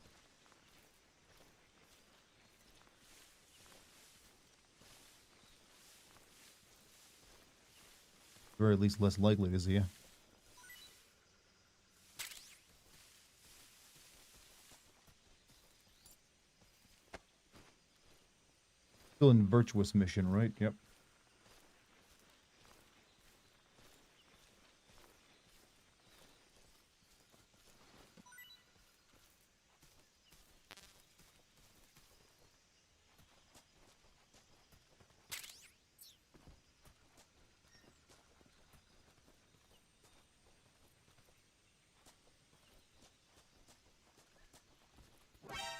Or at least less likely to see you. Still in Virtuous mission, right? Yep.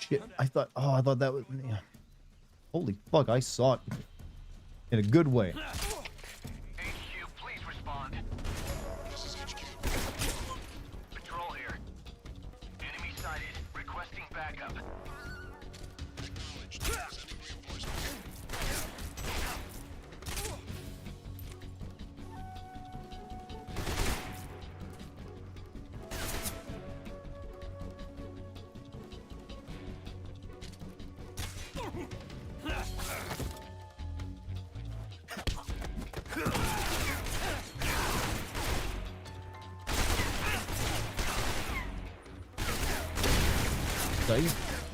Shit, I thought that was, yeah. Holy fuck, I saw it in a good way. HQ, please respond. This is HQ. Patrol here. Enemy sighted. Requesting backup. Acknowledged. Sending reinforcements.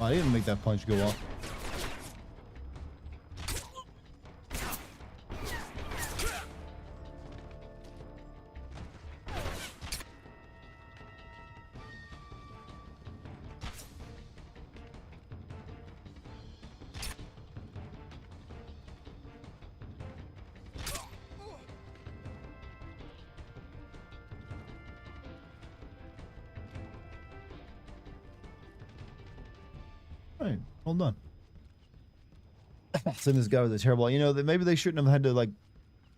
I didn't make that punch go off. Right, hold on. Send this guy with a terrible. You know that maybe they shouldn't have had to like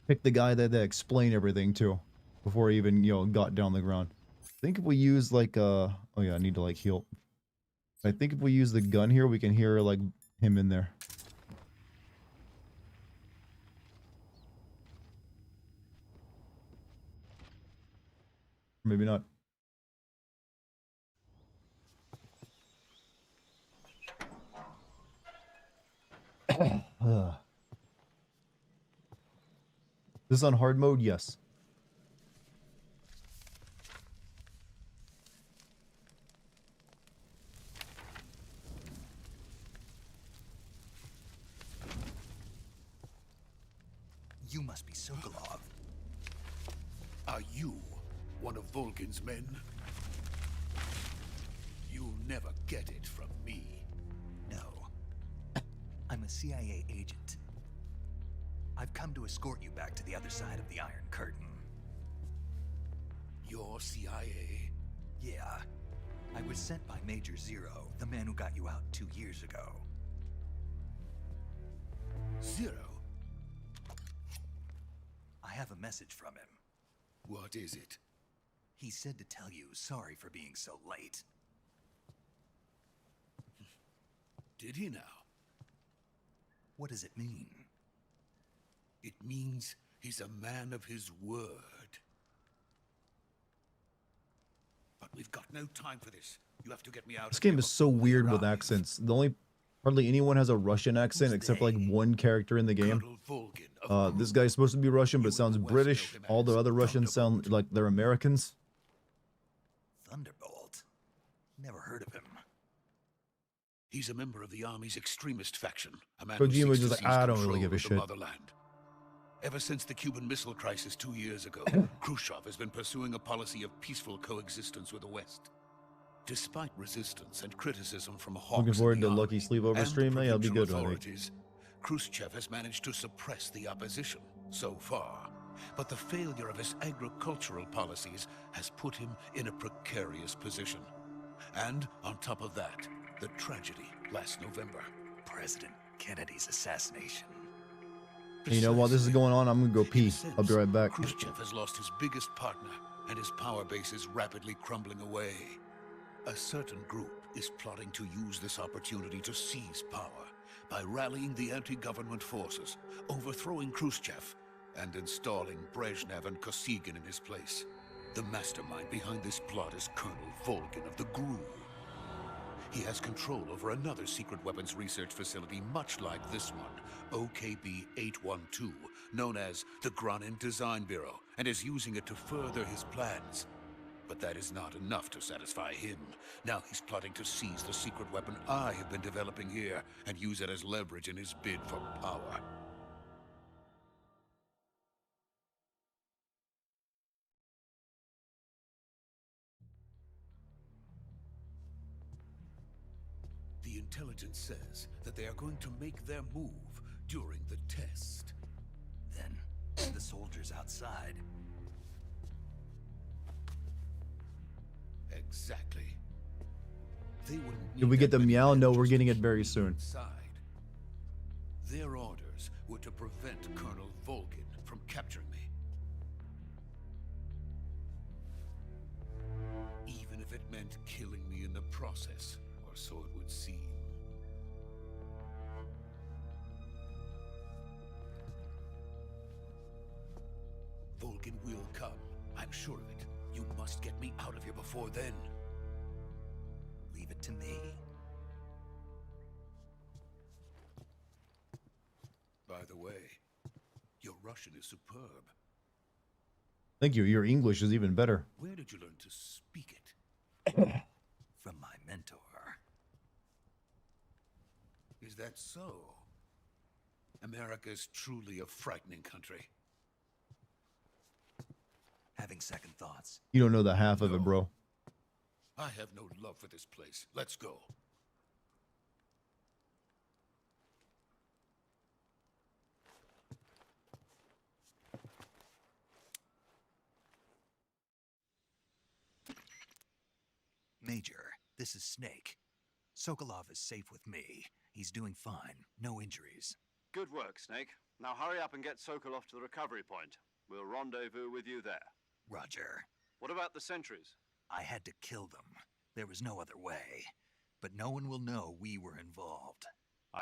pick the guy that they explain everything to before he even got down the ground. I think if we use like oh yeah, I need to like heal. I think if we use the gun here, we can hear like him in there. Maybe not. This is on hard mode? Yes. You must be Sokolov. Are you one of Vulcan's men? You'll never get it from me. No. I'm a CIA agent. I've come to escort you back to the other side of the Iron Curtain. You're CIA? Yeah. I was sent by Major Zero, the man who got you out 2 years ago. Zero? I have a message from him. What is it? He said to tell you sorry for being so late. Did he now? What does it mean? It means he's a man of his word. But we've got no time for this. You have to get me out This of game here is so before we weird with arrive. accents. Hardly anyone has a Russian accent except for like one character in the game. Colonel Volgin of This guy's supposed to be Russian but sounds British. All the other Russians sound like they're Americans. Thunderbolt? Never heard of him. He's a member of the army's extremist faction. A man who Kojima seeks just to like, seize I don't control really give a of the shit. motherland. Ever since the Cuban Missile Crisis 2 years ago, Khrushchev has been pursuing a policy of peaceful coexistence with the West. Despite resistance and criticism from hawks Looking forward in to the Lucky army Sleepover and stream. the Hey, I'll be provincial good, I think. authorities, Khrushchev has managed to suppress the opposition so far. But the failure of his agricultural policies has put him in a precarious position. And on top of that, the tragedy last November. President Kennedy's assassination. And you know, while this is going on, I'm gonna go pee. I'll be right back. Khrushchev has lost his biggest partner, and his power base is rapidly crumbling away. A certain group is plotting to use this opportunity to seize power by rallying the anti-government forces, overthrowing Khrushchev, and installing Brezhnev and Kosygin in his place. The mastermind behind this plot is Colonel Volgin of the GRU. He has control over another secret weapons research facility much like this one, OKB-812, known as the Granin Design Bureau, and is using it to further his plans. But that is not enough to satisfy him. Now he's plotting to seize the secret weapon I have been developing here and use it as leverage in his bid for power. The intelligence says that they are going to make their move during the test. Then, the soldiers outside. Exactly. They wouldn't If we need get that the many meow, men no, just we're to getting it keep very me soon. inside. Their orders were to prevent Colonel Volgin from capturing me. Even if it meant killing me in the process, or so it would seem. Volgin will come. I'm sure of it. You must get me out of here before then. Leave it to me. By the way, your Russian is superb. Thank you. Your English is even better. Where did you learn to speak it? From my mentor. Is that so? America is truly a frightening country. Having second thoughts. You don't know the half of it, bro. I have no love for this place. Let's go. Major, this is Snake. Sokolov is safe with me. He's doing fine. No injuries. Good work, Snake. Now hurry up and get Sokolov to the recovery point. We'll rendezvous with you there. Roger. What about the sentries? I had to kill them. There was no other way. But no one will know we were involved.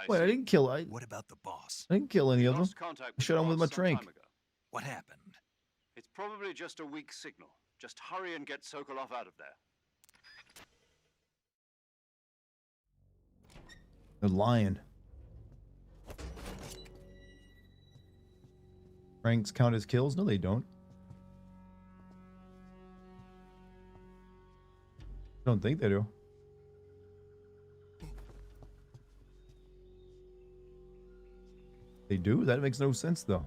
Wait, I didn't kill. What about the boss? I didn't kill any of them. Lost contact I shot him with my some trank. time ago. What happened? It's probably just a weak signal. Just hurry and get Sokolov out of there. The lion. Ranks count as kills? No, they don't. I don't think they do. They do? That makes no sense, though.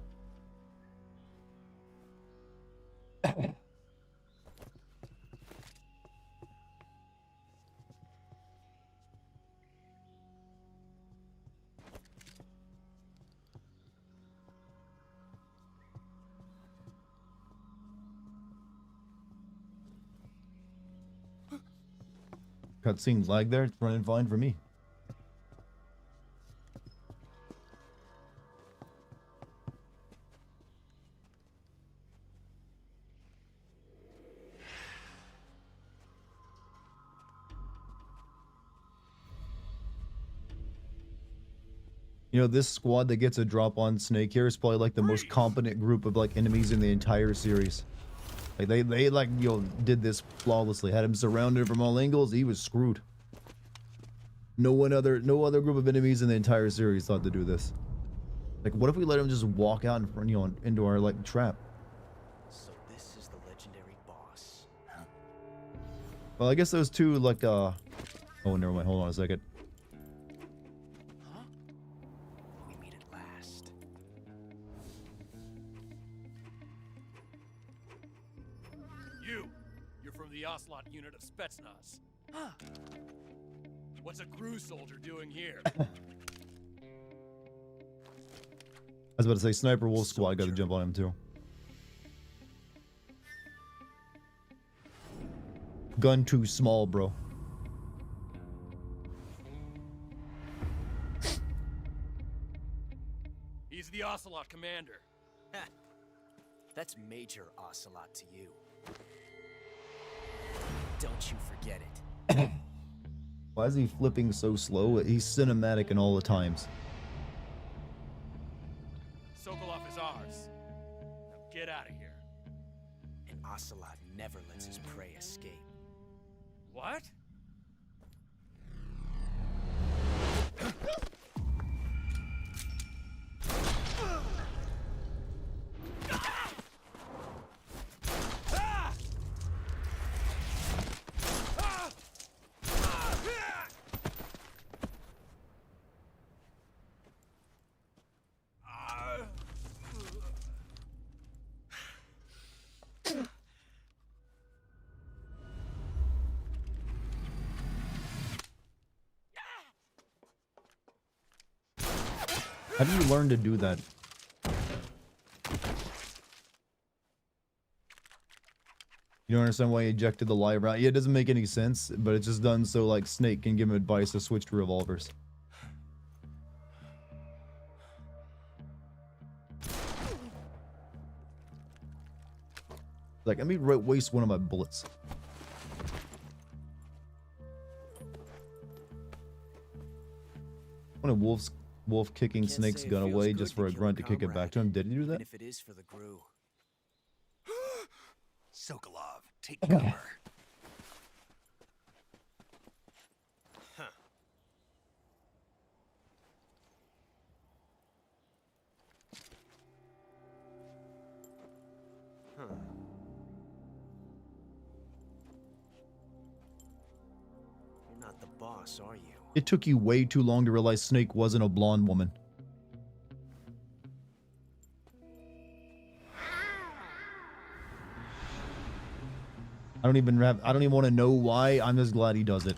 Cutscene lag there. It's running fine for me. You know, this squad that gets a drop on Snake here is probably like the most competent group of like enemies in the entire series. Like they like, you know, did this flawlessly. Had him surrounded from all angles. He was screwed. No other group of enemies in the entire series thought to do this. Like, what if we let him just walk out in front, you know, into our like trap? So this is the legendary boss. Huh? Well, I guess those two like oh, never mind. Hold on a second. Huh? We meet at last. You're from the Ocelot unit of Spetsnaz. Huh. What's a crew soldier doing here? I was about to say Sniper Wolf Squad got to jump on him too. Gun too small, bro. He's the Ocelot commander. That's Major Ocelot to you. Don't you forget it. Why is he flipping so slow? He's cinematic in all the times. Sokolov is ours. Now get out of here. And Ocelot never lets his prey escape. What? How do you learn to do that? You don't understand why he ejected the live round? Yeah, it doesn't make any sense, but it's just done so like Snake can give him advice to switch to revolvers. Like, let me waste one of my bullets. One of Wolf kicking Snake's gun away just for a grunt to kick it back to him. Did he do that? If it is for the Gru. Sokolov, take cover. You're not the boss, are you? It took you way too long to realize Snake wasn't a blonde woman. I don't even want to know why. I'm just glad he does it.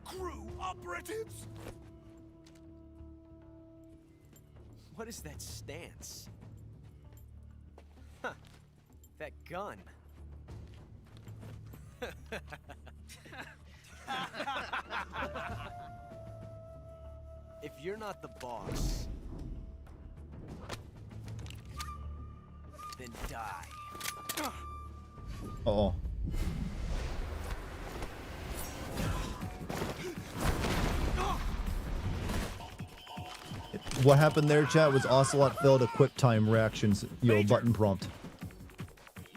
Crew operatives. What is that stance? Huh. That gun. If you're not the boss, then die. Uh-oh. What happened there, chat, was Ocelot failed a quick time reactions, button prompt.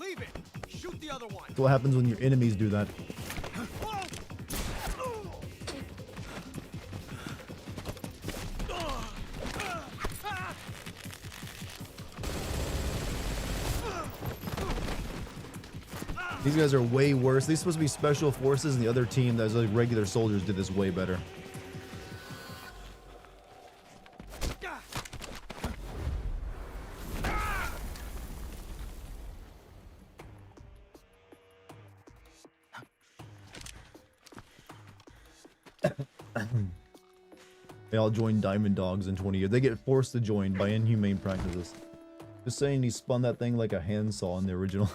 Leave it. Shoot the other one. That's what happens when your enemies do that. These guys are way worse. These are supposed to be special forces, and the other team that was like regular soldiers did this way better. They all join Diamond Dogs in 20 years. They get forced to join by inhumane practices. Just saying, he spun that thing like a handsaw in the original.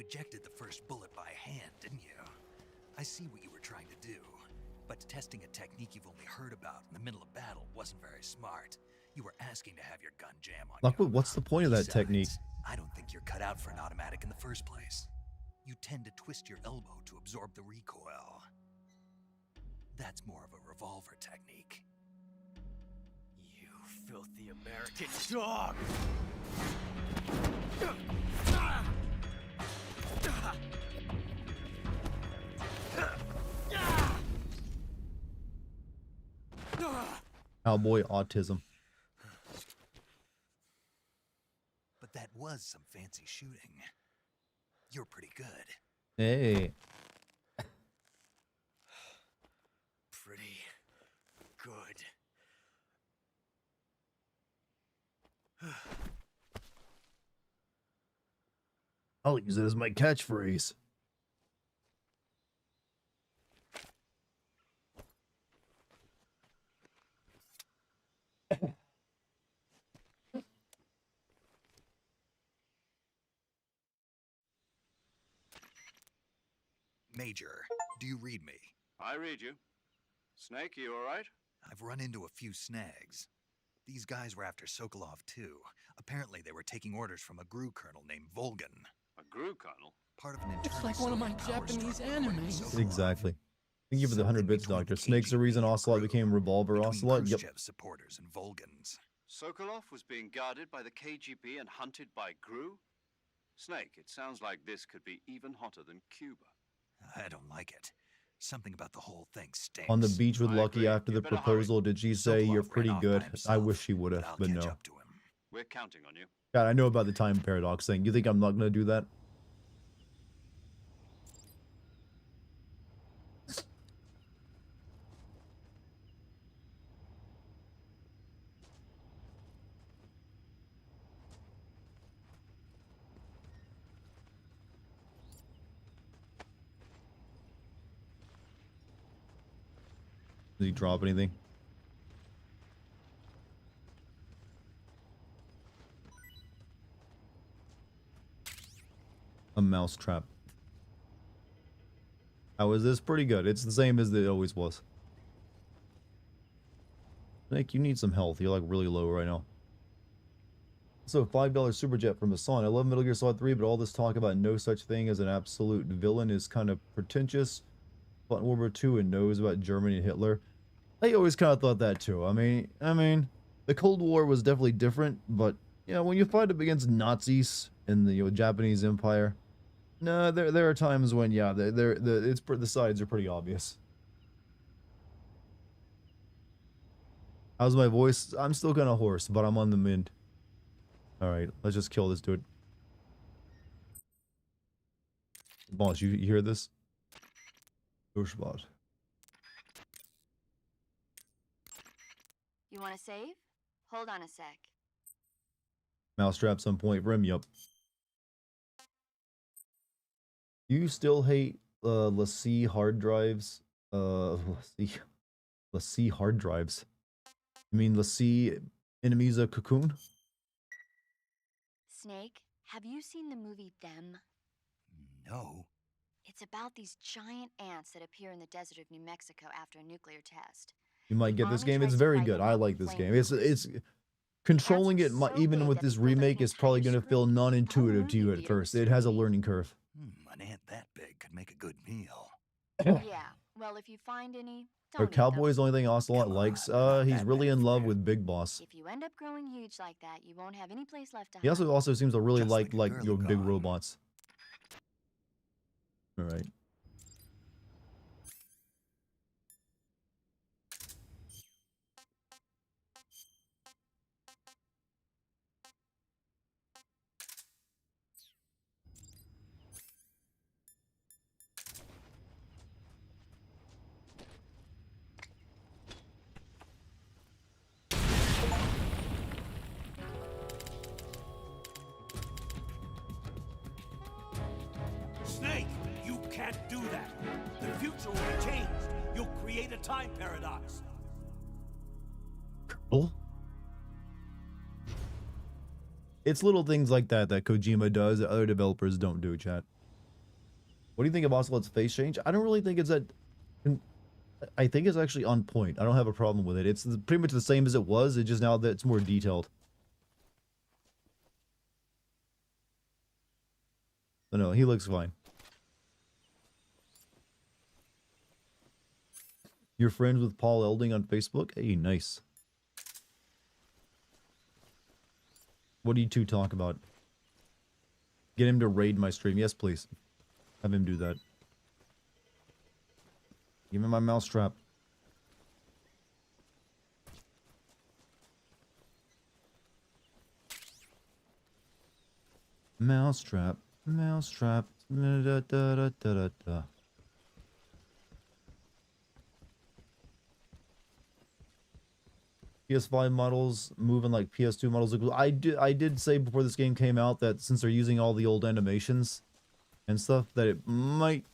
ejected the first bullet by hand, didn't you? I see what you were trying to do, but testing a technique you've only heard about in the middle of battle wasn't very smart. You were asking to have your gun jam on Lockwood, you. what's the point of that technique? I don't think you're cut out for an automatic in the first place. You tend to twist your elbow to absorb the recoil. That's more of a revolver technique. You filthy American dog! Cowboy autism. But that was some fancy shooting. You're pretty good. Hey. Pretty good. I'll use it as my catchphrase. Major, do you read me? I read you. Snake, you all right? I've run into a few snags. These guys were after Sokolov too. Apparently they were taking orders from a GRU colonel named Volgan. A GRU colonel? Part of an It's like one of my Japanese animes. Exactly. Thank you for the 100 bits, Doctor. Snake's the reason Ocelot became Revolver Ocelot. Yep. Supporters and Volgans. Sokolov was being guarded by the KGB and hunted by GRU? Snake, it sounds like this could be even hotter than Cuba. I don't like it. Something about the whole thing stinks. On the beach with Lucky after the proposal, did she say Sokolov you're ran pretty off by good? himself, I wish she would have, I'll but catch no. up to him. We're counting on you. God, I know about the time paradox thing. You think I'm not gonna do that? Did he drop anything? A mouse trap. How is this? Pretty good. It's the same as it always was. Nick, you need some health. You're like really low right now. So $5 super jet from Hassan. I love Metal Gear Solid 3, but all this talk about no such thing as an absolute villain is kind of pretentious. Fought in World War II and knows about Germany and Hitler. I always kind of thought that too. I mean, the Cold War was definitely different, but you know, when you fight up against Nazis in the Japanese Empire, no, there are times when yeah, the sides are pretty obvious. How's my voice? I'm still kind of hoarse, but I'm on the mend. All right, let's just kill this dude. Boss, you hear this? Pushbot. You want to save? Hold on a sec. Mousetrap some point for him. Yup. You still hate LaCie hard drives? LaCie hard drives. You mean LaCie enemies of Cocoon? Snake, have you seen the movie Them? No. It's about these giant ants that appear in the desert of New Mexico after a nuclear test. You might get this Army game. It's tries to very fight good. them I off like with this game. flamethrowers. It's controlling it. so Even big with that this it fills up remake, an is probably entire going to feel screen. non-intuitive Whole to you movie at theater first. It has a screen. learning curve. An ant that big could make a good meal. Yeah, well, if you find any, Are don't eat them. cowboys the only thing Ocelot likes? He's really in love with Big Boss. If you end up growing huge like that, you won't have any place left to He hide. also seems to really Just like like a girly your big gone. robots. All right. Snake, you can't do that. The future will be changed. You'll create a time paradox. Cool. It's little things like that that Kojima does that other developers don't do, chat. What do you think of Ocelot's face change? I don't really think it's that. I think it's actually on point. I don't have a problem with it. It's pretty much the same as it was. It's just now that it's more detailed. But no, he looks fine. You're friends with Paul Elding on Facebook? Hey, nice. What do you two talk about? Get him to raid my stream. Yes, please. Have him do that. Give me my mousetrap. Mousetrap. Mousetrap. Da, da, da, da, da, da. PS5 models moving like PS2 models. I did say before this game came out that since they're using all the old animations and stuff, that it might.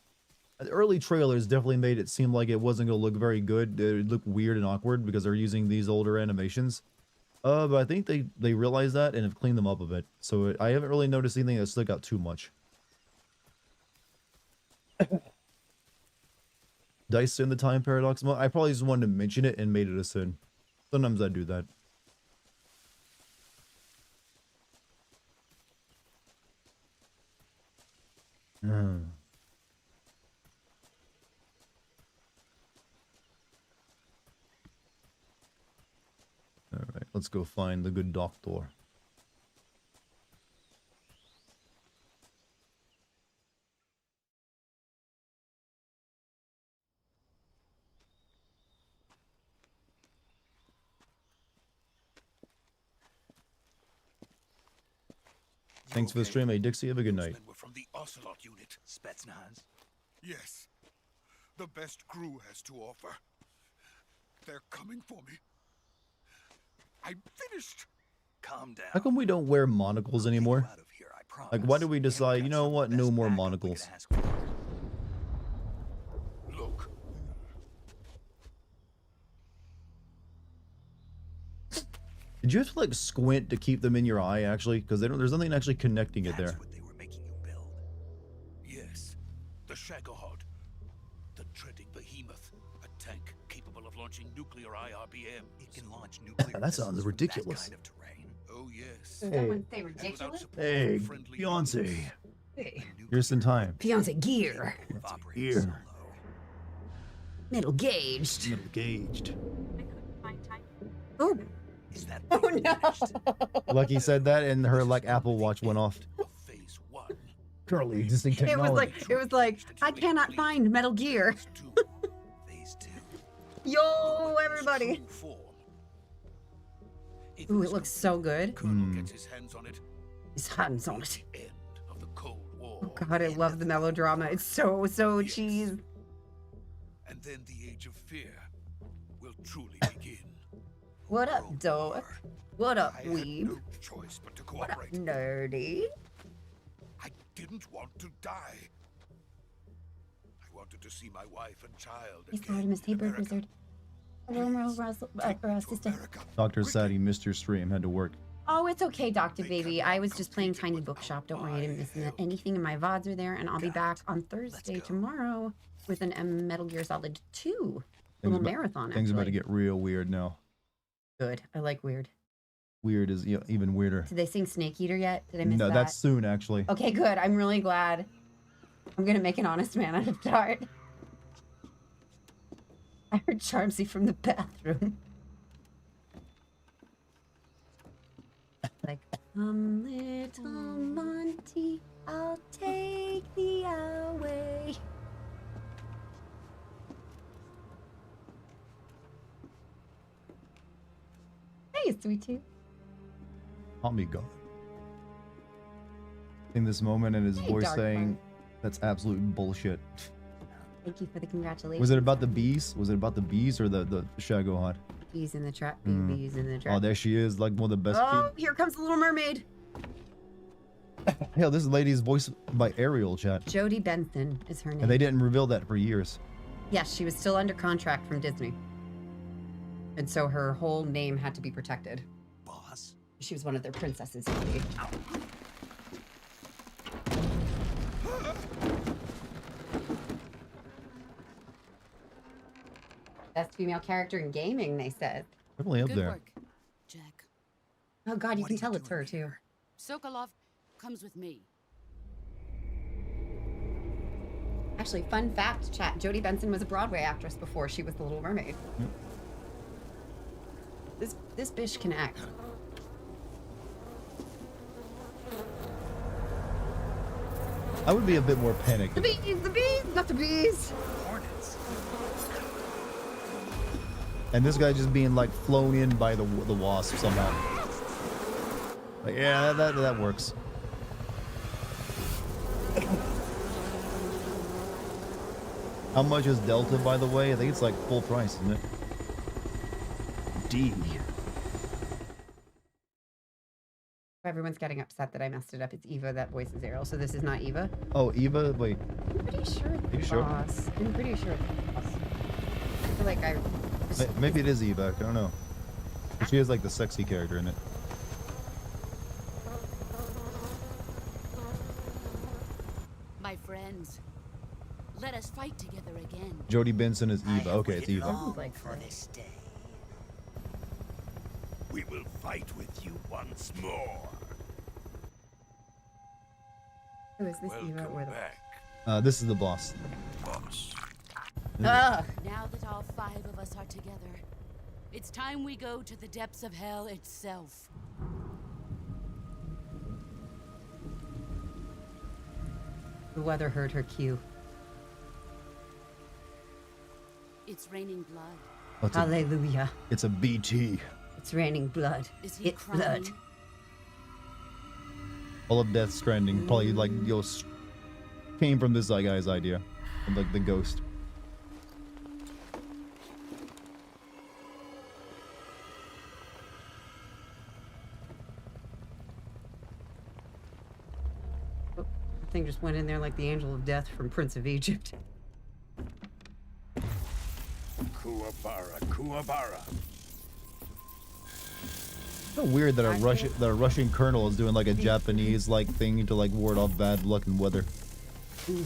The early trailers definitely made it seem like it wasn't going to look very good. It would look weird and awkward because they're using these older animations. But I think they realized that and have cleaned them up a bit. So I haven't really noticed anything that stuck out too much. Dice in the time paradox mode. I probably just wanted to mention it and made it a sin. Sometimes I do that. Alright, let's go find the good doctor. Thanks for the stream, hey Dixie. Have a good night. We're from the Ocelot unit. Spetsnaz? Yes. The best crew has to offer. They're coming for me. I'm finished. Calm down. How come we don't wear monocles anymore? Like, why do we decide, you know what, no more monocles? Look. Did you have to, like, squint to keep them in your eye, actually? Because there's nothing actually connecting it there. What they were making you build. Yes. The Shagohod. The treading behemoth. A tank capable of launching nuclear IRBM. It can launch nuclear That sounds ridiculous. That kind of terrain. Oh, yes. Someone say ridiculous? Hey, fiance. Hey. Here's some time. Fiance gear. Gear. Middle gauged. Middle gauged. Oh. Is that Oh no. Lucky said that and her, like, Apple Watch went off. Currently existing technology. It was like, I cannot find Metal Gear. Phase 2. Yo, everybody. Ooh, it looks so good. Gets his hands on it. His hands on it. End of the Cold War. Oh god, I love the melodrama. It's so cheese. And then the Age of Fear will truly begin. What up, dork? What up, I had weeb? no choice but to What up, cooperate. nerdy? I didn't want to die. I wanted to see my wife and child He's again. sorry, Miss in Tabor America. Wizard. Sister. Doctor said he missed your stream, had to work. Oh, it's okay, Dr. Baby. I was just playing Tiny Bookshop. Don't worry, I didn't miss anything, and my VODs are there, and I'll be back on Thursday tomorrow with an Metal Gear Solid 2 little marathon. Things about to actually. get real weird now. Good. I like weird. Weird is even weirder. Did they sing Snake Eater yet? Did I miss No, that? that's soon, actually. Okay, good. I'm really glad. I'm gonna make an honest man out of Dart. I heard Charmsy from the bathroom. Like, little Monty, I'll take thee away. Hey, sweet tooth. Amigo. In this moment, and his Hey, voice Dark saying, One. "That's absolute bullshit." Thank you for the congratulations. Was it about the bees? Was it about the bees or the Shagohod? Bees in the trap. Mm. Bees in the trap. Oh, there she is, like one of the best. Oh, here comes the Little Mermaid. Hell, this lady's voiced by Ariel, chat. Jodie Benson is her name. And they didn't reveal that for years. Yes, she was still under contract from Disney. And so her whole name had to be protected. Boss? She was one of their princesses. Best female character in gaming, they said. Definitely up Good there. work, Jack. Oh god, you can tell it's her too. Sokolov comes with me. Actually, fun fact, chat. Jodie Benson was a Broadway actress before she was the Little Mermaid. This bitch can act. I would be a bit more panicked. The bees, not the bees. Hornets. And this guy just being like flown in by the wasp somehow. Like, yeah, that works. How much is Delta, by the way? I think it's like full price, isn't it? D. Everyone's getting upset that I messed it up. It's Eva that voices Ariel, so this is not Eva. Oh, Eva? Wait. I'm pretty sure it's Are you sure? Boss. I'm pretty sure it's Boss. I feel like I... Maybe it is Eva. I don't know. But she is like the sexy character in it. My friends, let us fight together again. Jodie Benson is Eva. Okay, it's Eva. Like for this day. We will fight with you once more. Who is this Eva or the... This is the boss. Boss. Ugh. Now that all 5 of us are together, it's time we go to the depths of hell itself. The weather hurt her cue. It's raining blood. What's Hallelujah. It's a BT. It's raining blood. Is he It's crying? blood. All of Death Stranding probably like came from this guy's idea, and like the ghost. Oh, the thing just went in there like the angel of death from Prince of Egypt. Kuwabara, Kuwabara. So weird that a Russian colonel is doing like a Japanese like thing to like ward off bad luck and weather. You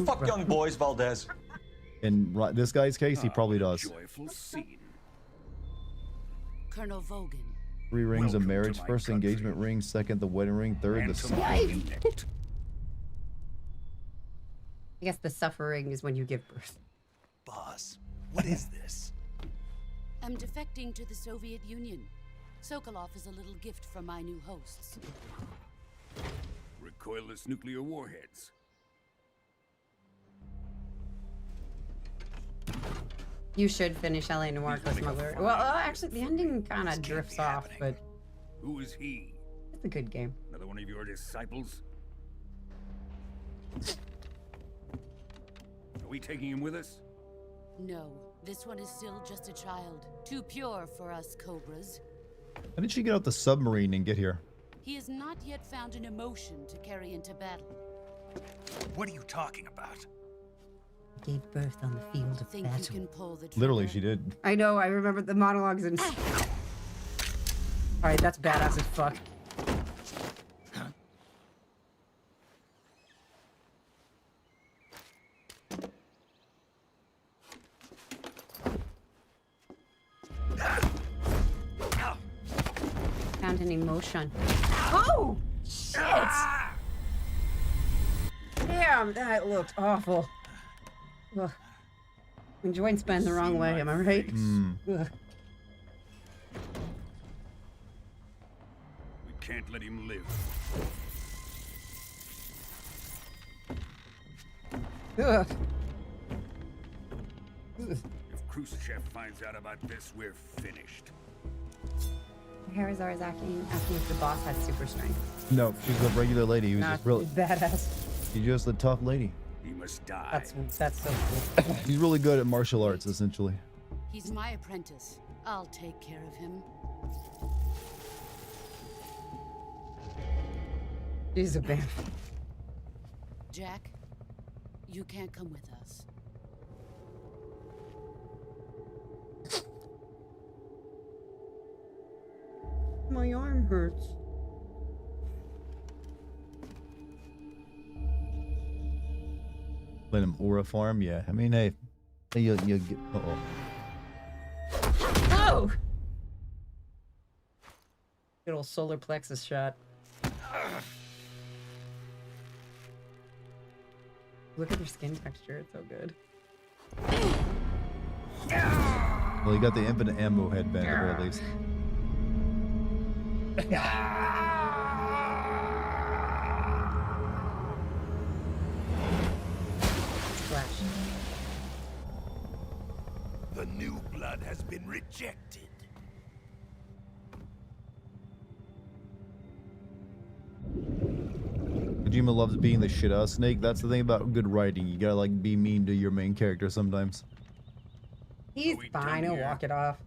fuck young boys, Valdez. In this guy's case, he probably does. Joyful scene. Colonel Vogan. 3 rings of marriage: first engagement ring, second the wedding ring, third the suffering. I guess the suffering is when you give birth. Boss, what is this? I'm defecting to the Soviet Union. Sokolov is a little gift from my new hosts. Recoilless nuclear warheads. You should finish LA Noir for Smuggler. Well, actually, the ending kind of drifts off, but Who is he? it's a good game. Another one of your disciples? Are we taking him with us? No, this one is still just a child. Too pure for us Cobras. How did she get out the submarine and get here? He has not yet found an emotion to carry into battle. What are you talking about? Gave birth on the field of Think you battle. can pull the trigger? Literally, she did. I know, I remember the monologues and... Alright, that's badass as fuck. Found an emotion. Oh! Shit! Damn, that looked awful. Ugh. When joints bend the wrong way, am I right? Ugh. We can't let him live. Ugh. If Khrushchev finds out about this, we're finished. Harazar is asking if the boss has super strength. No, she's a regular lady who's Nah, just really badass. she's just a tough lady. He must die. That's so cool. She's really good at martial arts, essentially. He's my apprentice. I'll take care of him. She's a bear. Jack, you can't come with us. My arm hurts. Let him aura farm, yeah. I mean, hey, You get. Uh-oh. Oh! Good old solar plexus shot. Look at their skin texture, it's so good. Well, you got the infinite ammo headband at the very least. Splash. The new blood has been rejected. Kojima loves being the shit out of Snake. That's the thing about good writing. You gotta like be mean to your main character sometimes. He's fine, he'll walk it off.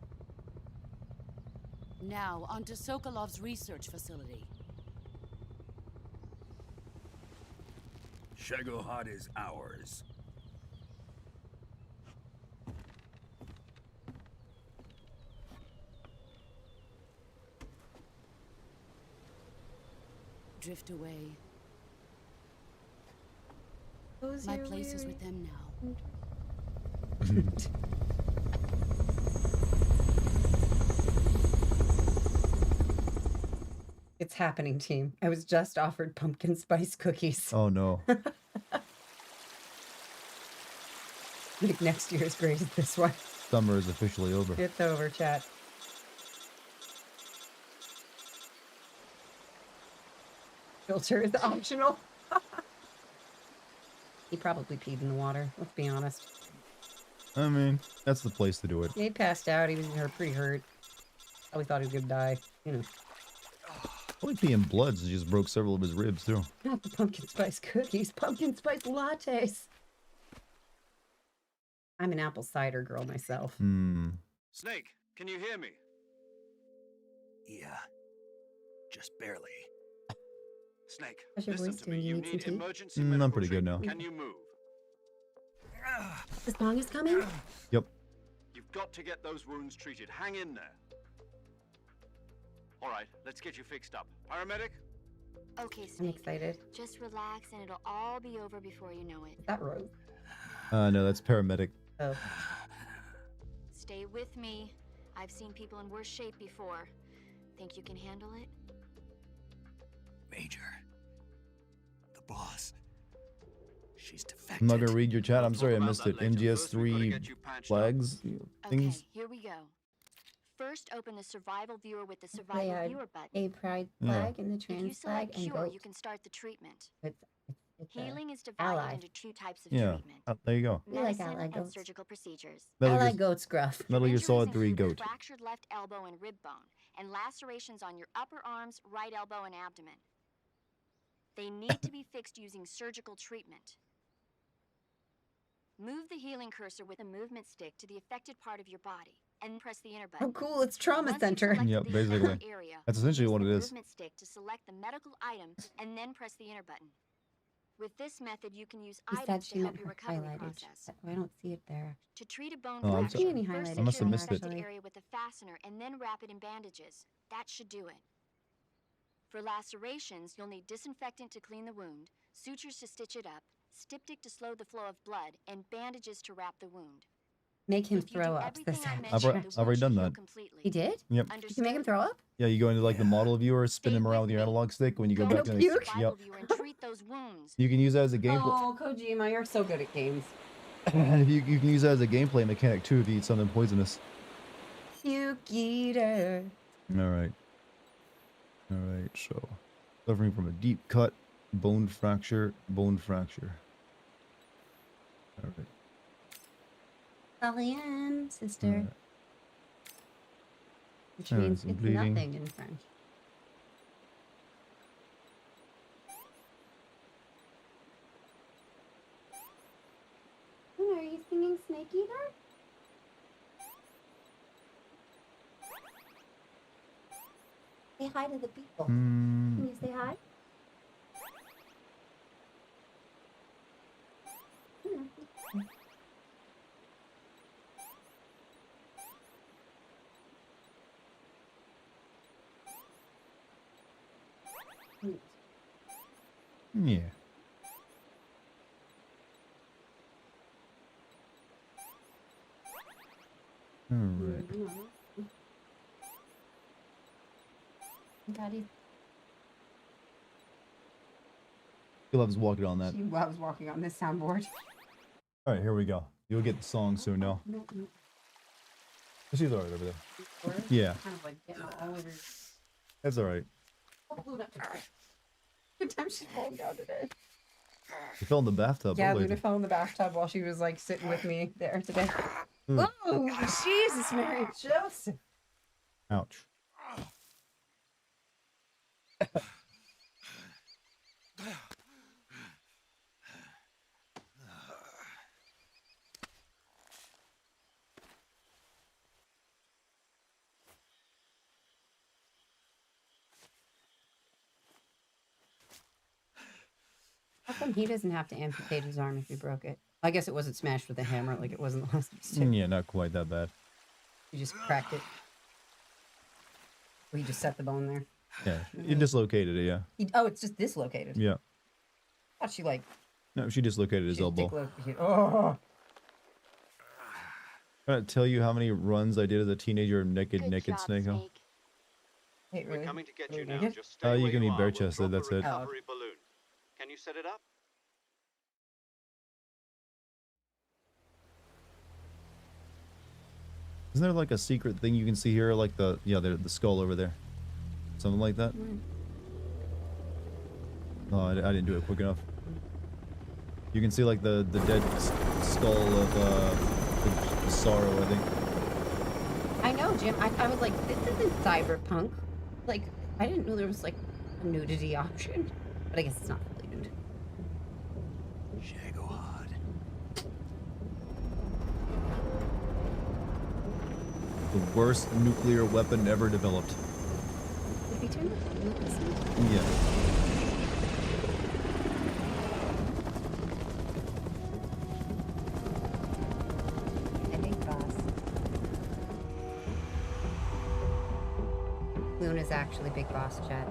Now, onto Sokolov's research facility. Shagohod is ours. Drift away. Close My your place is weary- with them now. It's happening, team. I was just offered pumpkin spice cookies. Oh no. Like next year's grade is this one. Summer is officially over. It's over, chat. Filter is optional. He probably peed in the water, let's be honest. I mean, that's the place to do it. He passed out, he was pretty hurt. Probably thought he was gonna die, you know. Only peeing bloods just broke several of his ribs too. Not the pumpkin spice cookies, pumpkin spice lattes. I'm an apple cider girl myself. Hmm. Snake, can you hear me? Yeah. Just barely. Snake, How's your listen voice to me. doing? You You need some need tea? emergency I'm medical pretty good now. treatment. Can you move? The song is coming? Yep. You've got to get those wounds treated. Hang in there. All right, let's get you fixed up. Paramedic? Okay, I'm Snake. excited. Just relax and it'll all be over before you know it. Is that Rose? No, that's paramedic. Oh. Stay with me. I've seen people in worse shape before. Think you can handle it? Major. The boss. She's defected. I'm not gonna read your chat. I'm sorry I about missed that it. later. MGS First, we've gotta 3 get you patched up. flags things. Okay, here we go. First, open the survival viewer with the They survival had viewer button. a pride Yeah. flag and the If you trans flag select and cure, goat. you can start the treatment. It's a Healing is divided ally. into two types of Yeah. treatment. There you go. We like Medicine ally and goats. surgical procedures. Metal Ally Gear, goat scruff. Metal Gear Injuries Solid 3 include a goat. fractured left elbow and rib bone, and lacerations on your upper arms, right elbow, and abdomen. They need to be fixed using surgical treatment. Move the healing cursor with a movement stick to the affected part of your body, and press the enter Oh, button. cool. It's Trauma Once you've Center. selected Yep, the basically. affected area, That's essentially use what the it is. movement stick to select the medical item, and then press the enter button. With this method, you can use He said items she to help meant your her recovery highlighted. process. I don't see it there. To treat a bone Oh, I'm fracture, sorry. Any first highlighted I must have secure missed the it. affected area with a fastener and then wrap it in bandages. That should do it. For lacerations, you'll need disinfectant to clean the wound, sutures to stitch it up, styptic to slow the flow of blood, and bandages to wrap the wound. Make him If you do throw up. everything This I sounds mentioned, I've already- the I've wound already should done heal that. completely. He did? Yep. You can make him throw up? Yeah, you go into like the model viewer, spin him around with your analog stick. When you go Go back to to the puke? survival Yep. viewer and treat those wounds. You can use that as a gameplay. Oh, Kojima, you're so good at games. you can use that as a gameplay mechanic too if you eat something poisonous. Puke eater. All right. All right. So, suffering from a deep cut, bone fracture, bone fracture. All right. Alien, sister. All right. Which Alright, means some it's bleeding. nothing in French. Oh, are you singing Snake Eater? Say hi to the people. Can you say hi? Yeah. Daddy. He loves walking on that. She loves walking on this soundboard. All right, here we go. You'll get the song soon now. She's all right over there. Yeah. Kind of like getting all over. That's all right. Good time she's falling down today. She fell in the bathtub. Yeah, earlier. Luna fell in the bathtub while she was like sitting with me there today. Mm. Oh, Jesus, Mary Joseph. Ouch. How come he doesn't have to amputate his arm if he broke it? I guess it wasn't smashed with a hammer like it wasn't the last mistake. Yeah, not quite that bad. You just cracked it. Or you just set the bone there. Yeah, you dislocated it, yeah. Oh, it's just dislocated. Yeah. I thought she like... No, she dislocated his elbow. Oh. Can I tell you how many runs I did as a teenager of Naked Snake? Huh? Wait, really? We're coming to get you now. Naked? Just stay You where can be are. bare We'll chested, drop a that's it. recovery balloon. Can you set it up? Isn't there like a secret thing you can see here, like the the skull over there, something like that? No, I didn't do it quick enough. You can see like the dead skull of the sorrow, I think. I know, Jim. I was like, this isn't cyberpunk. Like, I didn't know there was like a nudity option. But I guess it's not fully nude. The worst nuclear weapon ever developed. Did we turn the Lucas? Yeah. Big boss. Luna's actually Big Boss, chat.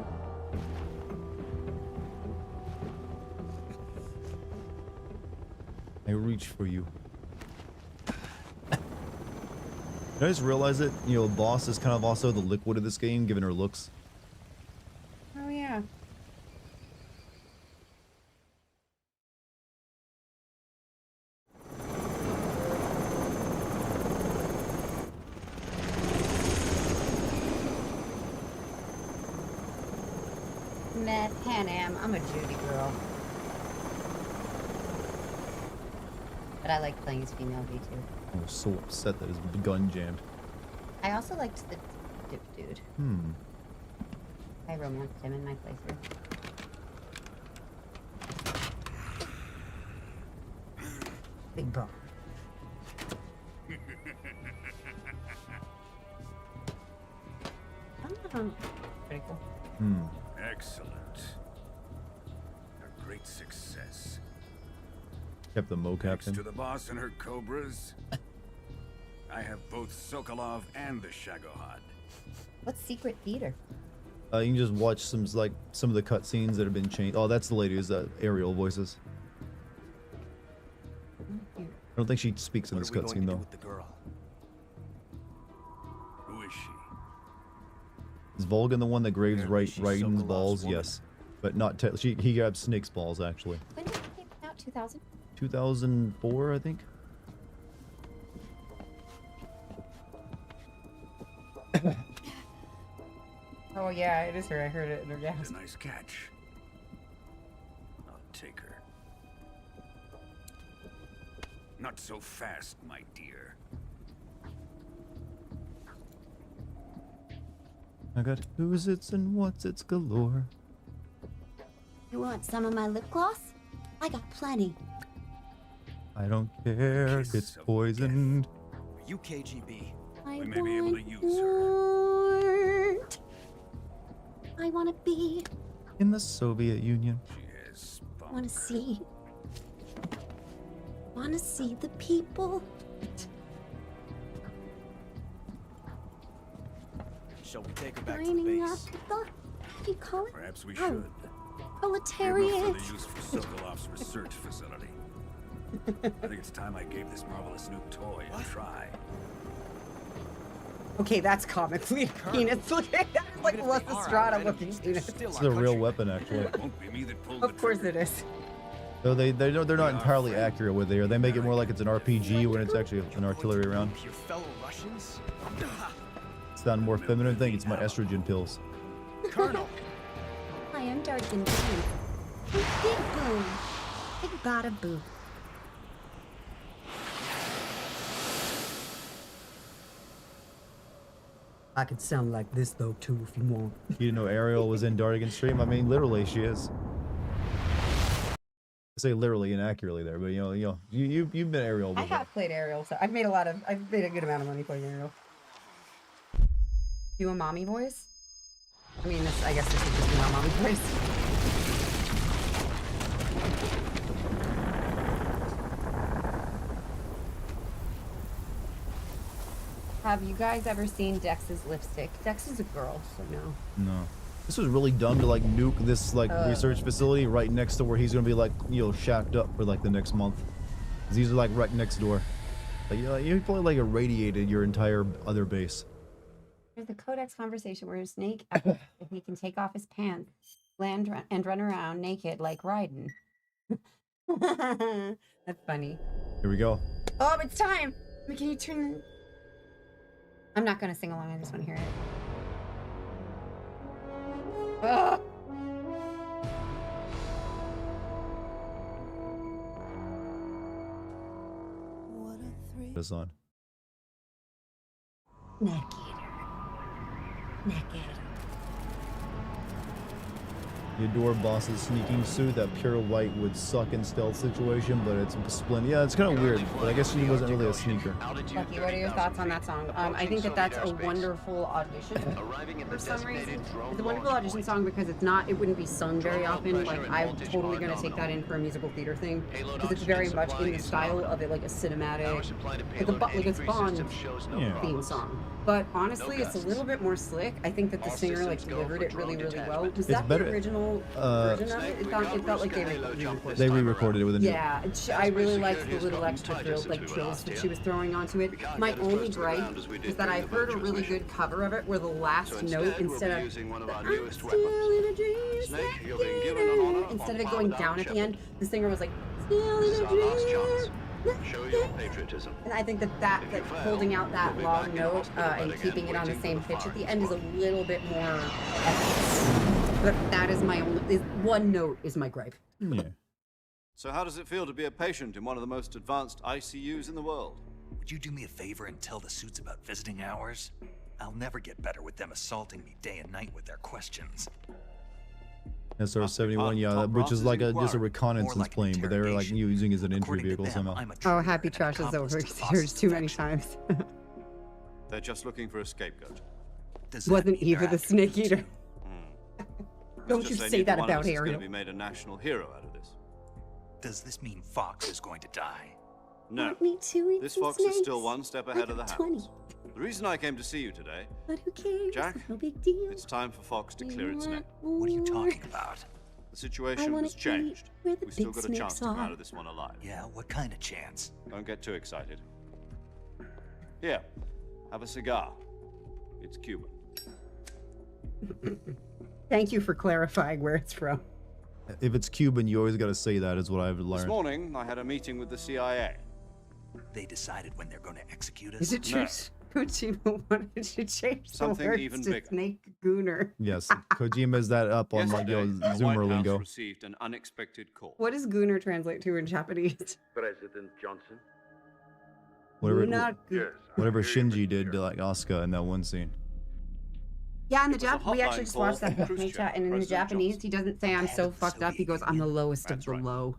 I reach for you. I just realized that, you know, Boss is kind of also the liquid of this game, given her looks. Oh, yeah. Meh, Pan Am. I'm a Judy girl. But I like playing as female V2. I was so upset that his gun jammed. I also liked the dip dude. I romanced him in my playthrough. Big bro. Pretty cool. Excellent. A great success. Kept the mocap Thanks in. to the boss and her cobras, I have both Sokolov and the Shagohod. What's Secret Theater? You can just watch some of the cutscenes that have been changed. Oh, that's the lady who's Ariel voices. I don't think she speaks in this cutscene though. Who is she? Is Volgan the one that graves Raiden's balls? Yes, but not he grabs Snake's balls actually. When did it come out? 2000? 2004, I think. Oh yeah, it is her. I heard it in her gas. A nice catch. I'll take her. Not so fast, my dear. I got who's its and what's its galore. You want some of my lip gloss? I got plenty. I don't care, it's poisoned. Are you KGB? I We may be able to use her. I want to be. In the Soviet Union. Want to see. Want to see the people. Shall we take her back to the Lining up base? the, what do you call it? Perhaps we Oh, should. proletariat. We have no further use for Sokolov's research facility. I think it's time I gave this marvelous new toy a try. Okay, that's comically penis looking. That's like Lestrada looking penis. It's a real weapon, actually. Of course it is. Though they're not entirely accurate with it. They make it more like it's an RPG when it's actually an artillery round. Your fellow Russians? It's not a more feminine thing. It's my estrogen pills. Colonel. Hi, I'm Dartigan. Big boom. Big bada boo. I could sound like this though too if you want. You didn't know Ariel was in Dartigan's stream? I mean, literally, she is. I say literally and accurately there, but you've been Ariel before. I have played Ariel, so I've made a good amount of money playing Ariel. Do a mommy voice? I mean, I guess this would just be my mommy voice. Have you guys ever seen Dex's lipstick? Dex is a girl, so no. No. This was really dumb to like nuke this like research facility right next to where he's gonna be like shacked up for like the next month. 'Cause these are like right next door. Like you probably like irradiated your entire other base. There's the Codex conversation where Snake asks if he can take off his pants, land and run around naked like Raiden. That's funny. Here we go. Oh, it's time. Can you turn? I'm not gonna sing along. I just want to hear it. Ah! This on. Neck eater. Neck eater. You adore boss's sneaking suit. That pure white would suck in stealth situation, but it's splendid. Yeah, it's kind of weird, but I guess she wasn't really a sneaker. Lucky, what are your thoughts on that song? I think that's a wonderful audition for some reason. It's a wonderful audition song because it wouldn't be sung very often. Like, I'm totally going to take that in for a musical theater thing because it's very much in the style of it, like a cinematic, like it's Bond theme song. But honestly, it's a little bit more slick. I think that the singer like delivered it really, really well. Was that the original version of it? It felt like they re-recorded it. They re-recorded it with a new. Yeah, I really liked the little extra trills that she was throwing onto it. My only gripe is that I heard a really good cover of it where the last note, instead of it going down at the end, the singer was like, still in a dream. Show your patriotism. And I think that holding out that long note and keeping it on the same pitch at the end is a little bit more epic. But that is my only one note is my gripe. Yeah. So how does it feel to be a patient in one of the most advanced ICUs in the world? Would you do me a favor and tell the suits about visiting hours? I'll never get better with them assaulting me day and night with their questions. SR-71, yeah, which is like just a reconnaissance plane, but they were like using it as an entry vehicle somehow. Oh, Happy Trash is over yours too many times. They're just looking for a scapegoat. Wasn't Eva the Snake Eater? Don't you say that about Ariel. Going to be made a national hero out of this. Does this mean Fox is going to die? No. This Fox is still one step ahead of the hounds. The reason I came to see you today, but who cares? Jack, no big deal. It's time for Fox to clear its neck. What are you talking about? The situation has changed. We still got a chance to come out of this one alive. Yeah, what kind of chance? Don't get too excited. Here, have a cigar. It's Cuban. Thank you for clarifying where it's from. If it's Cuban, you always got to say that, is what I've learned. This morning, I had a meeting with the CIA. They decided when they're going to execute us? Is it true? No. Kojima wanted to change Something the words even to bigger. Snake Gooner. Yes, Kojima is that up on like Yesterday, the Zoomer White House lingo. received an unexpected call. What does Gooner translate to in Japanese? President Johnson. Whatever, Gooner. whatever Shinji did to like Asuka in that one scene. Yeah, in the It was a we actually just hotline watched that call with from me chat, and in the President Japanese, Johnson. he doesn't say I'm so fucked up. He goes, I'm the lowest of the low.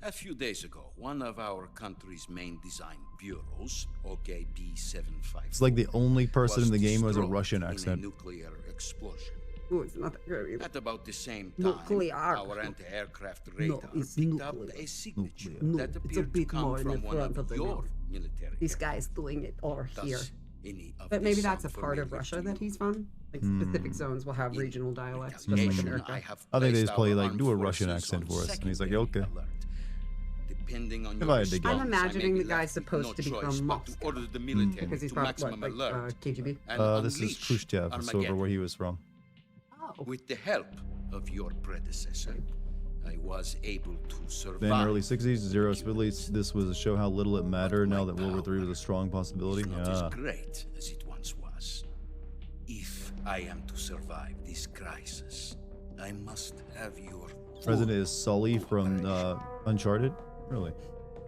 A few days ago, one of our country's main design bureaus, OKB-75, It's like the only person in was the game who has a destroyed Russian in a accent. nuclear explosion. Ooh, it's not that good either. At about the same time, Nuclear. our anti-aircraft radar it's picked up nuclear. a signature No, that it's a appeared to bit come more in the from one front of the your mouth. military. This guy's doing it over Thus, here. any of But this maybe that's a sound part of familiar Russia to that you? he's from. Like specific zones will have regional dialects, just like Retaliation, America. I have I think they placed just play our like armed do a Russian forces accent on for us, and he's like, secondary okay. alert. The Depending on If your I had to guess. I'm response, I may imagining be the guy's left with supposed no to be choice from but to Moscow. order the military Because he's to from maximum like alert. KGB. and This is unleash Khrushchev, so over Armageddon. where he was from. Oh. With the help of your predecessor, I was able to survive. Then early 60s, Zero released. This was to show how little it mattered now that World War III was a strong possibility. Not Yeah. as great as it once was. If I am to survive this crisis, I must have your President is Sully from Uncharted. Really?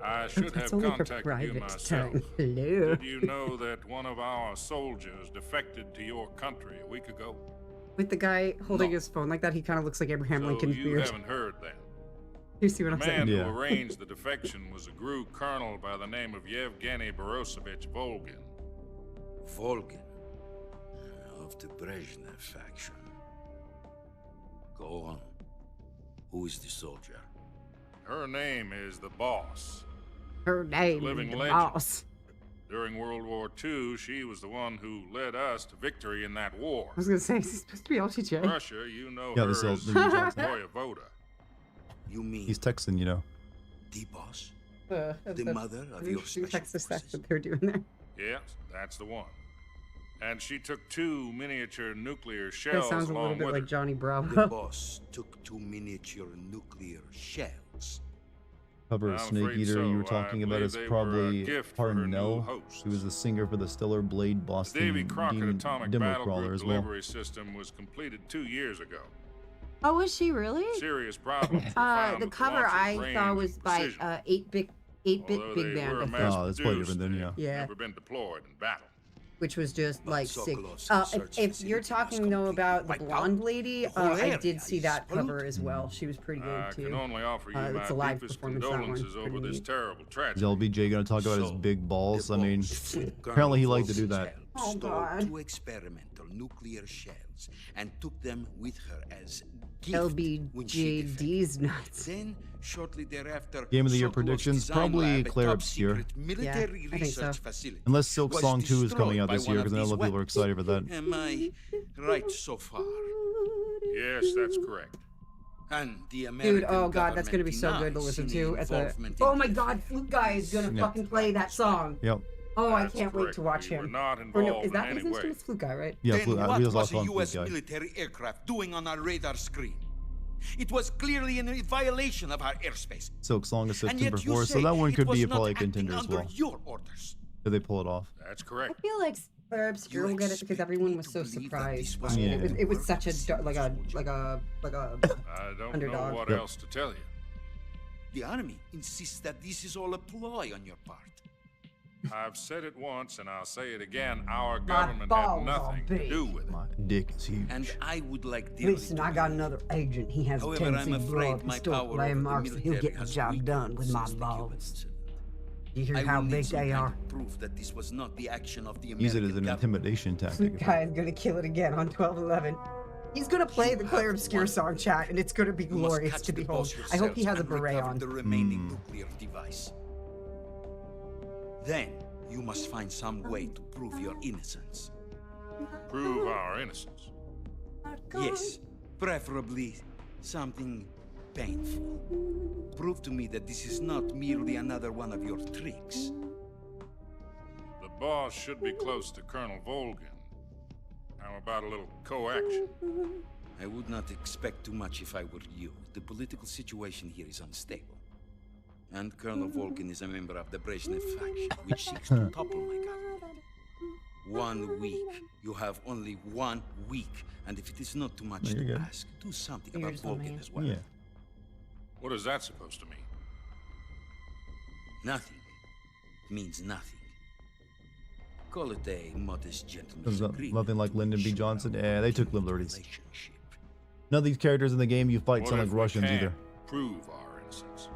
I should have It's only for contacted you private myself. time. Hello. Did you know that one of our soldiers defected to your country a week ago? With the guy holding his phone like that, he kind of looks like Abraham So Lincoln's you beard. haven't heard that. You see what The I'm saying? man who arranged the defection was a GRU colonel by the name of Yevgeny Borosovich Volgin. Volgin of the Brezhnev faction. Go on. Who is the soldier? Her name is the Boss. Her name Living is the legend. boss. During World War II, she was the one who led us to victory in that war. I was gonna say, is he supposed to be LTJ? Russia, you know Yeah, her this as is Johnson. Voyevoda. You mean He's Texan, you know. the boss? The mother of your special Texas that's what they're doing there. Yes, that's the one. And she took 2 miniature nuclear shells That sounds a little along bit with like her. Johnny The Bravo. boss took 2 miniature nuclear shells. Cover of I'm Snake afraid Eater you were so. I talking about believe is they were a probably gift for her new Parnell, hosts. who was the singer for the Stellar Blade boss Davy theme Crockett Demon Atomic Demo Battle Crawler Group as well. delivery system was completed 2 years ago. Oh, was she really? Serious problems were The found with cover launcher's I range thought and was by precision. 8-bit Although Big they Band, were I think. Oh, that's probably mass-produced, different then, yeah. they've Yeah. never been deployed in battle. Which was just But like sick. Sokolov's If research you're facility was talking though about the completely blonde lady, The whole I area did see is that cover polluted. as well. She was pretty good I too. can only offer you It's a my live deepest performance, that one. condolences over Pretty this neat. terrible Is tragedy. LBJ gonna talk about his So, big balls? the I mean, boss, with apparently he Colonel liked to do Volgin's that. help, Oh, stole God. 2 experimental nuclear shells and took them with her as gift when she defected. LBJD's nuts. Then, shortly thereafter, Game of the Year Sokolov's predictions, design probably lab, a Claire top-secret Obscure. military Yeah, I think so. research facility, Unless Silk was Song 2 is coming out destroyed this by year, one because I of know a these lot of people are weapons. excited for that. Am I right so far? Yes, that's correct. And the American Dude, oh god, that's gonna be so good to denies listen any to at the. involvement Oh in my the god, affair. Flute Guy is gonna Yeah. fucking play that song. Yep. Oh, I That's can't wait correct. to watch We were him. not Or no, involved is that in his any name? way. It's Flute Guy, right? Yeah, Then I what was was a on U.S. Flute Guy. military aircraft doing on our radar screen? It was clearly in violation of our airspace. Silk Song is And September yet you 4th, so say that one it could was be not probably a acting contender as under well. your orders. If they pull it off. That's I correct. feel like Claire Obscure will get it because everyone was so surprised. By it. It was such a like a I don't underdog. know what Yep. else to tell you. The army insists that this is all a ploy on your part. I've said it once and I'll say it again. Our My government had balls are nothing to big. do with it. My dick is huge. And I would like dearly Listen, to I got believe. another agent. He has a However, I'm tendency to blow afraid up my historic power over the landmarks, and he'll military get the has job weakened done with my since the balls. Cuban incident. You hear I how will need big some they kind are? of proof that this was not the action of the Use it American as an government. intimidation tactic. Flute Guy is gonna kill it again on 12/11. He's gonna play the Claire Obscure song chat, and it's gonna be You must glorious catch to the behold. boss I hope he has yourselves a and beret recover on. the remaining nuclear device. Then you must find some way to prove your innocence. Prove our innocence. Yes, preferably something painful. Prove to me that this is not merely another one of your tricks. The boss should be close to Colonel Volgin. How about a little co-action? I would not expect too much if I were you. The political situation here is unstable. And Colonel Volgin is a member of the Brezhnev faction, which seeks to topple my government. 1 week. You have only 1 week. And if it is not too much No, to you're good. ask, do something You're about just on Volgin me. as well. Yeah. What is that supposed to mean? Nothing means nothing. Call it a modest gentleman's There's agreement. nothing like Lyndon B. to Johnson. ensure Yeah, they took human liberties. relationship. None of these characters in the game you fight What sound if like we Russians can't either. prove our innocence?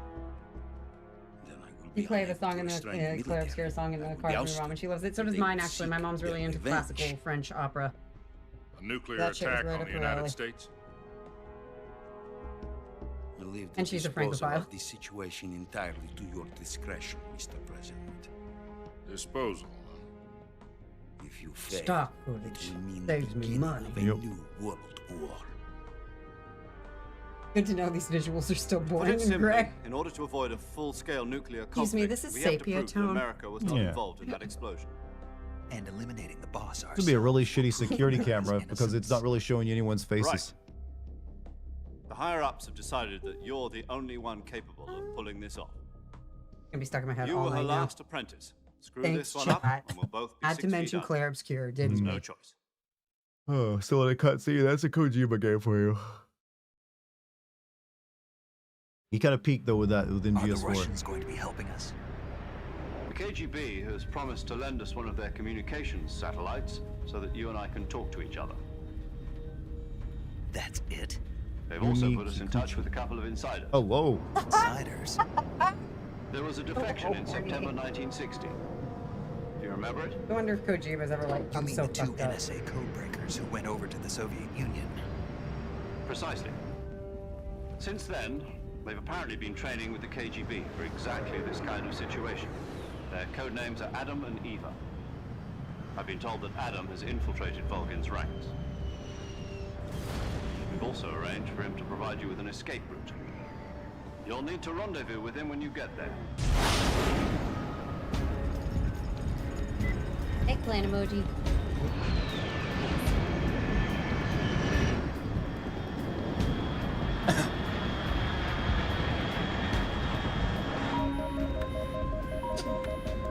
Then I will You be play the unable song to in the restrain Claire military. Obscure song in I the will be car with my ousted. mom, and she loves it. So does They mine, will actually. My seek mom's really their into revenge. classical French opera. A nuclear That shit was attack right on up the her United alley. States? I leave the And she's a disposal Francophile. of this situation entirely to your discretion, Mr. President. Disposal. If you fail, Stock it footage will mean saves the me beginning money. of a Yep. new world war. Good to know these visuals are still Put boring it and simply, gray. in order to avoid a full-scale nuclear Excuse conflict, me, this is we have to sepia prove that tone. America was not Yeah. involved in that explosion. And eliminating the boss It's gonna be a really ourselves will shitty prove security America's camera because it's not really showing you anyone's faces. The higher-ups have decided that you're the only one capable of pulling this off. Gonna be stuck in my head You all were her night now. last apprentice. Screw Thanks, this one up, chat. and we'll both be Had to 6 feet mention under. Claire Obscure, didn't There's we? no choice. Oh, still in a cutscene. That's a Kojima game for you. He kind of peaked though with that within Are the GS4. Russians going to be helping us? The KGB has promised to lend us one of their communications satellites so that you and I can talk to each other. That's it? They've also put us in touch with a couple of insiders. Oh, whoa. Insiders? There was a defection in September 1960. Do you remember it? I wonder if Kojima's ever like, You I'm mean so the two fucked up. NSA codebreakers who went over to the Soviet Union? Precisely. Since then, they've apparently been training with the KGB for exactly this kind of situation. Their code names are Adam and Eva. I've been told that Adam has infiltrated Volgin's ranks. We've also arranged for him to provide you with an escape route. You'll need to rendezvous with him when you get there. Eggplant emoji.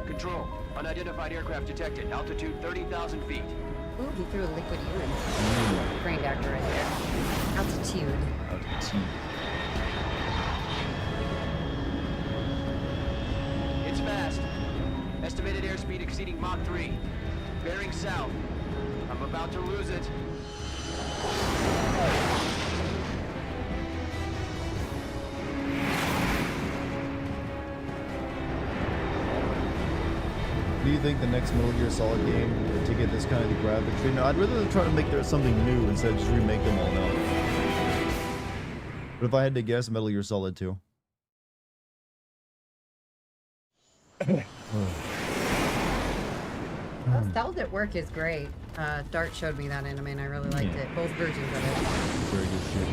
Control. Unidentified aircraft detected. Altitude 30,000 feet. Ooh, he threw a liquid urine. Brain doctor right there. Altitude. It's fast. Estimated airspeed exceeding Mach 3. Bearing south. I'm about to lose it. Do you think the next Metal Gear Solid game to get this kind of graphics? You know, I'd rather try to make there something new instead of just remake them all now. But if I had to guess, Metal Gear Solid 2. Stealth at Work is great. Dart showed me that anime and I really liked it. Both versions of it. Very good shit.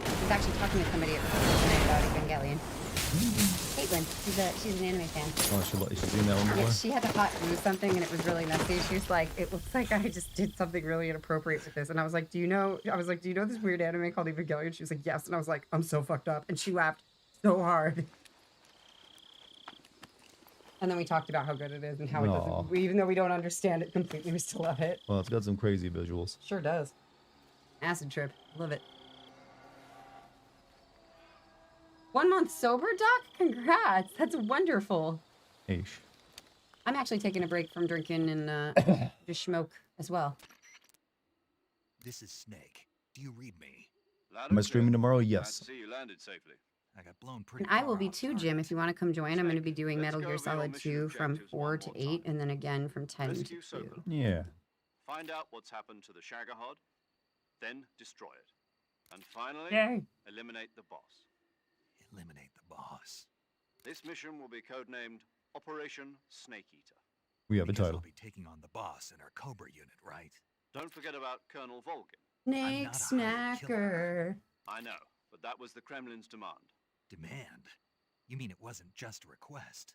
I was actually talking to somebody tonight about Evangelion. Caitlin, she's an anime fan. Oh, she's seen that one before? Yeah, she had to hot glue something and it was really messy. She was like, it looks like I just did something really inappropriate with this. And I was like, do you know this weird anime called Evangelion? She was like, yes. And I was like, I'm so fucked up. And she laughed so hard. And then we talked about how good it is and how it doesn't, even though we don't understand it completely, we still love it. Well, it's got some crazy visuals. Sure does. Acid trip. Love it. 1 month sober, Doc? Congrats. That's wonderful. Eish. I'm actually taking a break from drinking and just smoke as well. This is Snake. Do you read me? Am I streaming tomorrow? Glad Yes. to see you landed safely. I got blown pretty And I will far be off too, target. Jim. If you want to come join, I'm going to be doing Let's Metal go Gear over your Solid mission 2 from objectives 4 one to more 8, and then again from 10 to Rescue 2. Sokolov. Yeah. Find out what's happened to the Shagohod, then destroy it. And finally, Yay. eliminate the boss. Eliminate the boss. This mission will be codenamed Operation Snake Eater. We have a Because title. I'll be taking on the boss in our Cobra unit, right? Don't forget about Colonel Volgin. Snake not a hired Snacker. I know, but that was the Kremlin's demand. Demand? You mean it wasn't just a request?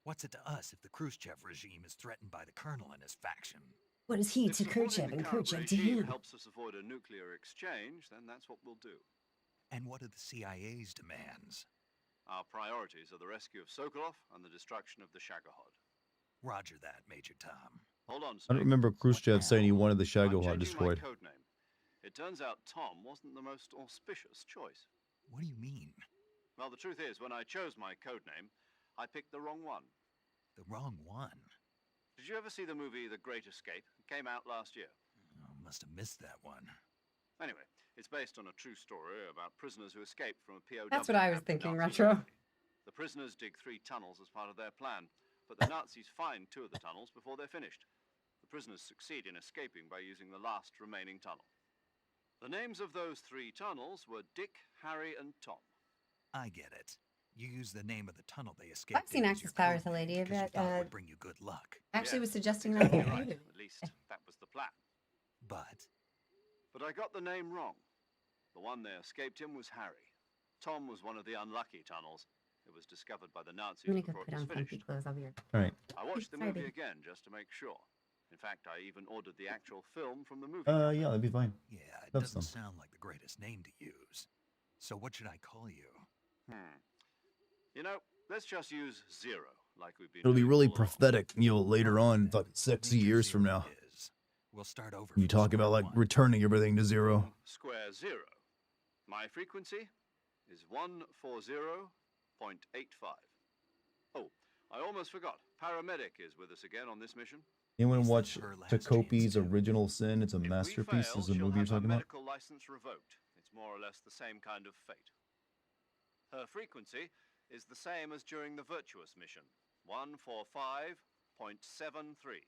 What's it to us if the Khrushchev regime is threatened by the colonel and his faction? What is he If to supporting Khrushchev the and current Khrushchev to regime him? helps us avoid a nuclear exchange, then that's what we'll do. And what are the CIA's demands? Our priorities are the rescue of Sokolov and the destruction of the Shagohod. Roger that, Major Tom. Hold on, I Snake. don't remember Khrushchev saying he wanted the I'm Shagohod changing destroyed. my code name. It turns out Tom wasn't the most auspicious choice. What do you mean? Well, the truth is, when I chose my code name, I picked the wrong one. The wrong one? Did you ever see the movie The Great Escape? It came out last year. Oh, must have missed that one. Anyway, it's based on a true story about prisoners who escaped from a POW. That's what I was camp in thinking, Nazi Retro. Germany. The prisoners dig 3 tunnels as part of their plan, but the Nazis find 2 of the tunnels before they're finished. The prisoners succeed in escaping by using the last remaining tunnel. The names of those 3 tunnels were Dick, Harry, and Tom. I get it. You use the name of the tunnel they escaped. I've seen in as Access your Powers, the code lady name, 'cause you that thought it would bring you good luck. actually Yeah, was suggesting that's that. exactly right. At least that was the plan. But I got the name wrong. The one they escaped in was Harry. Tom was one of the unlucky tunnels. It was discovered by the Nazis I'm gonna go before put it was on comfy finished. clothes. I'll be right. All right. I watched the movie Excited. again just to make sure. In fact, I even ordered the actual film from the movie. Yeah, that'd be fine. Yeah, it Love doesn't some. sound like the greatest name to use. So what should I call you? You know, let's just use Zero, like we've been It'll be doing really all along. prophetic, later on, like 60 years from now. We'll start over. You talk about like returning everything to zero. Square zero. My frequency is 140.85. Oh, I almost forgot. Paramedic is with us again on this mission. Anyone watch Takopi's Original Sin? It's a masterpiece. This is a She'll movie you're have her talking about. medical license revoked. It's more or less the same kind of fate. Her frequency is the same as during the Virtuous mission, 145.73.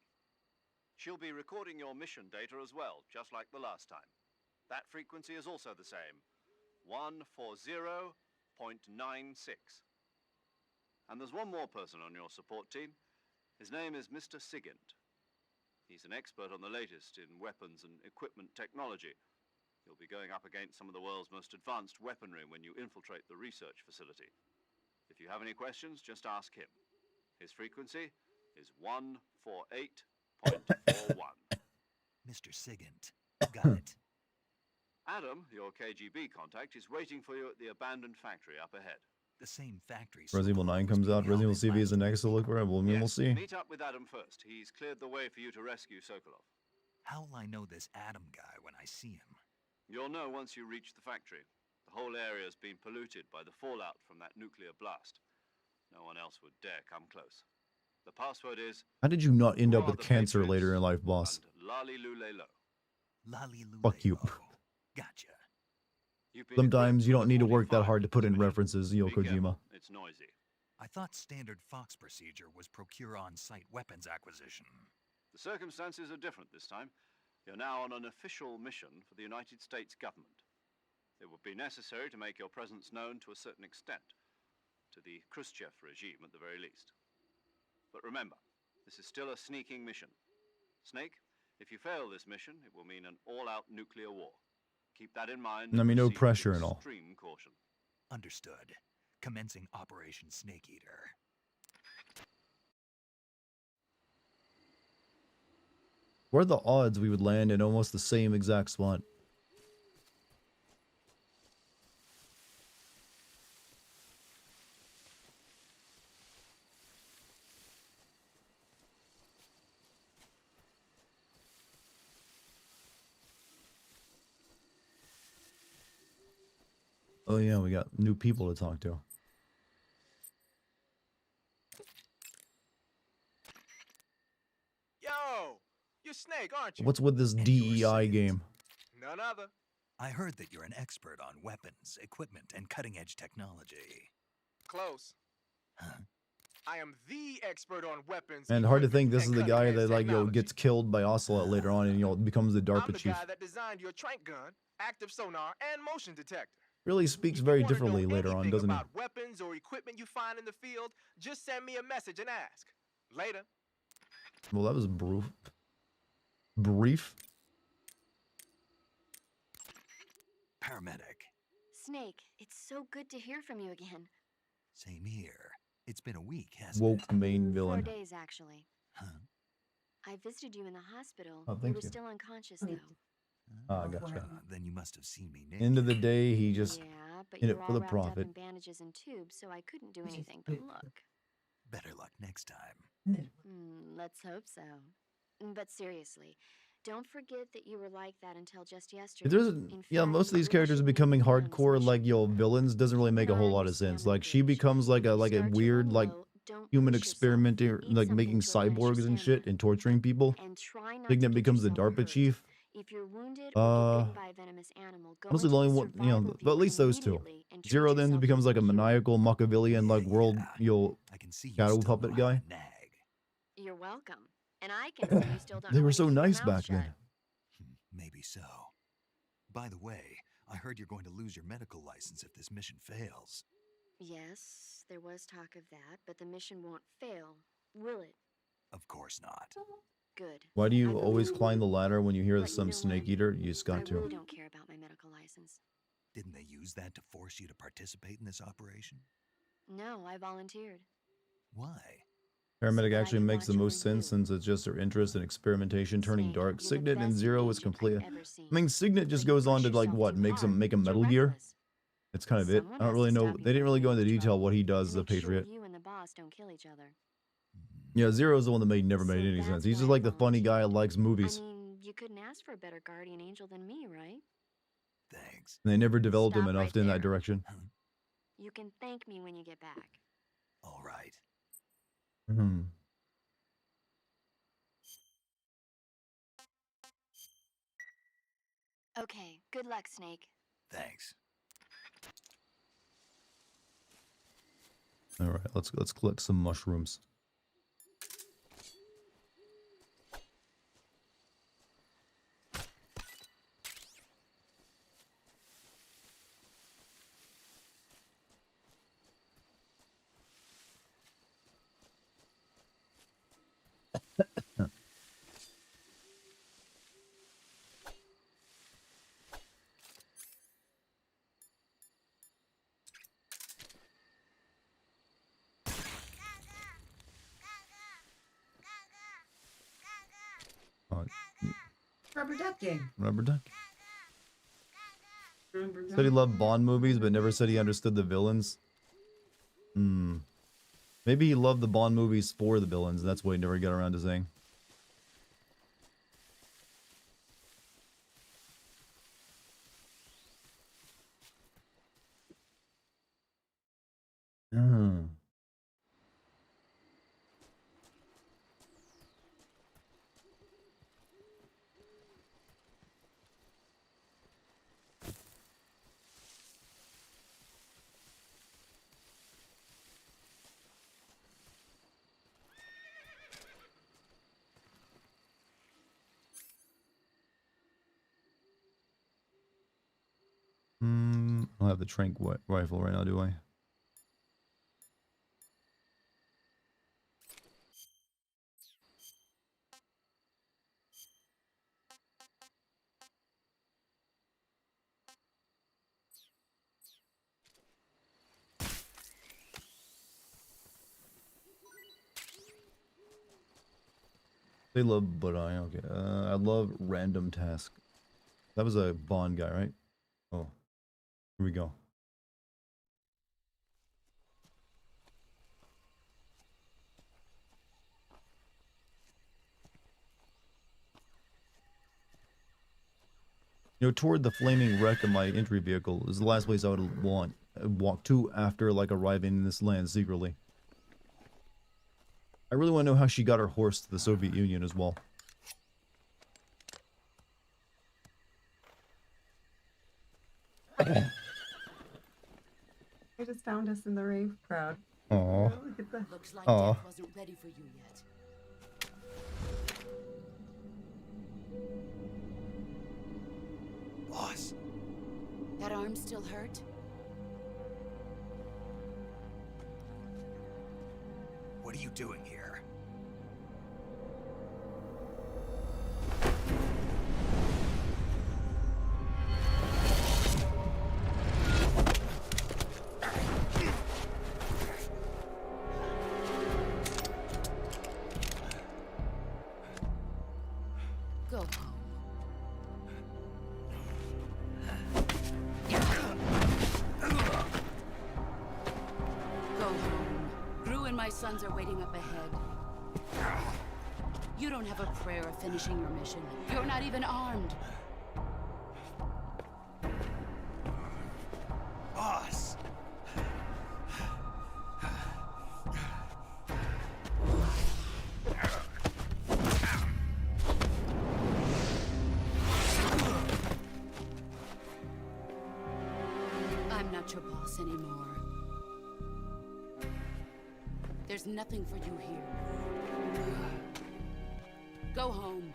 She'll be recording your mission data as well, just like the last time. That frequency is also the same, 140.96. And there's one more person on your support team. His name is Mr. Sigint. He's an expert on the latest in weapons and equipment technology. You'll be going up against some of the world's most advanced weaponry when you infiltrate the research facility. If you have any questions, just ask him. His frequency is 148.41. Mr. Sigint. Got it. Adam, your KGB contact, is waiting for you at the abandoned factory up ahead. The same factory. Resident Evil 9 comes out. Resident Evil CV is the next to look for. We'll see. Meet up with Adam first. He's cleared the way for you to rescue Sokolov. How will I know this Adam guy when I see him? You'll know once you reach the factory. The whole area's been polluted by the fallout from that nuclear blast. No one else would dare come close. The password is How did you not end up with cancer later in life, boss? Lali Lulelo. Lali Lulelo. Fuck you. Gotcha. Sometimes you don't need to work that hard to put in references, Kojima. It's noisy. I thought standard Fox procedure was procure on-site weapons acquisition. The circumstances are different this time. You're now on an official mission for the United States government. It would be necessary to make your presence known to a certain extent, to the Khrushchev regime at the very least. But remember, this is still a sneaking mission. Snake, if you fail this mission, it will mean an all-out nuclear war. Keep that in mind. I mean, no proceed with pressure and all. Extreme caution. Understood. Commencing Operation Snake Eater. What are the odds we would land in almost the same exact spot? Oh yeah, we got new people to talk to. Yo, you're Snake, aren't you? What's with this DEI game? None other. I heard that you're an expert on weapons, equipment, and cutting-edge technology. Close. I am the expert on weapons. And hard to think this is and the guy cutting-edge that technology. gets killed by Ocelot later on and becomes the I'm DARPA the chief. guy that designed your trank gun, active sonar, and motion detector. Really speaks very differently later on, doesn't he? About weapons or equipment you find in the field, just send me a message and ask. Later. Well, that was brief. Paramedic. Snake, it's so good to hear from you again. Same here. It's been a week, hasn't Woke main 4 villain. days, actually. Huh? I visited you in the hospital. Oh, You thank were you. still unconscious, though. Ah, gotcha. Then you must have seen me naked. End of the day, he just Yeah, but in you it were for all the wrapped up profit. in bandages and tubes, so I couldn't do anything but look. Better luck next time. Let's hope so. But seriously, don't forget that you were like that until just yesterday. There's In yeah, fact, most of these characters are becoming hardcore like villains doesn't really make a whole lot of sense. Like she becomes like a weird human experimenter, like making cyborgs and shit and torturing people. Signet becomes the DARPA chief. If you're wounded or get bitten by a venomous animal, go Honestly, the only one, but at least those two. Zero then becomes like a maniacal Machiavellian like world shadow puppet guy. You're welcome. And I can see you still don't They know were when so to keep your nice mouth back shut. then. Maybe so. By the way, I heard you're going to lose your medical license if this mission fails. Yes, there was talk of that, but the mission won't fail, will it? Of course not. Good. Why do I you believe always you. climb the ladder when you hear But you some know snake what? eater? You just got I to. really don't care about my medical license. Didn't they use that to force you to participate in this operation? No, I volunteered. Why? Paramedic that I actually can makes the watch most over sense you. since it's just her interest in experimentation turning Snake, dark. you're the Signet and best Zero was agent I've completely. ever seen. I mean, Signet just But you goes on push to like yourself what too makes him hard. make a You're Metal Gear. reckless. It's kind of it. Someone I don't has really to know. stop you They didn't from really go getting into into detail trouble what he does and as a make sure Patriot. you and the boss don't kill each other. Yeah, Zero's the one that never made So any sense. that's He's just why I like the funny guy that likes I movies. mean, you couldn't ask for a better guardian angel than me, right? Thanks. And they never developed him Stop enough right in there. that direction. You can thank me when you get back. All right. Hmm. Okay, good luck, Snake. Thanks. All right, let's collect some mushrooms. Rubber ducking. Rubber duck. Rubber Said he loved Bond movies, but never said he understood the villains. Hmm. Maybe he loved the Bond movies for the villains. That's what he never got around to saying. Hmm. I don't have the trank rifle right now, do I? They love, but okay. I love random task. That was a Bond guy, right? Oh, here we go. You know, toward the flaming wreck of my entry vehicle is the last place I would walk to after like arriving in this land secretly. I really want to know how she got her horse to the Soviet Union as well. I just found us in the rave crowd. Aw. Look at that. Looks like Aw. death wasn't ready for you yet. Boss. That arm still hurt? What are you doing here? Go home. Go home. Gru and my sons are waiting up ahead. You don't have a prayer of finishing your mission. You're not even armed. Boss. I'm not your boss anymore. There's nothing for you here. Go home.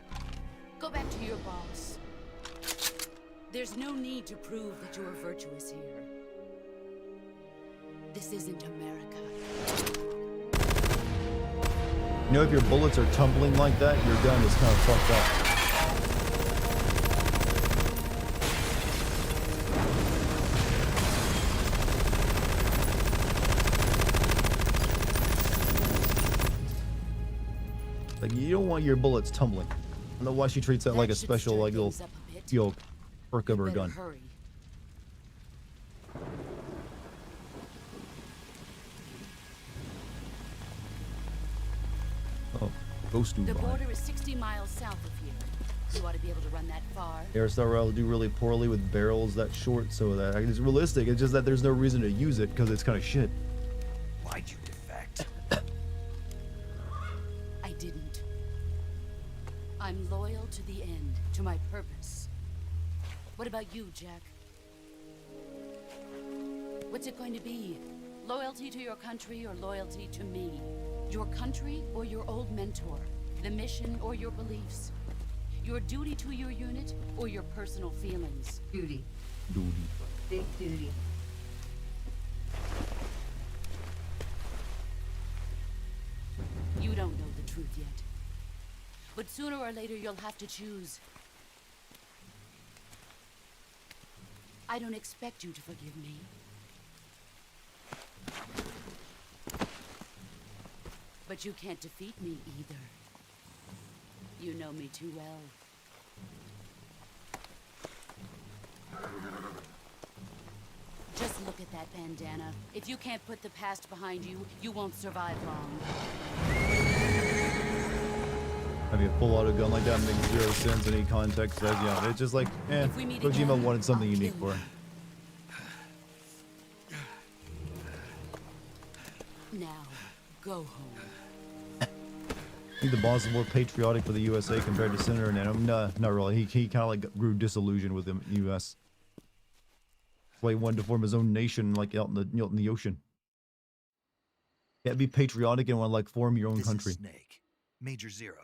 Go back to your boss. There's no need to prove that you are virtuous here. This isn't America. You know, if your bullets are tumbling like that, your gun is kind of fucked up. Like, you don't want your bullets tumbling. I don't know why she treats that like a special, like, little, perk of her gun. Hurry. Oh, ghost dude. The border is 60 miles south of here. You ought to be able to run that far. Airstyle will do really poorly with barrels that short, so that it's realistic. It's just that there's no reason to use it because it's kind of shit. Why'd you defect? I didn't. I'm loyal to the end, to my purpose. What about you, Jack? What's it going to be? Loyalty to your country or loyalty to me? Your country or your old mentor? The mission or your beliefs? Your duty to your unit or your personal feelings? Duty. Duty. Big duty. You don't know the truth yet. But sooner or later you'll have to choose. I don't expect you to forgive me. But you can't defeat me either. You know me too well. Just look at that bandana. If you can't put the past behind you, you won't survive long. Having a full auto gun like that makes zero sense in any context. As, yeah, it's just like, Kojima wanted something unique for it. Now, go home. I think the boss is more patriotic for the USA compared to Senator Nano. Nah, not really. He kind of like grew disillusioned with the US. That's why he wanted to form his own nation, like out in the ocean. Yeah, be patriotic and want to like form your own country. Is Snake. Major Zero.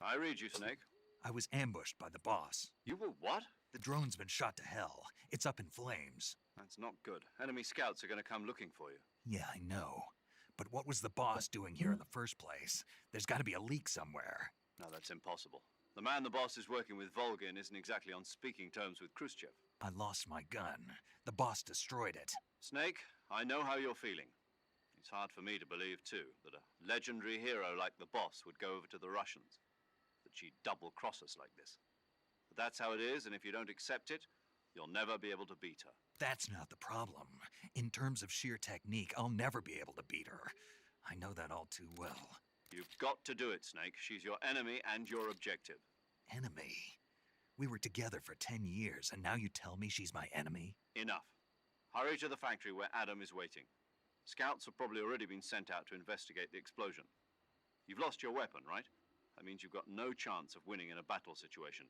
I read you, Snake. I was ambushed by the boss. You were what? The drone's been shot to hell. It's up in flames. That's not good. Enemy scouts are going to come looking for you. Yeah, I know. But what was the boss doing here in the first place? There's got to be a leak somewhere. No, that's impossible. The man the boss is working with, Volgin, isn't exactly on speaking terms with Khrushchev. I lost my gun. The boss destroyed it. Snake, I know how you're feeling. It's hard for me to believe, too, that a legendary hero like the boss would go over to the Russians. That she'd double-cross us like this. But that's how it is, and if you don't accept it, you'll never be able to beat her. That's not the problem. In terms of sheer technique, I'll never be able to beat her. I know that all too well. You've got to do it, Snake. She's your enemy and your objective. Enemy? We were together for 10 years, and now you tell me she's my enemy? Enough. Hurry to the factory where Adam is waiting. Scouts have probably already been sent out to investigate the explosion. You've lost your weapon, right? That means you've got no chance of winning in a battle situation.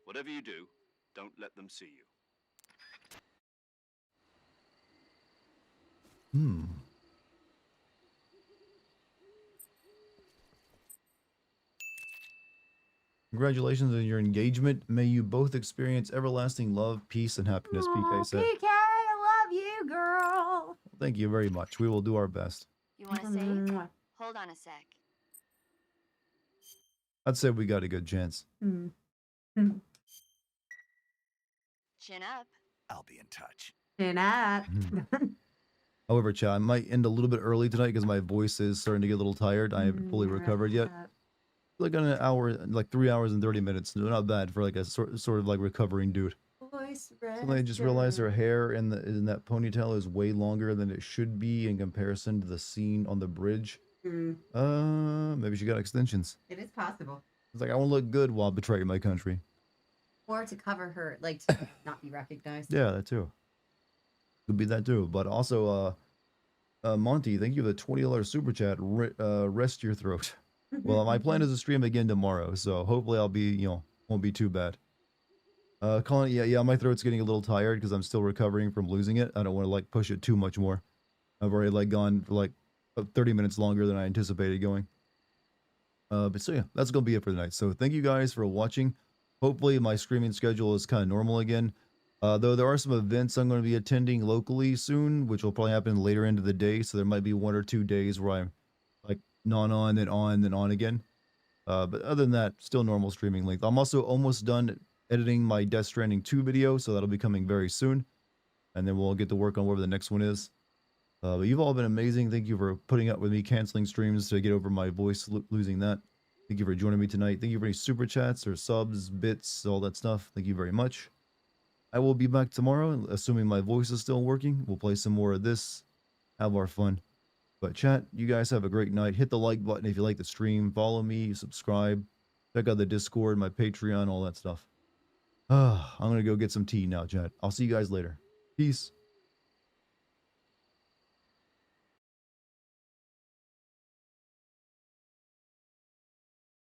Whatever you do, don't let them see you. Congratulations on your engagement. May you both experience everlasting love, peace, and happiness, PK said. PK, I love you, girl. Thank you very much. We will do our best. You want to save? Hold on a sec. I'd say we got a good chance. Chin up. I'll be in touch. Chin up. However, chat, I might end a little bit early tonight because my voice is starting to get a little tired. I haven't fully recovered yet. Like an hour, like 3 hours and 30 minutes. Not bad for like a sort of like recovering dude. Voice So I just realized her hair in that ponytail is way longer than it should be in comparison to the scene on the bridge. Maybe she got extensions. It is possible. It's like I want to look good while betraying my country. Or to cover her, like to not be recognized. Yeah, that too. Could be that too. But also, Monty, thank you for the $20 super chat. Rest your throat. Well, my plan is to stream again tomorrow, so hopefully I'll be, won't be too bad. Colin, yeah, my throat's getting a little tired because I'm still recovering from losing it. I don't want to like push it too much more. I've already like gone for like 30 minutes longer than I anticipated going. But so yeah, that's gonna be it for the night. So thank you guys for watching. Hopefully my streaming schedule is kind of normal again. Though there are some events I'm going to be attending locally soon, which will probably happen later into the day. So there might be 1 or 2 days where I'm like not on, then on, then on again. But other than that, still normal streaming length. I'm also almost done editing my Death Stranding 2 video, so that'll be coming very soon. And then we'll get to work on whatever the next one is. But you've all been amazing. Thank you for putting up with me canceling streams to get over my voice losing that. Thank you for joining me tonight. Thank you for any super chats or subs, bits, all that stuff. Thank you very much. I will be back tomorrow, assuming my voice is still working. We'll play some more of this. Have our fun. But chat, you guys have a great night. Hit the like button if you like the stream. Follow me, subscribe. Check out the Discord, my Patreon, all that stuff. I'm going to go get some tea now, chat. I'll see you guys later. Peace.